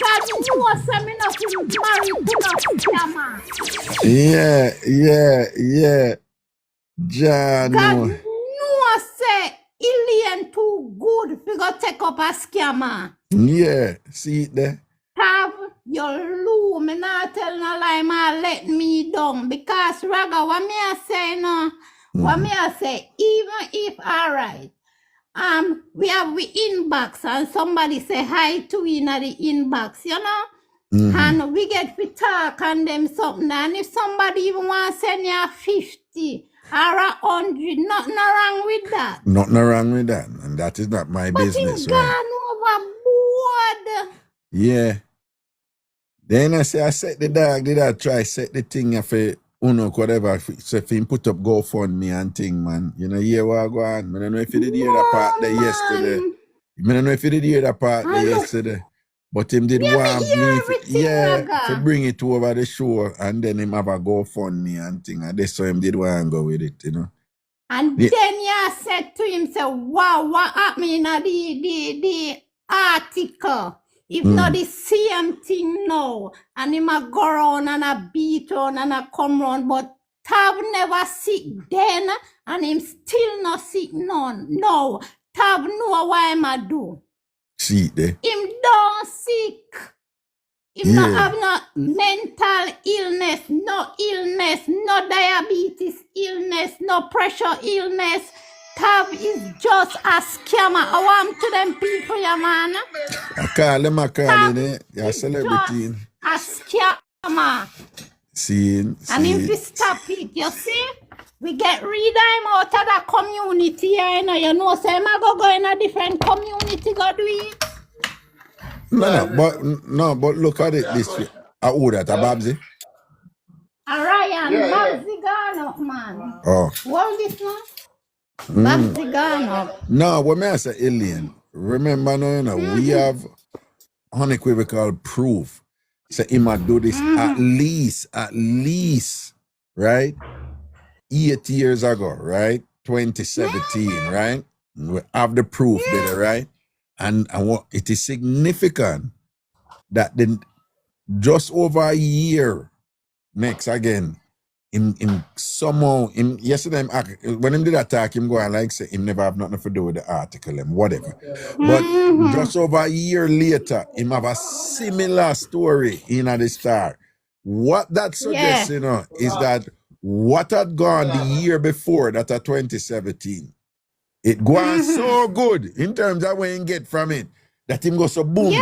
God knows I'm enough to marry to no scammer. Yeah. John. God knows say alien too good if you go take up a scammer. Yeah, see it there. Have your loo, me not tell no lie, man, let me down. Because Raga, what me I say no, what me I say, even if alright, we have we inbox and somebody say hi to in the inbox, you know? And we get to talk and them something. And if somebody even want to send you 50 or 100, nothing wrong with that. Nothing wrong with that. And that is not my But business, him right? gone overboard. Yeah. Then I say I set the dog, did I try set the thing for uno whatever. So if him put up GoFundMe and thing, man. You know, yeah, what go on. I don't know if you did hear that part there yesterday. I don't know if you did hear that part there yesterday. But him did want me to bring it over the show and then him have a GoFundMe and thing. And that's why him did want to go with it, you know. And then you said to him, say, wow, what happened in the article? If not the same thing now, and him a go around and a beat on and a come round, but Tab never sick then, and him still not sick none. No, Tab know what him a do. See it there. Him don't sick. Him not have no mental illness, no diabetes illness, no pressure illness. Tab is just a scammer. I want to them people, yeah, man. I call them it. You're a celebrity. A scammer. See. And if we stop it, you see, we get rid of him out of the community. You know, so I'm go in a different community, go do it. But look at it this way. Who that, a Babsy? A Ryan, Babsy gone up, man. Oh. What is this now? Babsy gone up. No, what may I say, alien? Remember now, you know, we have unequivocal proof. So he might do this at least, right? 8 years ago, right? 2017, right? We have the proof there, right? And what it is significant that then just over a year next again, in somehow yesterday when him did attack him go and like say him never have nothing to do with the article and whatever. But just over a year later, him have a similar story in the Star. What that suggests, you know, is that what had gone the year before, that at 2017, it goes so good in terms of what you get from it, that him go so boom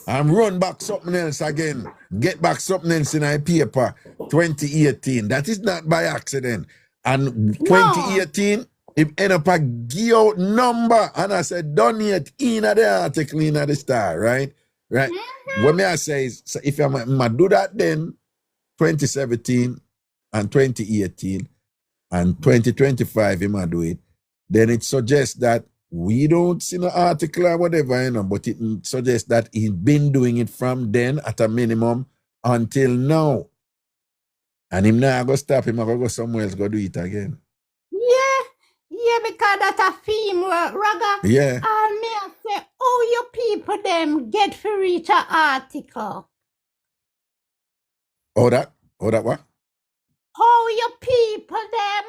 and run back something else again, get back something else in a paper, 2018. That is not by accident. And 2018, him end up a give out number, and I said, donate in the article in the Star, right? Right? What may I say is, so if I'm do that then, 2017 and 2018 and 2025, he might do it, then it suggests that we don't see no article or whatever, you know, but it suggests that he's been doing it from then at a minimum until now. And him now go stop him, go somewhere else, go do it again. Yeah, because that's a theme, Raga. Yeah. And me I say, oh, you people them get for reach an article. Oh, that what? How you people them,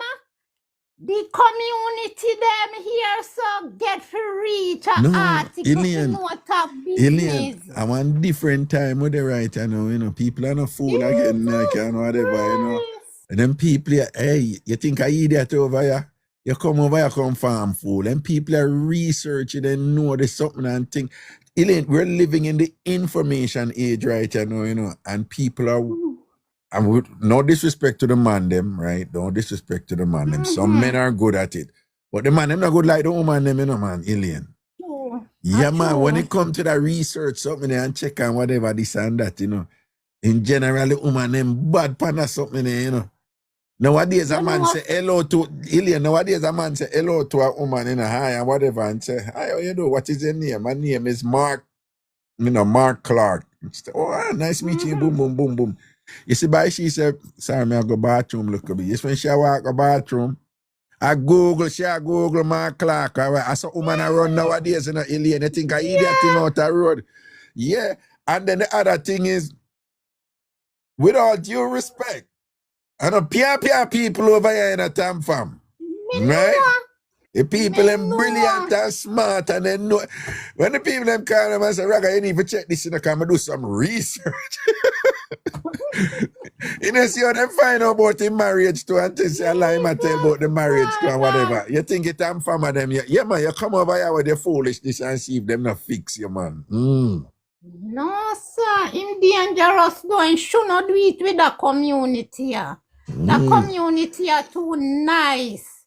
the community them here, so get for reach an article. Alien, I'm on different time with the writer now, you know. People are not fool again, like, and whatever, you know. And then people, hey, you think I idiot over here? You come over here, come farm fool. And people are researching and know there's something and think. Elaine, we're living in the information age right now, you know, and people are no disrespect to the man them, right? No disrespect to the man them. Some men are good at it. But the man them not good like the woman them, you know, man, alien. True. Yeah, man, when True. it come to that research, something there and check on whatever this and that, you know. In general, the woman them bad pan or something there, you know. Nowadays, a You know man what? say hello to, alien, nowadays a man say hello to a woman in a hi and whatever and say, hi, how you do? What is your name? My name is Mark, you know, Mark Clark. Say, oh, nice meeting you, boom, boom, boom, boom. You see, by she said, sorry, me I go bathroom, look a bit. Yes, when she walk a bathroom, I Google Mark Clark. I saw woman around nowadays, you know, alien. They think I idiot thing out the road. Yeah. And then the other thing is, with all due respect, I know peer people over here in a TamFam, Me right? know. The people Me them brilliant know. and smart and they know. When the people them call them and say, Raga, you need to check this in the camera, do some research. You know, see how them find out about the marriage too and say a lie and tell about the marriage too and whatever. You think it TamFam of them, yeah man, you come over here with the foolishness and see if them not fix you, man. No, sir. Him dangerous though. And should not do it with the community. The community are too nice.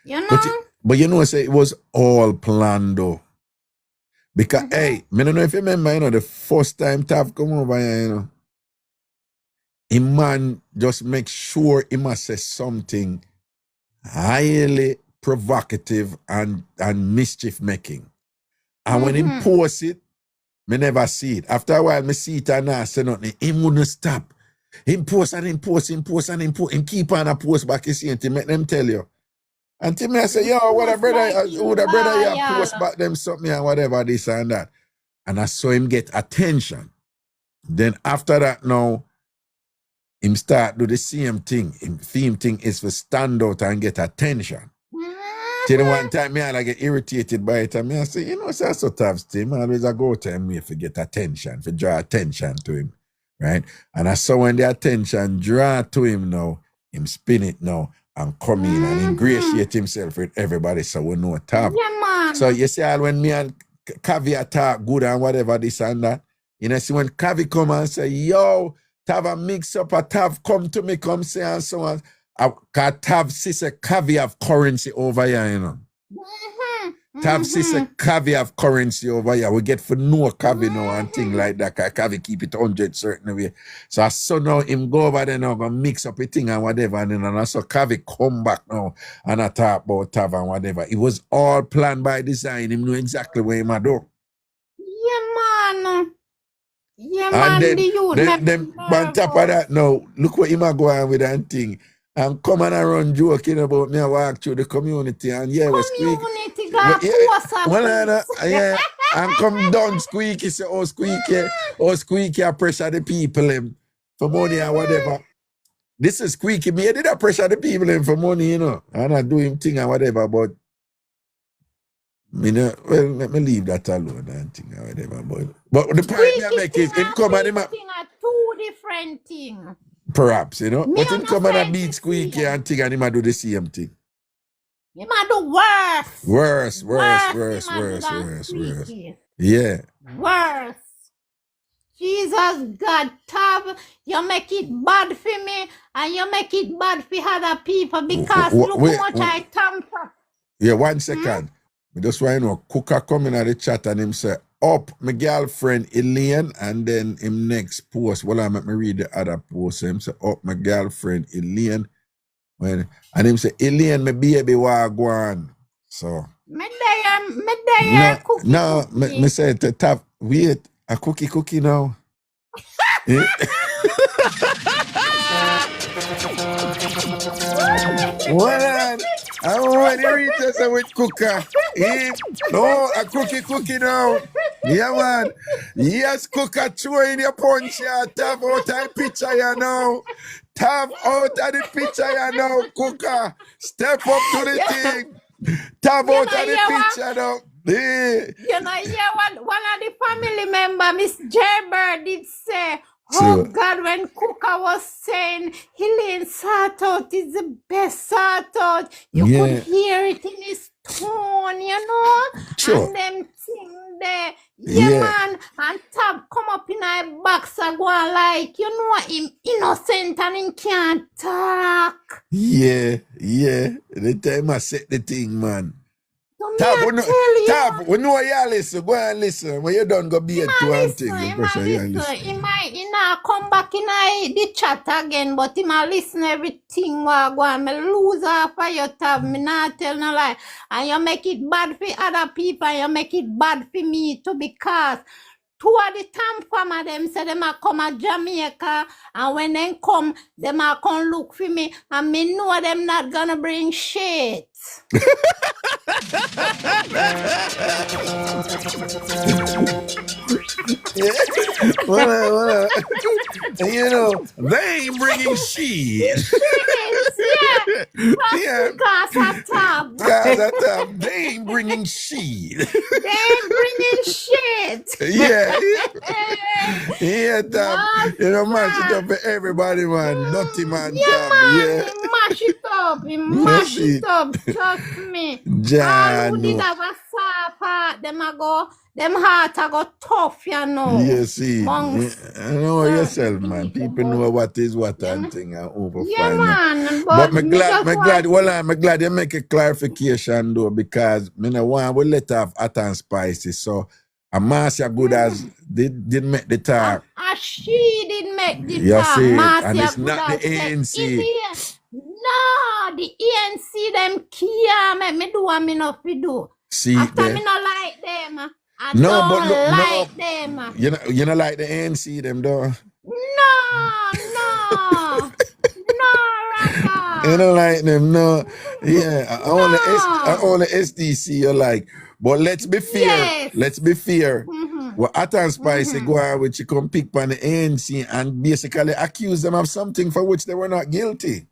You know? But you know, say it was all planned though. Because, hey, I don't know if you remember, you know, the first time Tav come over here, you know, a man just make sure he must say something highly provocative and mischief making. And when he post it, me never see it. After a while, me see it and I say nothing. Him wouldn't stop. Him post and him post. Him keep on a post back, you see, and to make them tell you. And to me, I say, yo, what a brother, you post back them something and whatever, this and that. And I saw him get attention. Then after that now, him start do the same thing. Him theme thing is for stand out and get attention. Till one time, me I get irritated by it. And me I say, you know, it's so tough, Steve. I always go to him if you get attention, if you draw attention to him, right? And I saw when the attention draw to him now, him spin it now and come in and ingratiate himself with everybody so we know Tav. Yeah, man. So you see, when me and Kavi talk good and whatever, this and that, you know, see when Kavi come and say, yo, Tav a mix up, a Tav come to me, come say and so on. Cause Tav sister Kavi have currency over here, you know. Tav sister Kavi have currency over here. We get for no Kavi now and thing like that. Cause Kavi keep it 100 certain way. So I saw now him go over there now, gonna mix up a thing and whatever. And then I saw Kavi come back now and I talk about Tav and whatever. It was all planned by design. Him know exactly where him a do. Yeah, man. Yeah, And man. then, The youth then on top of that now, look what him a go on with that thing. And come and around joking about me, I walk through the community and yeah, we squeak. community got post Yeah, and come down squeaky, say, oh squeaky, I pressure the people for money or whatever. This is squeaky, me, I did I pressure the people for money, you know, and I do him thing or whatever, but me know, well, let me leave that alone and thing or whatever. But the point I make is, him come and him are two different things. perhaps, you know, Me but him come and a understand beat squeaky and thing and him a do the same thing. Him a do worse. Worse. Yeah. Worse. Jesus God, Tav, you make it bad for me and you make it bad for other people because look how much I tamper. Yeah, 1 second. I just want to know, Cooker coming at the chat and him say, up my girlfriend Elaine, and then him next post. Well, I make me read the other post. So him say, up my girlfriend Elaine. And him say, Elaine, my baby, what go on? So. Me there, cookie. No, me say, Tav, wait, a cookie now. Well, I want to read this with Cooker. No, a cookie now. Yeah, man. Yes, Cooker, throw in your punch here. Tav out of the picture here now. Tav out of the picture here now, Cooker. Step up to the thing. Tav out of the picture now. You know, yeah, one of the family member, Miss Jaybird, did say, oh God, when Cooker was saying Helene sort out is the best sort out, you could hear it in his tone, you know? And them thing there. Yeah, man. And Tab come up in a box go on like, you know, him innocent and him can't talk. Yeah. The time I set the thing, man. So me Tap, I tell you. Tap, we know you listen. Go and listen. When you done go be a two and thing. The pressure you listen. He might come back in the chat again, but he might listen everything what go on. Me lose half of your tab. Me not tell no lie. And you make it bad for other people, and you make it bad for me too, because two of the TamFam them say them a come to Jamaica, and when them come, them a come look for me, and me know them not gonna bring shit. Well, you know, they ain't bringing shit. Yeah. Because of tab. They ain't bringing shit. They ain't bringing shit. Yeah, Tab. You know, mash it up for everybody, man. Dirty man, Tab. Yeah. Mash it up. Mash it up. Trust me. All who did have a soft heart, them heart a go tough, you know. You see, you know yourself, man. People know what is what and thing and over. Yeah, man. But me glad you make a clarification though, because me no want we let off hot and spicy. So a Marcia good as did make the talk. She did make the you talk. See, Marcia and it's good not the ANC. No, the ANC them can't make me do what me not fi do. See, after me not like them. I no, don't but like them. You know like the ANC them though. No, Raga. You don't like them, no. Yeah, I only SDC you like. But let's be fair. Yes. Let's be fair. Well, hot and spicy go out with you come pick on the ANC and basically accuse them of something for which they were not guilty.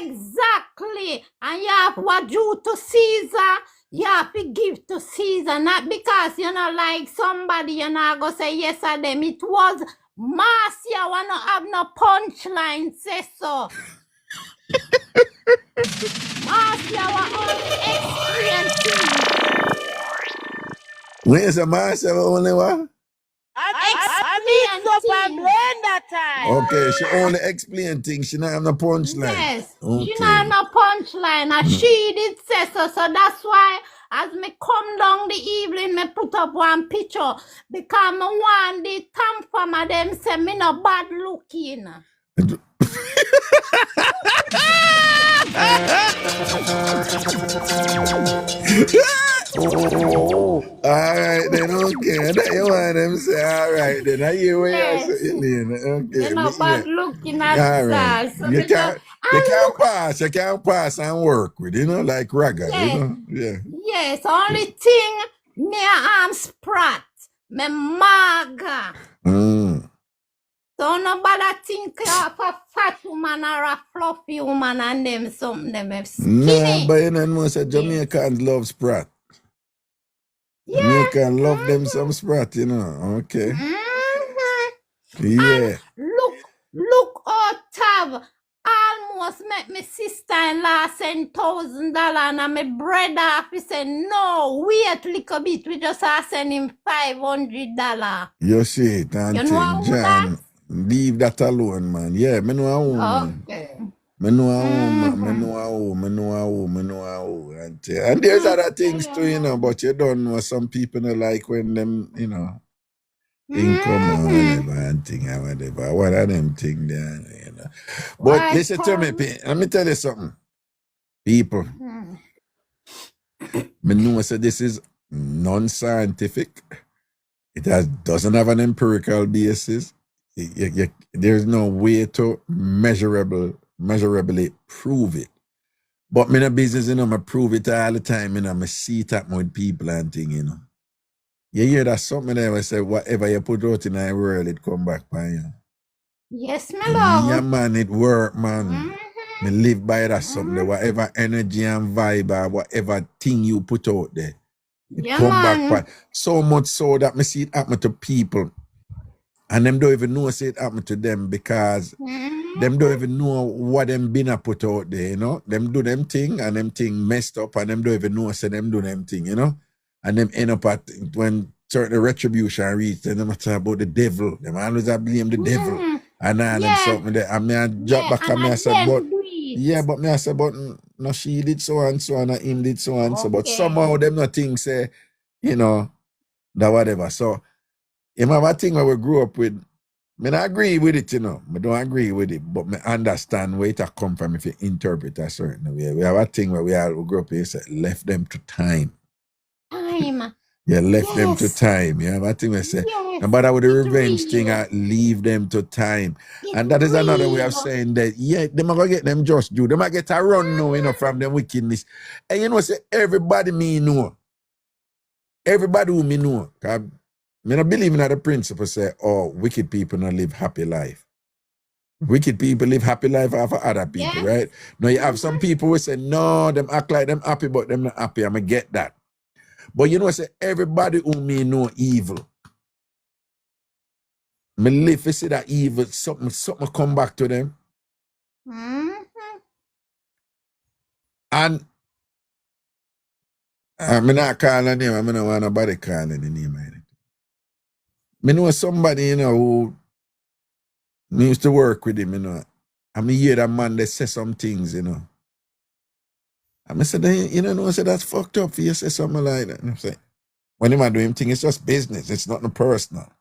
Exactly. And you have what due to Caesar, you have to give to Caesar. Not because you know like somebody, you know, go say yes or them. It was Marcia wanna have no punchline, say so. Marcia was only experiencing. Where's the Marcia only what? Mixup and Blenda time. Okay, she only explain things, she not have no punchline. Yes, okay. She not have no punchline, and she did say so. So that's why as me come down the evening, me put up one picture because me want the TamFam them say me no bad looking. Alright then, okay. That you want them say, alright then. I hear what you say, Elena. Okay. You're not bad looking at Alright. so You can't pass and work with, you know, like Raga, yes. you know? Yeah. Yes, only thing, me arm sprat, me maga. So nobody think of a fat woman or a fluffy woman and them something them have skinny. No, but you know, most of Jamaicans love sprat. Yeah. Jamaican love them some sprat, you know. Okay. Yeah. And look how Tav almost make me sister-in-law send $1,000 and my brother he said no, wait a little bit, we just are sending $500. You see it, Auntie You know John. Leave that alone, man. Yeah, me know a woman. Okay. Me know a woman. And there's other things too, you know, but you don't know some people don't like when them, you know, income or whatever and thing or whatever. One of them things there, you know. But listen to me, let me tell you something. People, me know so this is non-scientific. It doesn't have an empirical basis. There's no way to measurably prove it. But me in a business, you know, I prove it all the time, you know, I see it happen with people and things, you know. You hear that something there where say whatever you put out in the world, it come back by you. Yes, my love. Yeah, man, it work, man. Me live by that something, whatever energy and vibe or whatever thing you put out there, it come back by. So much so that me see it happen to people. And them don't even know say it happened to them because them don't even know what them been a put out there, you know. Them do them thing and them thing messed up and them don't even know say them do them thing, you know. And them end up at when certain retribution reach, then them talk about the devil. Them always a blame the devil. Mm, And all them yeah, something there. And me I drop yeah, back and and me I I said, but them do it. yeah, but me I said, but no, she did so and so and him did so and so. But Okay. somehow them not think say, you know, that whatever. So you have a thing where we grew up with. Me not agree with it, you know. Me don't agree with it, but me understand where it a come from if you interpret a certain way. We have a thing where we grew up here, say, left them to time. Time. Yeah, left them to Yes. time. You have a thing where say, Yes. no matter with the It revenge thing, real. leave them to time. It And that is another way of real. saying that, yeah, they might go get them just do. They might get a run now, you know, from them wickedness. And you know, say, everybody me know. Everybody who me know. 'Cause me not believe in the principle say, oh, wicked people not live happy life. Wicked people live happy life after other people, Yes. right? Now you have some people who say, no, them act like them happy, but them not happy. I'ma get that. But you know, say everybody who me know evil. Me live to see that evil, something come back to them. Mhm. And I'm not calling a name, I don't want nobody calling the name. Me know somebody, you know, who me used to work with him, you know. And me hear that man, they say some things, you know. And I said, you know, I said, that's fucked up for you to say something like that. And I'm saying, when him do him thing, it's just business, it's nothing personal.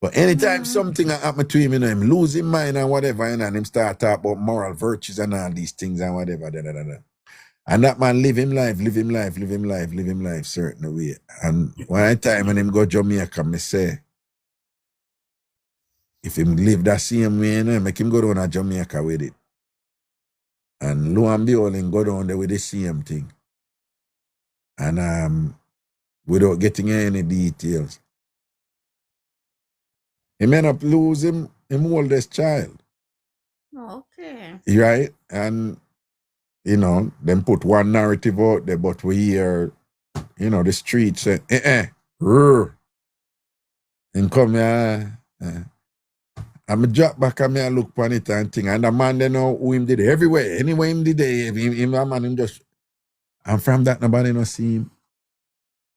But anytime something happen to him, you know, him lose his mind and whatever, you know, and him start talk about moral virtues and all these things and whatever, And that man live him life, certain way. And one time when him go Jamaica, me say, if him live that same way, you know, make him go down to Jamaica with it. And lo and behold, him go down there with the same thing. And without getting any details. He end up losing him oldest child. Okay. Right? And, you know, them put one narrative out there, but we hear, you know, the street say, rrr. And come here. I'm drop back and me look upon it and thing. And the man they know who him did it everywhere. Anyway him did it. Him man him just, and from that nobody no see him.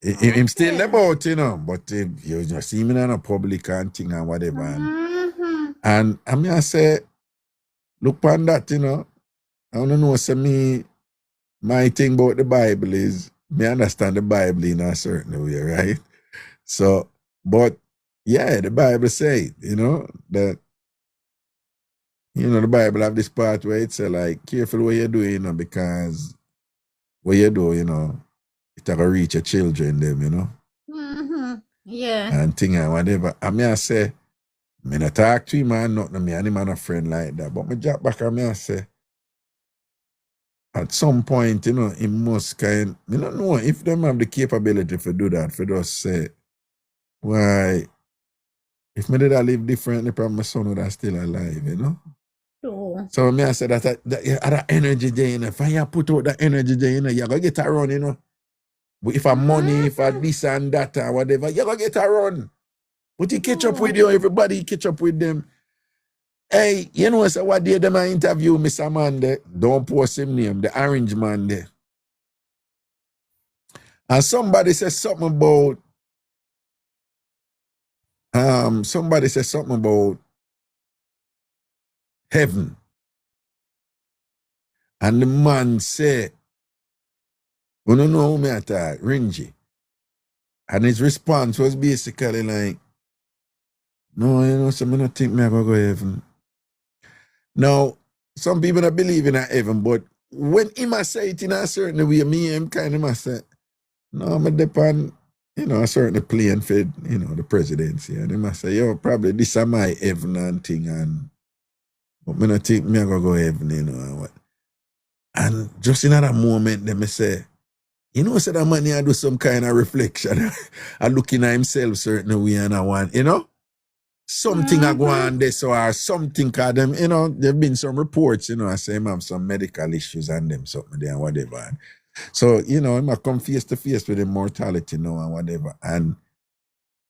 Him still about, you know, but you just see him in a public and thing and whatever. And I mean, I say, look upon that, you know. I don't know, say me, my thing about the Bible is, me understand the Bible in a certain way, right? So, but yeah, the Bible say, you know, that, you know, the Bible have this part where it say like, careful what you do, you know, because what you do, you know, it will reach your children, them, you know. Yeah. And thing and whatever. I mean, I say, me not talk to him and nothing, me and him and a friend like that. But me drop back and me I say, at some point, you know, he must kind, me don't know if them have the capability to do that, for just say, why, if me did I live differently, probably my son would have still alive, you know? True. So me I say that energy there, you know, if I put out that energy there, you know, you're going to get a run, you know? But if I money, if I this and that or whatever, you're going to get a run. But you catch up with you, everybody catch up with them. Hey, you know, so what day them I interview Mr. Man there, don't post him name, the orange man there. And somebody says something about heaven. And the man say, we don't know who me at all, Ringy. And his response was basically like, no, you know, so I don't think me I go heaven. Now, some people don't believe in a heaven, but when him a say it in a certain way, me him kind of must say, no, I'm depend, you know, a certain plane for, you know, the presidency. And they must say, yo, probably this is my heaven and thing, and but me not think me I go heaven, you know, and what. And just in that moment, they me say, you know, so that man here do some kind of reflection. I looking at himself certain way and I want, you know, something I go on this or something, cause them, you know, there've been some reports, you know, I say him have some medical issues and them something there and whatever. So, you know, I come face to face with immortality now and whatever. And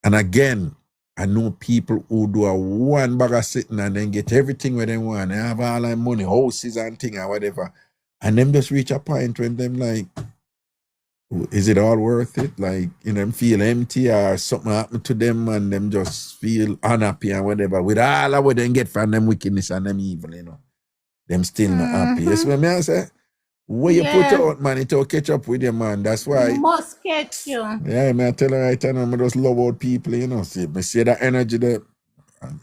again, I know people who do a one bag of sitting and then get everything where they want. They have all their money, houses and thing and whatever. And them just reach a point when them like, is it all worth it? Like, them feel empty or something happened to them and them just feel unhappy and whatever. With all of what they get from them wickedness and them evil, them still not happy. You see what I say? Where you put Yeah. out, man, it will catch up with you, man. That's why. Must catch you. Yeah, man, I tell her right now, I just love out people, See, me see that energy there.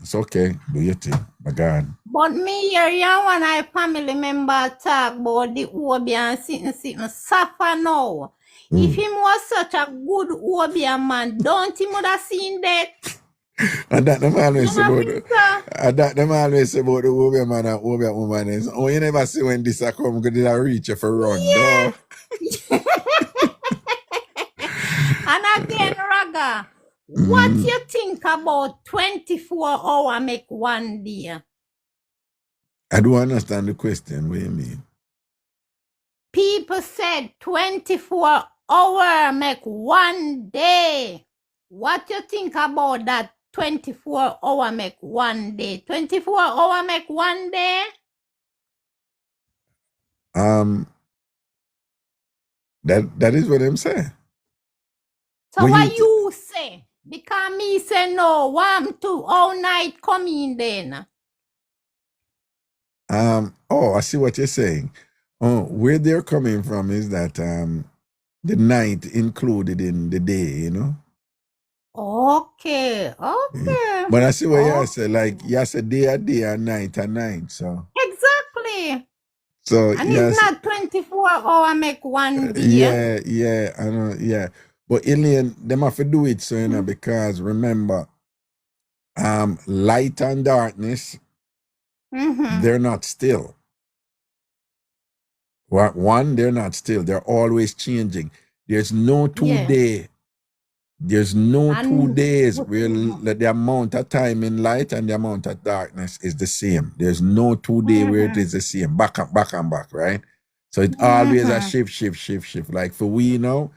It's okay. Do your thing. My God. But me hear you when I family member talk about the Obi and sitting suffer now. If him was such a good Obi man, don't him would have seen that? And that them always say You know, about Victor? and that them always say about the Obi man and Obi woman is you never see when this a come because they reach you for run. Yeah. No. And again, Raga, what you think about 24-hour make one day? I don't understand the question. What do you mean? People said 24-hour make one day. What you think about that 24-hour make one day? 24-hour make one day? That is what I'm saying. So When what you you say? Because me say no, 1, 2, all night come in then. I see what you're saying. Where they're coming from is that the night included in the day, Okay. But I see what you say, like you say day a day and night a night, so. Exactly. So And yes, it's not 24-hour make one day. yeah, I know, yeah. But alien, them have to do it so because remember, light and darkness, they're not still. One, they're not still. They're always changing. There's no 2 day. There's no 2 days where the amount of time in light and the amount of darkness is the same. There's no 2 day where it is the same. Back and back, right? So it always a shift. Like for we now,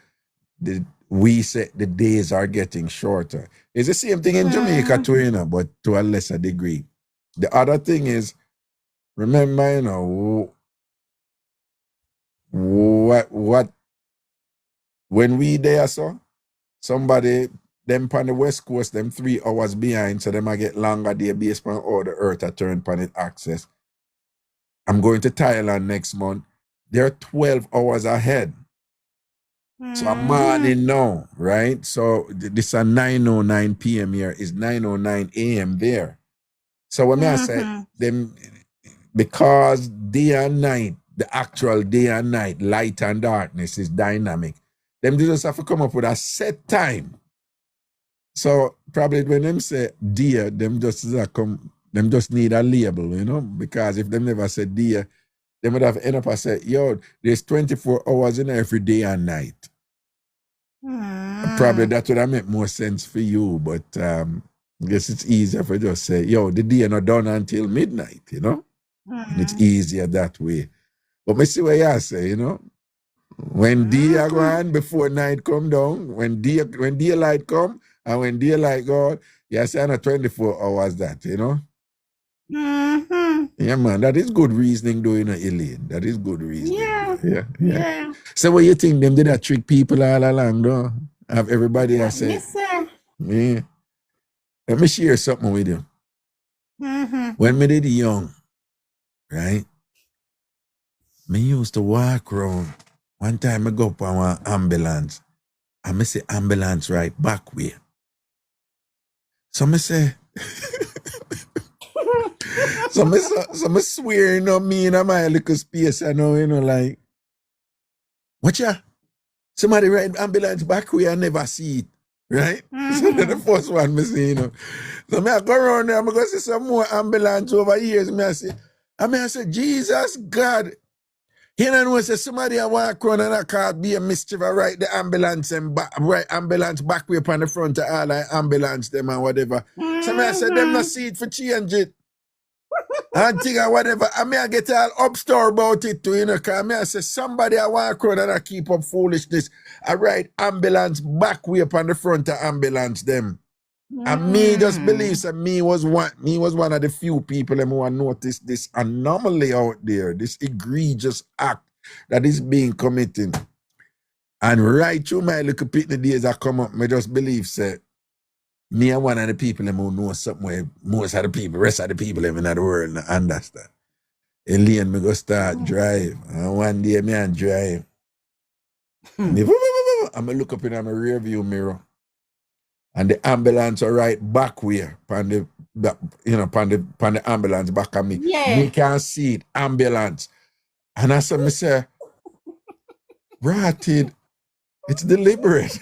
we say the days are getting shorter. It's the same thing in Jamaica too, but to a lesser degree. The other thing is, remember, what when we there, so somebody them on the west coast, them 3 hours behind, so them I get longer day based on all the earth I turn upon it access. I'm going to Thailand next month. They're 12 hours ahead. So I'm morning now, right? So this is 9:09 p.m. here, is 9:09 a.m. there. So when I say them, because day and night, the actual day and night, light and darkness is dynamic, them just have to come up with a set time. So probably when them say dear, them just need a label, because if them never said dear, they would have end up and say, yo, there's 24 hours in every day and night. Probably that would have make more sense for you, but I guess it's easier for just say, yo, the day not done until midnight, and it's easier that way. But me see what you say, when day are gone before night come down, when daylight come and when daylight go, you say 24 hours that, Yeah, man, that is good reasoning doing Elaine. That is good reasoning. Yeah. So what you think them did that trick people all along though? Have everybody I say, yeah. Let me share something with you. When me did young, right? Me used to walk around. One time I go up on an ambulance. And me say ambulance right back way. So me say so me swear, me in my little space, like, what ya? Somebody ride ambulance back way, I never see it, right? So that's the first one me see, So me I go around there, I'm going to see some more ambulance over years, I say, Jesus God. You know, say somebody I walk around and I can't be a mischief, I ride the ambulance and right ambulance back way upon the front of all like ambulance them and whatever. So I said, them not see it for change it. And think or whatever. I get all upstore about it too, because I say somebody I walk around and I keep up foolishness. I ride ambulance back way upon the front of ambulance them. And me just believe that me was one of the few people who noticed this anomaly out there, this egregious act that is being committed. And right through my little pitney days I come up, I just believe, say, me and one of the people who know something where most of the people, rest of the people in the world not understand. Elaine, me go start drive. And one day me and drive. And I look up in my rear view mirror. And the ambulance are right back where, pan the ambulance back at me. Yeah. Me can't see it, ambulance. And I say, Rotted, it's deliberate.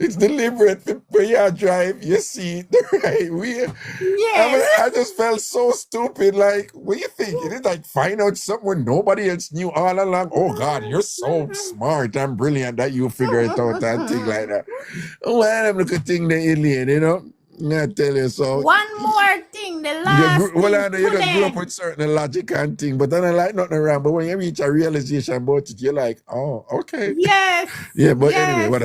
It's deliberate for you drive, you see it the right way. Yes. I just felt so stupid. Like, what you think? You did like find out something nobody else knew all along. Oh God, you're so smart and brilliant that you figure it out and things like that. Well, I'm looking thing the alien, you know. I tell you so. One more thing, the last Well, I thing know you just grew up today. with certain logic and thing, but then I like nothing around. But when you reach a realization about it, you're like, oh, okay. Yes. Yeah, but yes. anyway, what?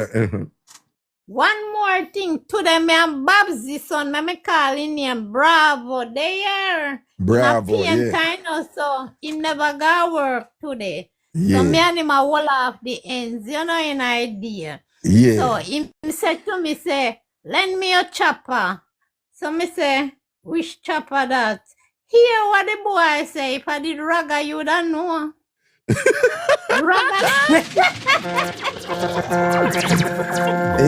One more thing today, me and Babsy son, me calling him Bravo. They are Bravo, in a yeah. time so him never got work today. So Yeah. me and him a wall off the ends, you know, an idea. Yeah. So him said to me, say, lend me your chopper. So me say, which chopper that? Hear what the boy say, if I did ragga, you don't know. Ragga.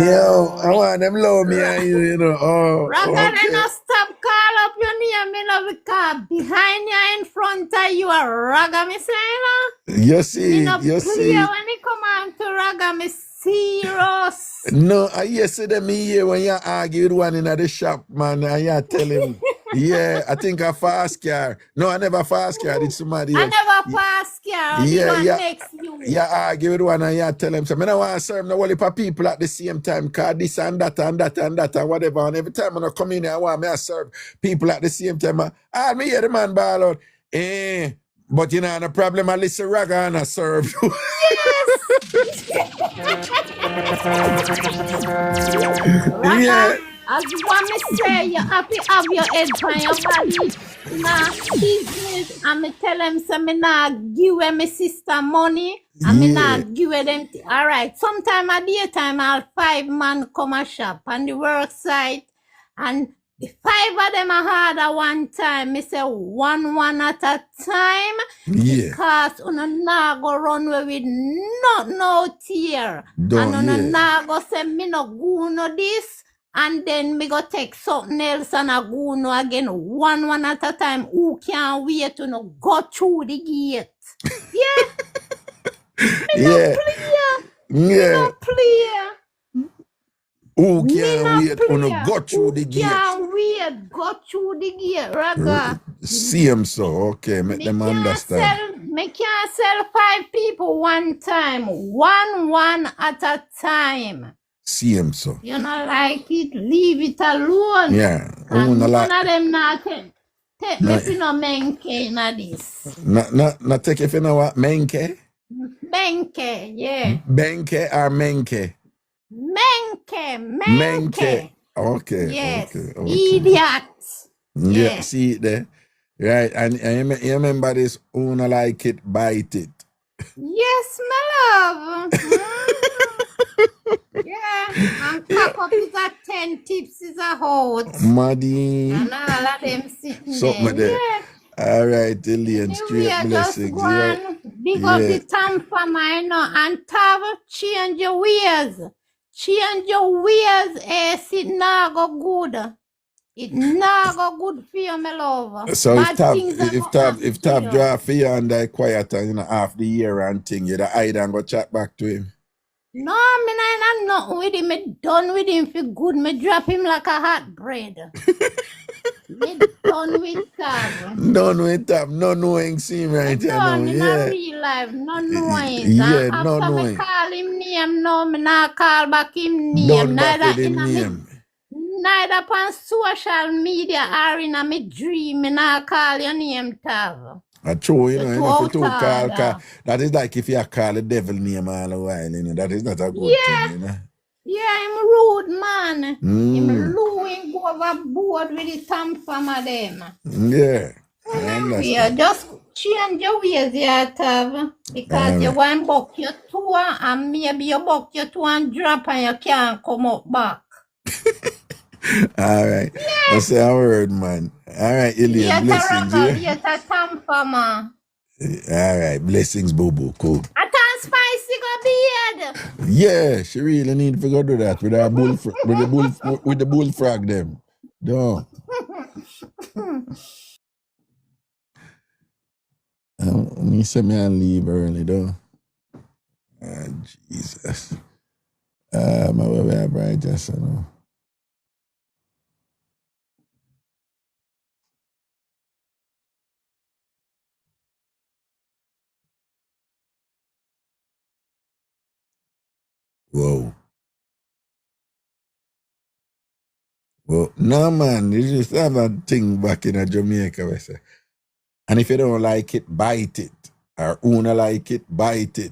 Yo, I want them love me and you know. Oh, Ragga, okay. then no stop call up your name, me love because behind you, in front of you, a ragga, me say, you know? You see, Me no you play see. when it come on to ragga, me serious. No, I yesterday me here when you argue with one in the shop, man, and you tell him, yeah, I think I fast car. No, I never fast car. It's somebody I else. never pass car. The one next you. You argue with one and you tell him, so I don't want to serve no whole heap of people at the same time, cause this and that and that and that and whatever. And every time I come in here, I want me to serve people at the same time. I me hear the man ball out. But you know, no problem, I listen ragga and I serve you. Ragga, Yeah. as one me say, you have to have your head on your body. Nah, business. And me tell them, so me nah give my sister money. And me nah give them. Alright, sometime at daytime, I'll 5 man come a shop on the work site. And the 5 of them are hard at one time. Me say one at a time. Yeah. Because una nah go run away with nothing out here. Don't, And una yeah. nah go say me no go no this. And then me go take something else and I go no again one at a time. Who can't wait to no go through the gate? Yeah. Me no Yeah. play. Yeah. No play. Who Me can't no wait when you play. go through Who the gate? can't wait go through the gate, Ragga? See him so, okay, make Me them understand. me can't sell 5 people one time. One at a time. See him so. You not like it, leave it alone. Yeah. And Una none like, of them not take me for no menke in this. not take if you know what, menke? Menke, yeah. Benke or menke? Menke. Okay. Yes. Okay. Idiot. Yeah, see it there. Right, and you remember this, una like it, bite it. Yes, my love. Yeah. And cock up is a 10 tips is a hold. Muddy. And all of them sitting Something there. there. Yeah. All right, Lillian, straight Anyway, just blessings. go on, big up the TamFam, I know, and Tav, change your ways. Change your ways, it nah go good. It nah go good for you, my love. So Bad things are if go Tav happen to you. draw for you and die quiet and half the year and thing, you'd hide and go chat back to him. No, me nah nothing with him. Me done with him for good. Me drop him like a hot bread. Me done with Tav. Done with Tav, no knowing see right here now. Done in Yeah. a real life, no noise. Yeah, And no after me knowing. call him name, no, me not call back him name. Done back with Neither him in a me, name. neither on social media or in a me dream. Me not call your name, Tav. True, you The know, if you two to call, order. that is like if you call the devil name all the while, you know, that is not a good Yeah. thing, you know. Yeah, him rude, man. Him Mm. rude, go overboard with the TamFam of them. Yeah, I Yeah, understand. just change your ways you have. Because you Alright. want book your tour and maybe you book your tour and drop and you can't come up back. Alright. I say a word, man. Alright, Ilian, Yes, blessings, Raga, yeah? yes, TamFam. Alright, blessings, Boo Boo. Cool. I can't spicy go beard. Yeah, she really need to go do that with her with the bullfrog them. Don't. Me say me and leave early though. Ah, Jesus. My baby I bright just know. Whoa. Well, no man, you just have that thing back in Jamaica, we say. And if you don't like it, bite it. Or una like it, bite it.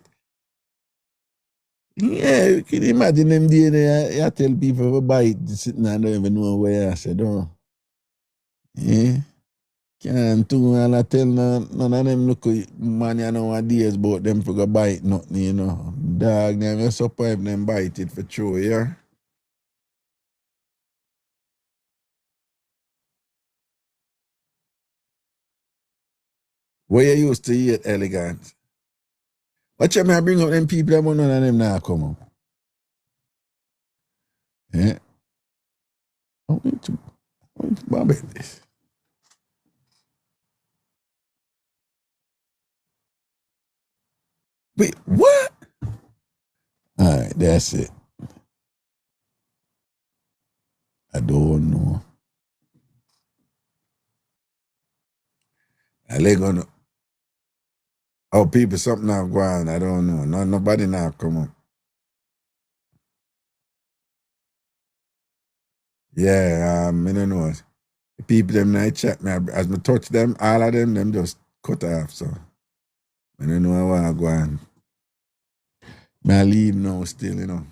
Yeah, you can imagine them day there, you tell people to bite sitting and don't even know where I say, don't. Yeah. Can't do and I tell none of them look man you nowadays about them for go bite nothing, you know. Dog them you survive them bite it for true, yeah. Where you used to eat elegant. Watch out, I bring up them people that none of them now come up. Yeah. I want to bob at this. Wait, what? Alright, that's it. I don't know. I let go. Oh, people, something now going. I don't know. No, nobody now come up. Yeah, I don't know. The people them night chat me as me touch them, all of them just cut off. So I don't know how I go on. I leave now still, you know.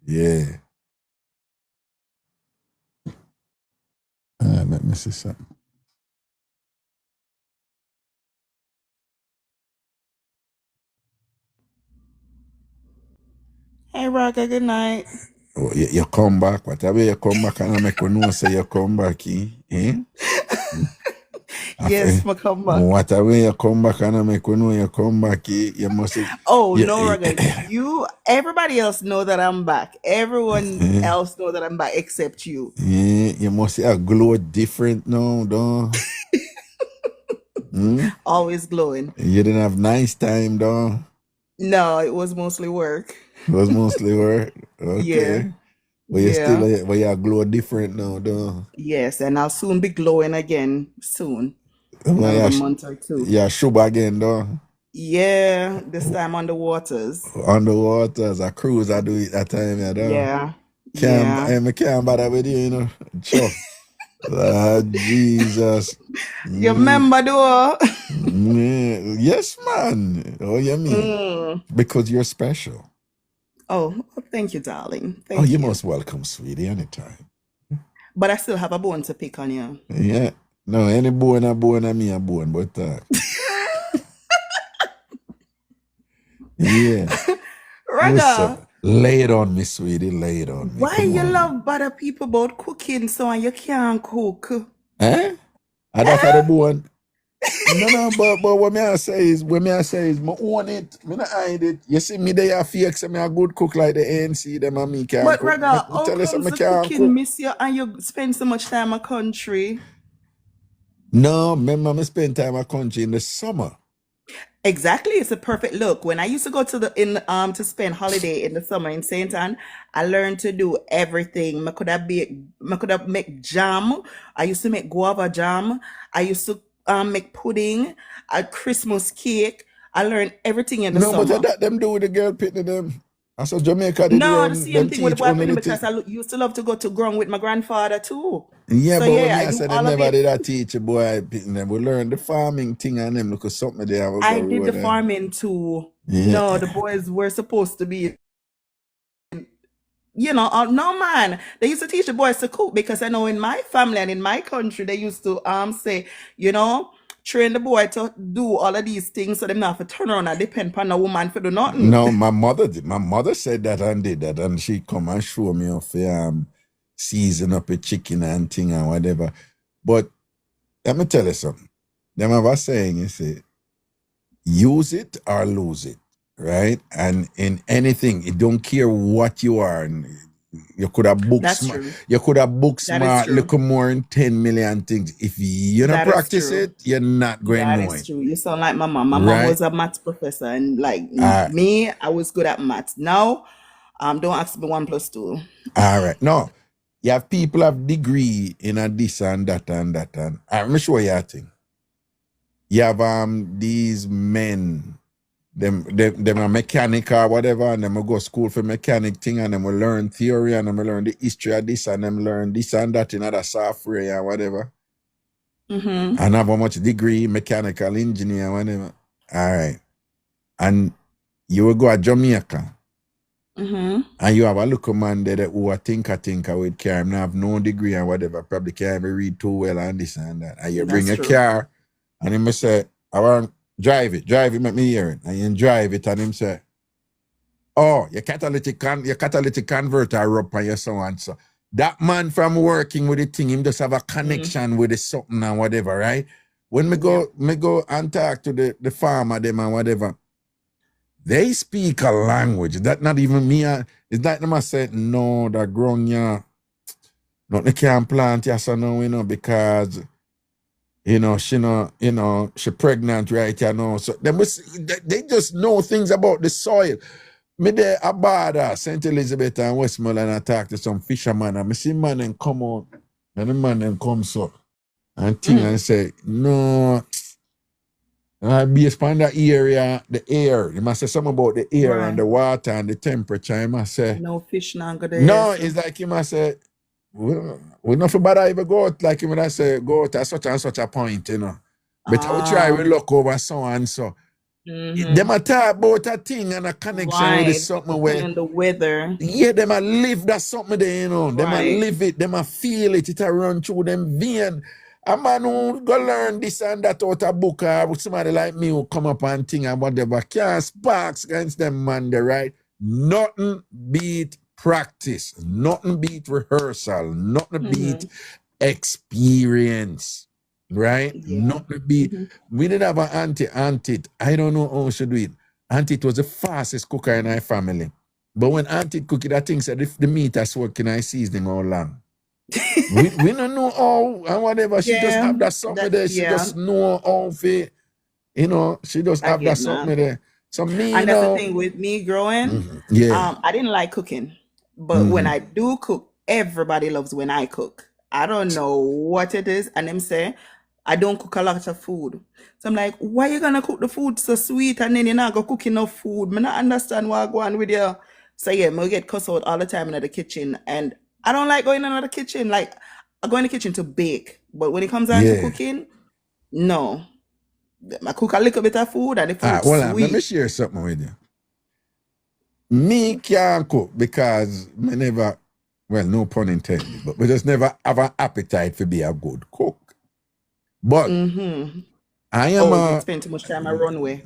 Yeah. Let me see something. Hey, Raga, good night. Oh, you come back. Whatever you come back and I make you know say you come back, eh? Yes, my come back. Whatever you come back and I make you know you come back, you must Oh, no, Raga. Everybody else know that I'm back. Everyone else know that I'm back except you. Yeah, you must see a glow different now, though. Always glowing. You didn't have nice time, though. No, it was mostly work. It was mostly work. Okay. Yeah. But you still you glow different now, though. Yes, and I'll soon be glowing again soon. Another month or two. Yeah, shuba again, though. Yeah, this time on the waters. On the waters, a cruise I do it that time, you know. Yeah. I can't bother with you, you know. Sure. Jesus. You remember though? Yes, man. Oh, you mean? Because you're special. Oh, thank you, darling. Thank you most welcome, sweetie, anytime. But I still have a bone to pick on you. Yeah. No, any bone a me a bone, but yeah. Raga, lay it on me, sweetie. Lay it on me. Why you love bother people about cooking so you can't cook? Eh? I don't have a bone. No, but what me I say is, me own it. Me not hide it. You see me there fake say me a good cook like the ANC, them and me can't But cook. Raga, how comes the cooking miss you and you spend so much time in country? No, remember me spend time in country in the summer. Exactly, it's a perfect look. When I used to go to spend holiday in the summer in Saint Anne, I learned to do everything. I could have make jam. I used to make guava jam. I used to make pudding, a Christmas cake. I learned everything in the summer. No, but that them do with the girl picking them. I saw Jamaica did the same thing with the boy picking because I used to love to go to ground with my grandfather too. Yeah, so but when I said they never did that teach a boy picking them. We learned the farming thing and them look at something there. I did the farming too. Yeah. No, the boys were supposed to be, no man. They used to teach the boys to cook because I know in my family and in my country they used to say, train the boy to do all of these things so them not have to turn around and depend on a woman for do nothing. No, my mother did. My mother said that and did that, and she come and show me off season up a chicken and thing and whatever. But let me tell you something. Them have a saying, you say, use it or lose it, right? And in anything, it don't care what you are. And you could have booked That's smart. true. You could have booked That is smart, true. look more than 10 million things. If you don't That is practice true. it, you're not going to That know is it, true. You sound like my mom. My mom right? was a maths professor, and like Uh, me, I was good at maths. Now, don't ask me 1 + 2. all right. No, you have people have degree in a this and that and that. And I'm sure you thing. You have these men, them are mechanic or whatever, and them will go school for mechanic thing, and them will learn theory, and them will learn the history of this, and them learn this and that in other software or whatever, Mm-hmm. and have a much degree, mechanical engineer, whatever. All right. And you will go to Jamaica, Mm-hmm. and you have a little man there that who a thinker with car, and have no degree and whatever, probably can't even read too well and this and that. And you bring That's a true. car, and him say, I want drive it, make me hear it. And you drive it, and him say, oh, your catalytic converter up and your so and so. That man from working with the thing, him just have a connection with the something and whatever, right? When me go and talk to the farmer them and whatever, they speak a language that not even me. It's like them I said, no, that grown yeah, nothing can plant yes or no, because she pregnant right, So they just know things about the soil. Me there Abada, St. Elizabeth and Westmoreland, I talk to some fishermen, and I see man and come out, and the man then comes up and thing and say, no, based upon the area, the air. You must say something about the air and Right. the water and the temperature. You must say, No fish now go there. no, So. it's like you must say, we not for bad I ever go out, like you would say, go out at such and such a point, But I will try we look over so and so. Them a talk about a thing and a connection with Right. something where, And the weather. yeah, them a live that something there, Them a Right. live it, them a feel it, it a run through them vein. A man who go learn this and that out of book, or somebody like me who come up and thing and whatever, can't sparks against them man there, right? Nothing beat practice, nothing beat rehearsal, nothing beat experience, right? Yeah. Nothing beat. We didn't have an auntie. I don't know how she do it. Auntie was the fastest cooker in our family. But when auntie cook it, I think said if the meat is working, I seasoning all long. we don't know how and whatever. She just have that something there. She just know how to, she just I have that get something that. there. So me, And that's the thing with me growing. yeah. I didn't like cooking, but when I do cook, everybody loves when I cook. I don't know what it is, and them say I don't cook a lot of food. So I'm like, why you gonna cook the food so sweet and then you're not gonna cook enough food? Me not understand what go on with you. So yeah, me get cussed out all the time in the kitchen, and I don't like going in the kitchen. Like I go in the kitchen to bake, but when it comes down to cooking, no. I cook a little bit of food and the food Well, sweet. let me share something with you. Me can't cook because me never, well, no pun intended, but we just never have an appetite to be a good cook. But I am you spend too much time a runway.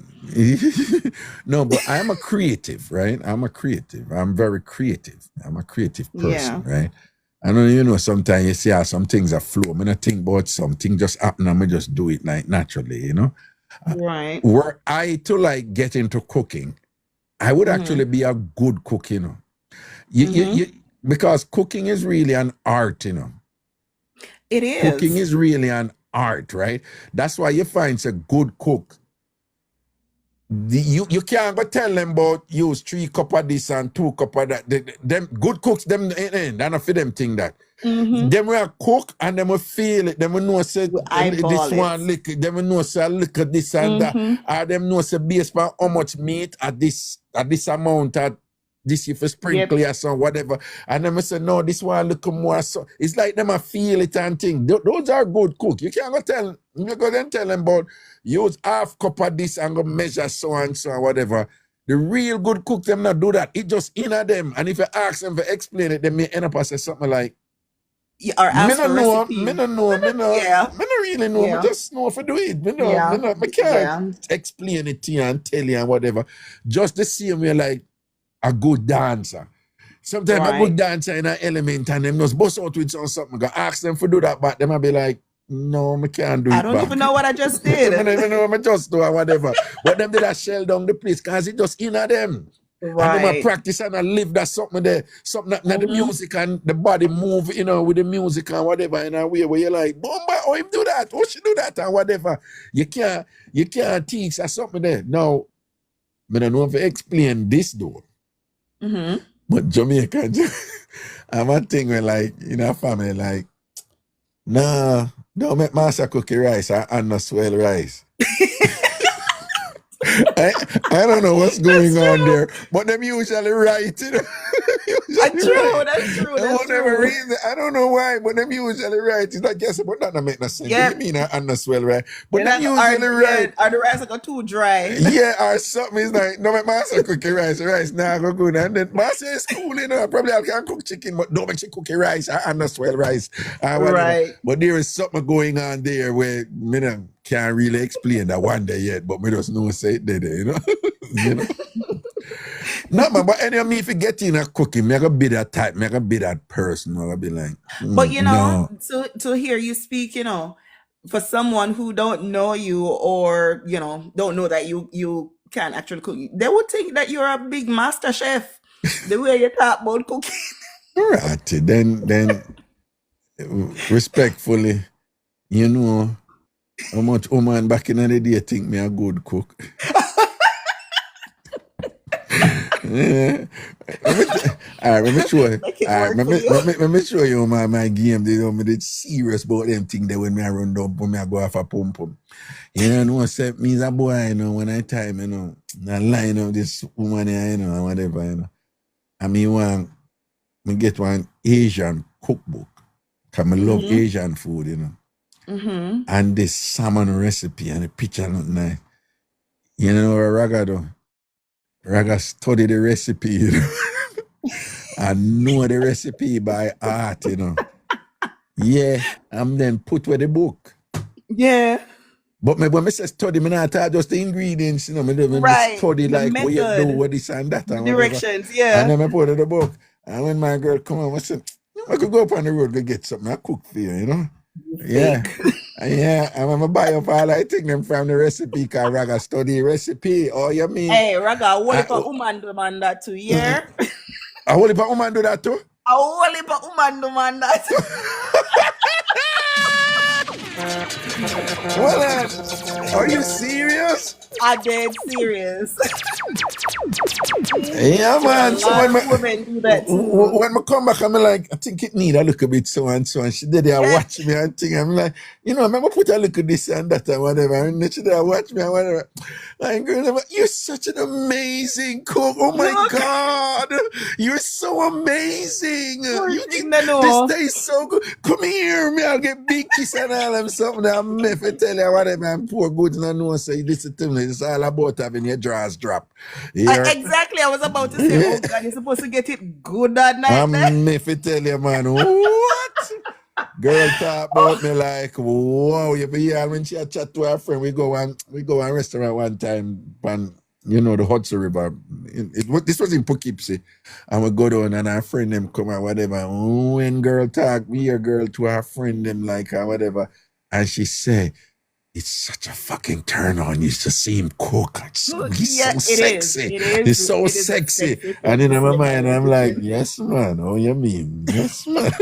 no, but I'm a creative, right? I'm a creative. I'm very creative. I'm a creative person, right? I know, sometimes you see how some things are flow. I don't think about something just happen and I just do it like naturally, Right. Were I to like get into cooking, I would actually be a good cook, You, because cooking is really an art, It is. Cooking is really an art, right? That's why you find a good cook. You can't go tell them about use 3 cup of this and 2 cup of that. Them good cooks, them they're not for them thing that. Them will cook and them will feel it. Them will know say this one lick. Them will know say look at this and that. Or them know say based on how much meat at this amount at this if a sprinkle or some whatever. And them will say no, this one look more so. It's like them a feel it and thing. Those are good cook. You can't go tell. You go then tell them about use half cup of this and go measure so and so or whatever. The real good cook them not do that. It just inner them. And if you ask them to explain it, they may end up and say something like, or Me ask no for know, recipe. me Yeah, no really know. Me yeah, just know for do it. yeah, Me can't yeah. explain it to you and tell you and whatever. Just the same way like a good dancer. Sometimes a good Right. dancer in an element and them just bust out with something. Go ask them for do that, but them I be like, no, me can't do I it don't back. even know what I just I did. don't even know, me just do or whatever. But them did a shell down the place because it just in them. And them a Right. practice and I live that something there, something that the Mm-hmm. music and the body move, with the music and whatever in a way where you're like, Bomba, oh him do that, oh she do that and whatever. You can't teach or something there. Now, I don't know if I explain this though. Mm-hmm. But Jamaica, I'm a thing where like in a family, like, nah, don't make master cookie rice and not swell rice. I don't know what's going on there, but them usually right, That's usually right. true. That's true. And That's whatever true. reason, I don't know why, but them usually right. It's like, yes, but that don't make no sense. You Yep. mean and not swell right? But You're them not, usually right. are the rice go too dry? Yeah, or something is like, no, my master cookie rice now go good. And then master is cool, probably I can cook chicken, but don't make she cookie rice and not swell rice or whatever. Right. But there is something going on there where me no can't really explain that one day yet, but me just know say it there, you know. You know? No, man, but anyway, me if you get in a cooking, me I gotta be that type, me I gotta be that person, I gotta be like, But you know, no. to hear you speak, for someone who don't know you or don't know that you can actually cook, they would think that you're a big master chef. The way you talk about cooking. Right, then respectfully, how much woman back in the day think me a good cook. Yeah. Let me show you. Make it work for you. Let me show you my game. Me did serious about them thing there when me I run down, when me I go off a pum pum. You know, say me as a boy, when I time, I line up this woman here, and whatever, And me get one Asian cookbook. Cause I love Asian food, Mm-hmm. And this salmon recipe and the picture look nice. You know what Raga do? Raga study the recipe, I know the recipe by heart, Yeah, and then put with the book. Yeah. But when I say study, I not just the ingredients, me Right. study The like what you method. do, what this and that and Directions, whatever. yeah. And then I put it in the book. And when my girl come on, I said, I could go up on the road to get something. I cook for you, Yeah. Yeah, and when I buy up all I take them from the recipe, because Raga study recipe. Oh, you mean? Hey, Raga, what if a woman demand that too, yeah? A whole heap of woman do that too? A whole heap of woman demand that too. Well, are you serious? I'm dead serious. Yeah, man. A So lot of women do that too. when I come back, I'm like, I think it need a little bit so and so. And she did there watch me and think, I'm like, remember put a look at this and that and whatever. And she did watch me and whatever. Like, girl, you're such an amazing cook. Oh my God. You're so amazing. This tastes so good. Come here, me. I'll get big kiss and all them something that I'm if I tell you whatever. I'm poor good and I know say this to me. It's all about having your drawers drop. Exactly. I was about to say, oh God, you're supposed to get it good that night. If I tell you, man, what? Girl talk about me like, wow, you be here when she a chat to her friend. We go on restaurant one time and the Hudson River. This was in Poughkeepsie. And we go down and our friend them come and whatever. When girl talk, me a girl to her friend them like or whatever. And she say, it's such a fucking turn on. You to see him cook. He's so sexy. He's so sexy. And in my mind, I'm like, yes, man. Oh, you mean? Yes, man.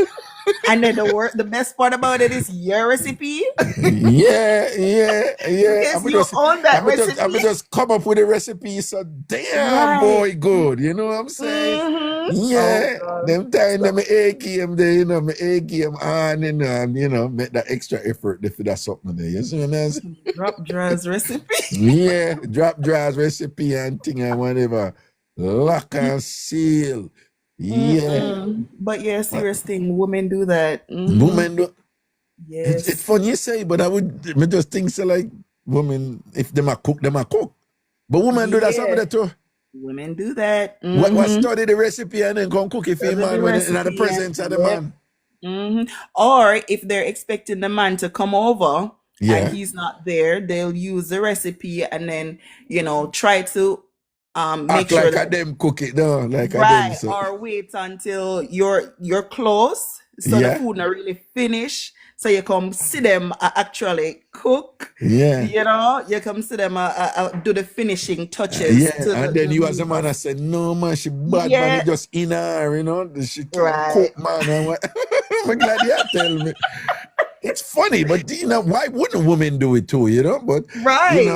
And then the best part about it is your recipe. Yeah. Yes, you own that recipe. I just come up with a recipe. So damn, boy, good. You know what I'm saying? Mm-hmm. Yeah. Them time them A game there, my A game on and make that extra effort if that's something there. You see what I'm saying? Drop Drawse recipe. Yeah, drop Drawse recipe and thing and whatever. Lock and seal. Yeah. But yeah, serious thing, women do that. Women do. Yes. It's funny you say, but I just think so like women, if them a cook, them a cook. But women do that something too. Women do that. What study the recipe and then come cook it for your man when in the presence of the man. Or if they're expecting the man to come over and Yeah. he's not there, they'll use the recipe and then, try to make Act sure like a that them cook it down, like a them right, so. or wait until you're close, so the Yeah. food not really finish. So you come see them actually cook. Yeah. You come see them do the finishing touches Yeah, to and then the you as a man, I meal. said, no, man, she bad, man, Yeah, it just in her, she can't right. cook, man. And what? I'm glad you tell me. It's funny, but why wouldn't women do it too, But Right.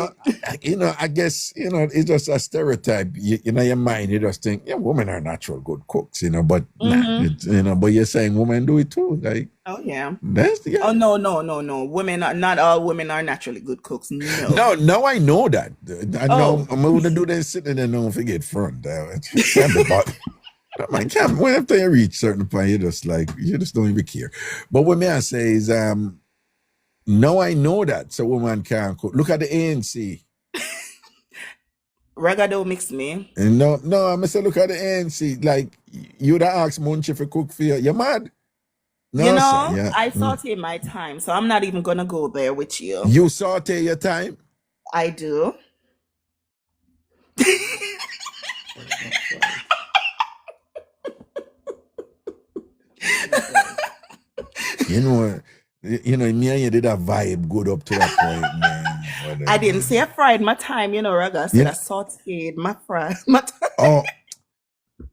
I guess, it's just a stereotype. Your mind, you just think, yeah, women are natural good cooks, but but you're saying women do it too. Like, Oh yeah. that's Oh no. Women are not all women are naturally good cooks. No. No, I know that. I know Oh. I'm gonna do that sitting there, don't forget front. Can't be bothered. Man, when after you reach certain point, you just don't even care. But what me I say is, no, I know that. So woman can't cook. Look at the ANC. Reggae don't mix me. And no, I say look at the ANC. Like you'd ask Munchie for cook for you. You're mad. No, sir. Yeah. I saute my time, so I'm not even gonna go there with you. You saute your time. I do. Me and you did a vibe good up to that point, man. I didn't say I fried my time, Raga. I said I sauteed my time. Oh,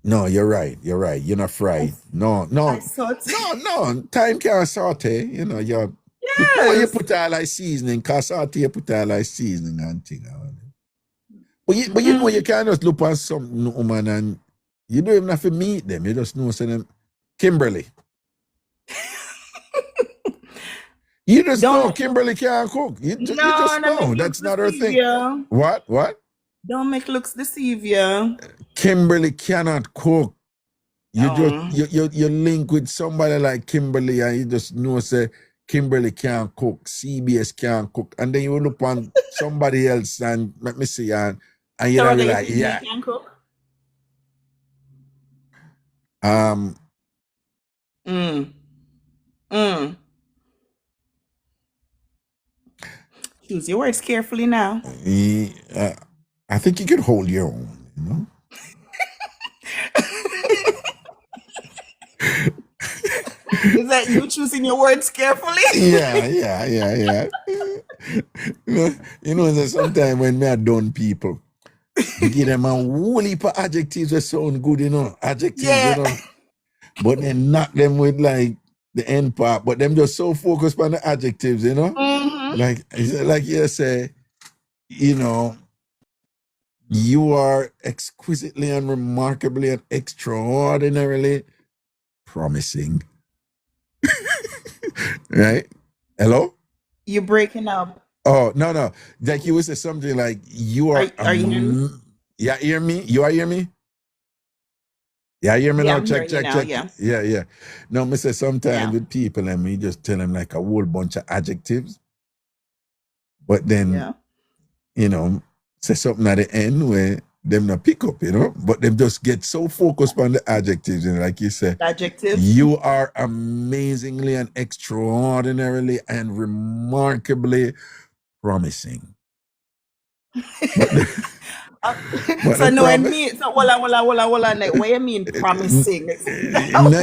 no, you're right. You're not fried. No. I saute. No. Time can't saute. You put all like seasoning. Cause saute you put all like seasoning and thing. But you can't just look at some woman and you don't even have to meet them. You just know them. Kimberly. You just know Kimberly can't cook. You just know. That's not her thing. You. What? Don't make looks deceive you. Kimberly cannot cook. You link with somebody like Kimberly and you just know say Kimberly can't cook, CBS can't cook, and then you look on somebody else and let me see and you're like, yeah. Can cook? Choose your words carefully now. I think you could hold your own, Is that you choosing your words carefully? Yeah. That sometimes when me are done people, you give them a whole heap of adjectives that sound good, adjectives, but then knock them with like the end part, but them just so focused on the adjectives, like you say, you are exquisitely and remarkably and extraordinarily promising. Right? Hello? You're breaking up. Oh, no. Like you would say something like you are. Are you hearing me? Yeah, hear me? You are hear me? Yeah, hear me now? I'm Check. hearing you now, Yeah. No, me say sometimes with people and me just tell them like a whole bunch of adjectives. But then, say something at the end where them not pick up, but them just get so focused on the adjectives. And like you said, you are amazingly and extraordinarily and remarkably promising. So knowing me, so hold on, like, what you mean promising?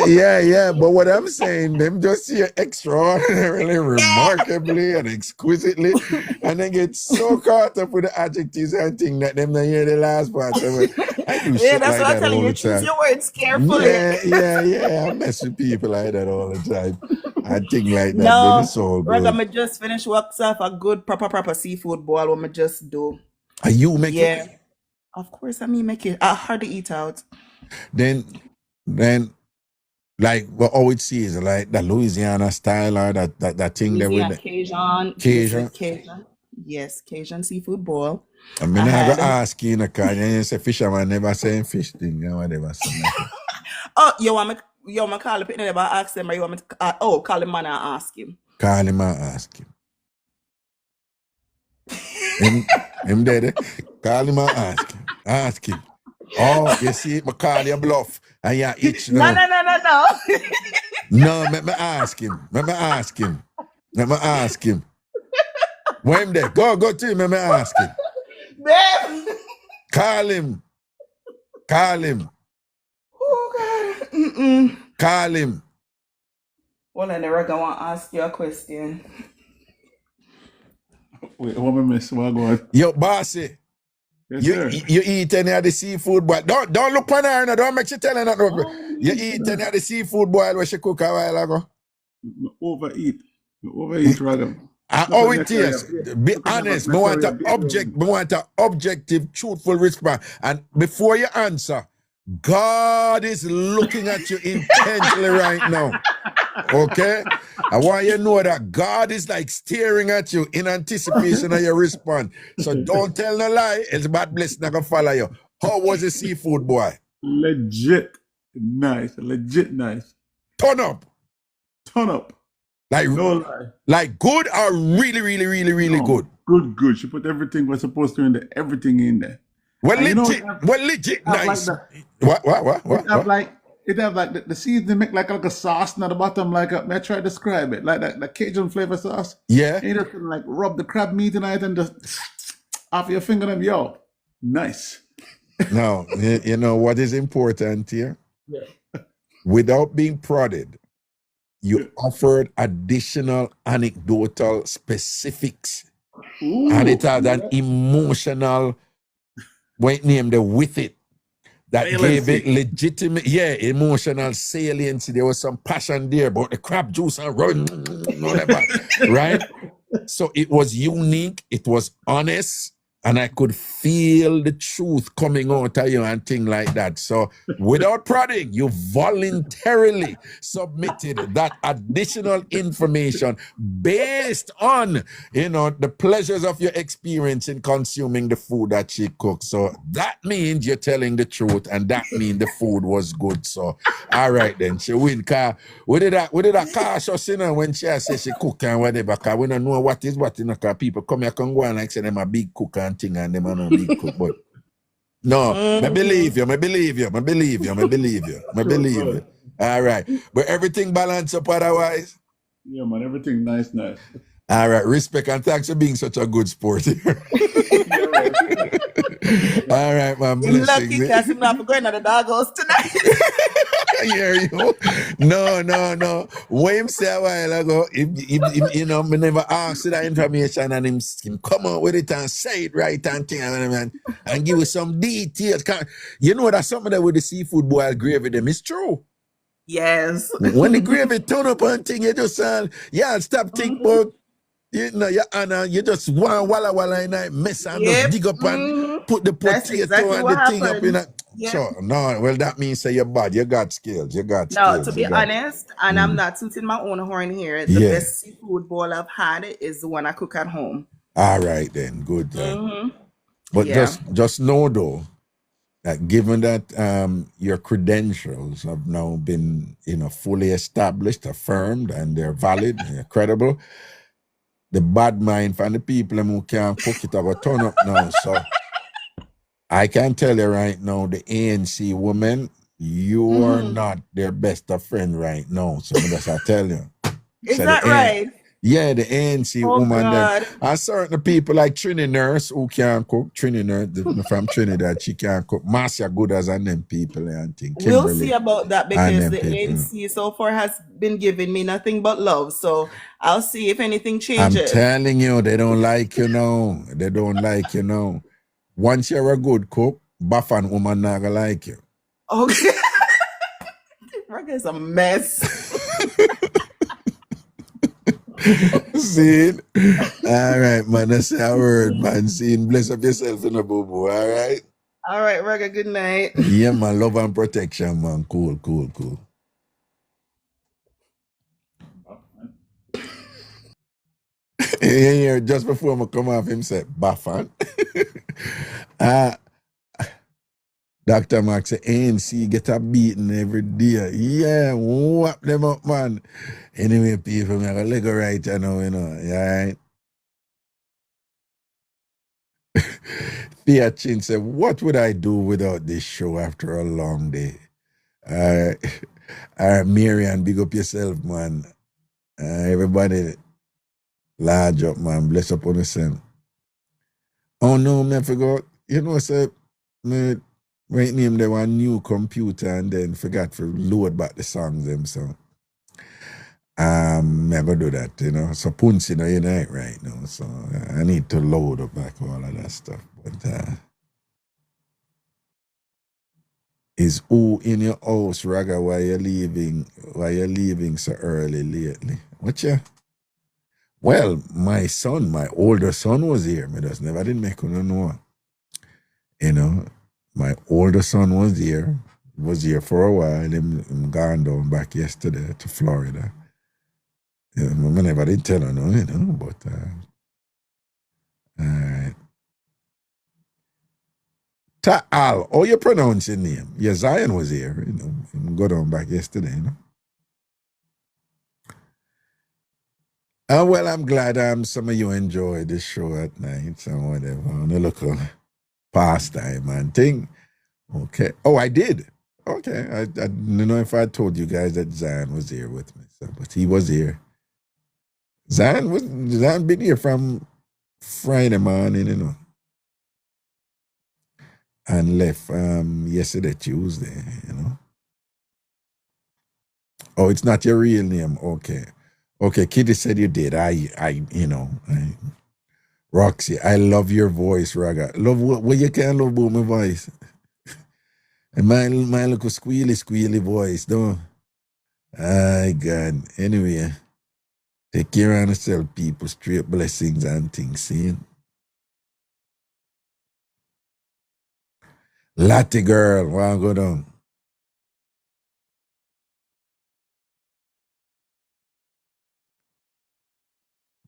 Yeah, but what I'm saying, them just see extraordinarily, remarkably, and exquisitely, and then get so caught up with the adjectives and things that them don't hear the last part. So I do shit that's like what I'm that telling all you. the Choose time. your words carefully. Yeah, I mess with people like that all the time. I think like that, No, but it's all good. Raga, me just finish works off a good proper seafood boil. What me just do. Are you making? Yeah. Of course, I mean make it hard to eat out. Then, like what always see is like the Louisiana style or that thing there with the Cajun. Yes, Cajun seafood boil. I mean, I go ask you, you say fisherman never saying fish thing, whatever. Oh, you want me call the pitney never ask them, or you want me to call him man and ask him? Call him and ask him. him there. Call him and ask him. Oh, you see, I call your bluff and you itch now. No. No, let me ask him. Let me ask him. Let me ask him. Where him there? Go to him. Let me ask him. Babe. Call him. Call him. Oh God. Mm-mm. Call him. Well, I never gonna want to ask you a question. Wait, what am I miss? What go on? Yo, bossy. Yes, You sir. eat any of the seafood boil? Don't look on her. No, don't make she tell her nothing. You eat any of the seafood boil where she cook a while ago? Overeat. Overeat, rather. Oh, it is. Be honest. Me want an objective, truthful response. And before you answer, God is looking at you intently right now. Okay? I want you to know that God is like staring at you in anticipation of your response. So don't tell no lie, else bad blessing not gonna follow you. How was the seafood boy? Legit nice. Legit nice. Turn up. Turn up. Like, No lie. like good or really No, good? Good. She put everything we're supposed to in there. Everything in there. Well, And you know, legit it have nice. like What? It have like the seasoning make like a sauce at the bottom, like may I try to describe it, like that the Cajun flavor sauce. Yeah. And you just like rub the crab meat in it and just off your finger and yo, nice. Now, you know what is important here? Yeah. Without being prodded, you offered additional anecdotal specifics. Ooh, And it had an emotional, what name the with it, that gave it legitimate, emotional saliency. There was some passion there about the crab juice and run, whatever, right? So it was unique, it was honest, and I could feel the truth coming out of you and things like that. So without prodding, you voluntarily submitted that additional information based on, the pleasures of your experience in consuming the food that she cooked. So that means you're telling the truth, and that means the food was good. So, all right then, she win. We did a cautious, when she said she cook and whatever, because we don't know what is what, because people come here and go and like say them a big cook and thing, and them are no big cook, but no, I believe you. All right, but everything balance up otherwise. Yeah, man, everything nice. All right, respect and thanks for being such a good sport. All right, man. You're lucky because I'm not going to the dog house tonight. Hear you? No. What him say a while ago, if me never asked that information, and him come out with it and say it right and give us some details. You know that something that with the seafood boil gravy them is true. Yes. When the gravy turn up and thing, you just stop think about. You just walla in that mess and just dig up and put the potato exactly and what the thing up in happened. that. Sure, no, well, that means you're bad. You got skills. No, to be honest, and I'm not tooting my own horn here, the best seafood bowl I've had is the one I cook at home. All right, then. Good. But just know, though, that given that your credentials have now been, fully established, affirmed, and they're valid, and they're credible, the bad mind from the people who can't cook it have turn up now. So I can tell you right now, the ANC woman, you are not their best of friend right now. So I tell you. Is that right? Yeah, the ANC woman. And certain people like Trini Nurse who can't cook. Trini Nurse from Trinidad, she can't cook. Marcia Gooders and them people and things. We'll see about that because the ANC so far has been giving me nothing but love. So I'll see if anything changes. I'm telling you, they don't like you now. They don't like you now. Once you're a good cook, Buffan woman not gonna like you. Okay. Reggae is a mess. See? All right, man. That's a word, man. See, bless up yourself in a boo-boo, all right? All right, Reggae, good night. Yeah, man. Love and protection, man. Cool. Yeah, just before I come off, him said, Buffan. Dr. Max said, ANC get a beating every day. Yeah, whap them up, man. Anyway, people, I'm going to leg right now, all right? Thea Chin said, what would I do without this show after a long day? All right. All right, Marian, big up yourself, man. Everybody, large up, man. Bless up on yourself. Oh no, me forgot. You know, say me right name there one new computer and then forgot to load back the songs them. So me I go do that, you know. So Punch, you know, you're not right now. So I need to load up back all of that stuff. But is who in your house, Raga, why you leaving so early lately? What you? Well, my older son was here. Me just never did make you know. You know, my older son was here. Was here for a while. Him gone down back yesterday to Florida. Yeah, I never did tell her no, you know, but all right. Ta'al, how you pronounce your name? Yeah, Zion was here, you know. Him go down back yesterday, you know. Well, I'm glad some of you enjoy this show at night, so whatever. On a local pastime and thing. Okay. Oh, I did. Okay. I don't know if I told you guys that Zion was here with me, so, but he was here. Zion been here from Friday morning, you know, and left yesterday, Tuesday, you know. Oh, it's not your real name. Okay. Okay, Kitty said you did. Roxy, I love your voice, Raga. Love what you can love about my voice. And my little squealy voice, though. My God. Anyway, take care of yourself, people. Straight blessings and things, see? Lottie girl, wanna go down?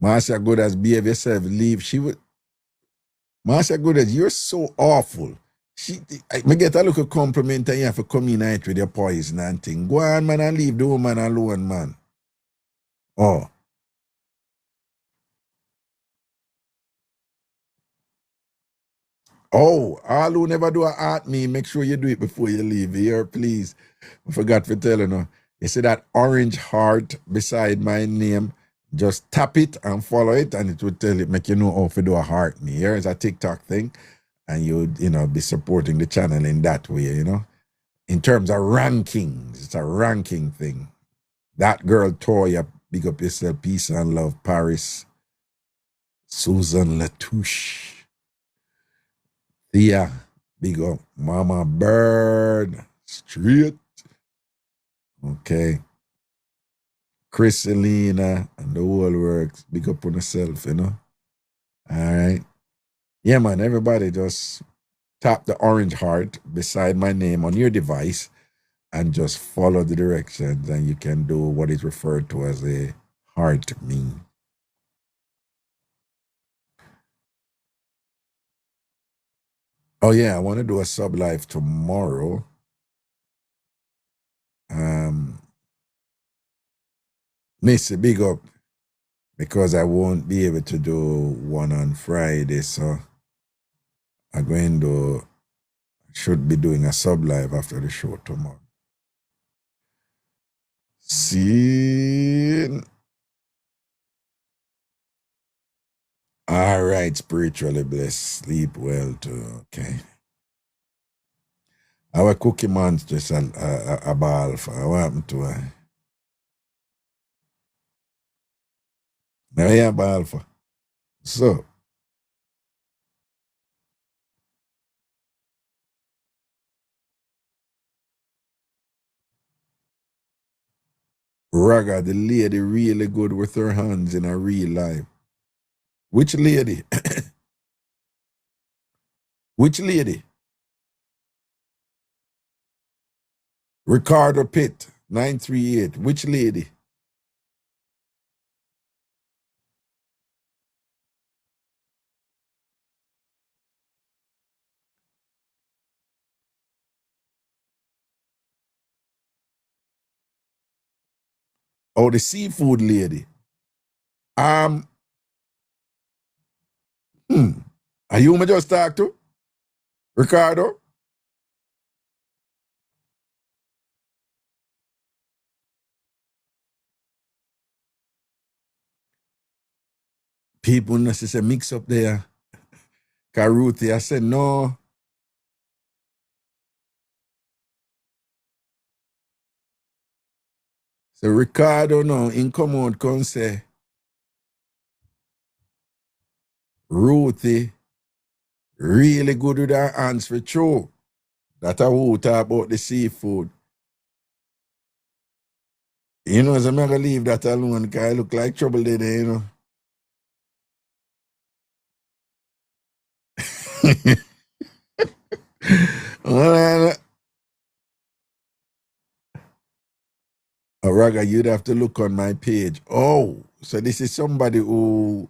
Marcia Good as behave yourself, leave. She would. Marcia Good as you're so awful. Me get a little compliment and you have to come in night with your poison and thing. Go on, man, and leave the woman alone, man. Oh. Oh, all who never do a art me, make sure you do it before you leave here, please. I forgot to tell you now. You see that orange heart beside my name? Just tap it and follow it, and it will tell you, make you know how to do a heart me. Here is a TikTok thing, and you know, be supporting the channel in that way, you know. In terms of rankings, it's a ranking thing. That girl, Toya, big up yourself, peace and love, Paris. Susan Latouche. Thea, big up. Mama Bird, straight. Okay. Chriselina and the whole works. Big up on yourself, you know. All right. Yeah, man, everybody just tap the orange heart beside my name on your device and just follow the directions, and you can do what is referred to as a heart me. Oh yeah, I want to do a sub live tomorrow. Missy, big up, because I won't be able to do one on Friday, so I'm going to should be doing a sub live after the show tomorrow. See. All right, spiritually blessed. Sleep well too. Okay. Our cookie man's just a ball for what happened to her. Now a ball for. So Raga, the lady really good with her hands in a real life. Which lady? Which lady? Ricardo Pitt, 938. Which lady? Oh, the seafood lady. Are you me just talk to? Ricardo? People not say mix up there. Karuti, I said no. So Ricardo now in come out come say Ruthie really good with her hands for true. That I will talk about the seafood. You know, as I'm not gonna leave that alone, because I look like trouble there, you know. Well, Raga, you'd have to look on my page. Oh, so this is somebody who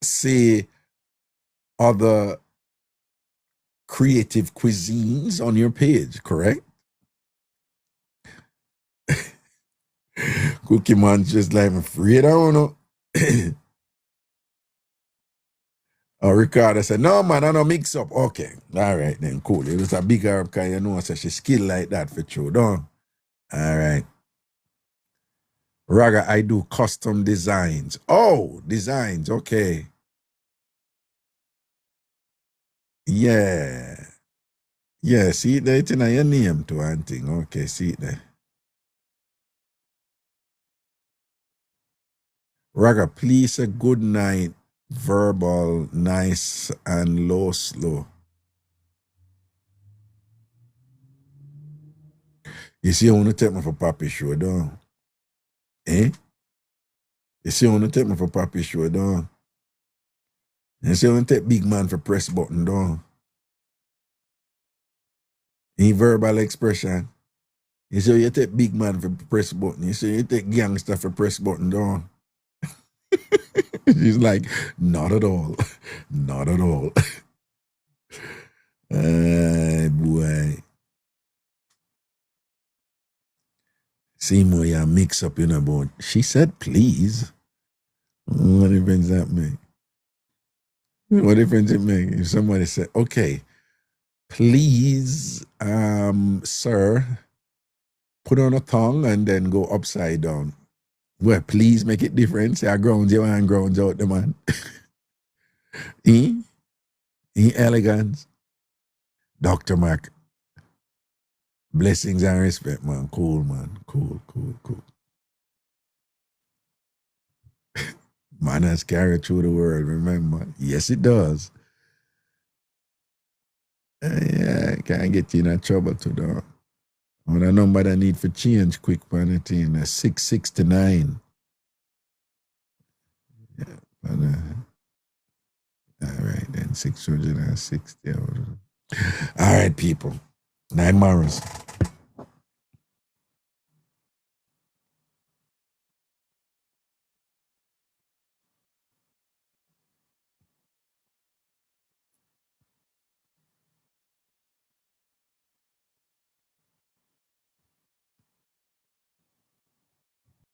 say other creative cuisines on your page, correct? Cookie Man's just like, I'm afraid I don't know. Ricardo said, no, man, I don't mix up. Okay. All right, then, cool. It was a big herb, because you know, so she skill like that for true, don't? All right. Raga, I do custom designs. Oh, designs, okay. Yeah. Yeah, see it there, it's in your name to one thing. Okay, see it there. Raga, please a good night, verbal, nice, and low, slow. You see, I want to take me for Papi show, don't? Eh? You see, I want to take me for Papi show, don't? You see, I want to take big man for press button, don't? In verbal expression. You see, you take big man for press button. You see, you take gangster for press button, don't? She's like, not at all. Not at all. Boy. See more you mix up, you know, but she said, please. What difference that make? What difference it make? If somebody said, okay, please, sir, put on a tongue and then go upside down. Well, please make it different. Say, I grounds you and grounds out the man. In elegance. Dr. Mark. Blessings and respect, man. Cool, man. Cool. Manners carry through the world, remember? Yes, it does. Yeah, can't get you in trouble to that. On a number that need for change quick, man, it in 669. Yeah, but, all right, then 660. All right, people. 9 morals.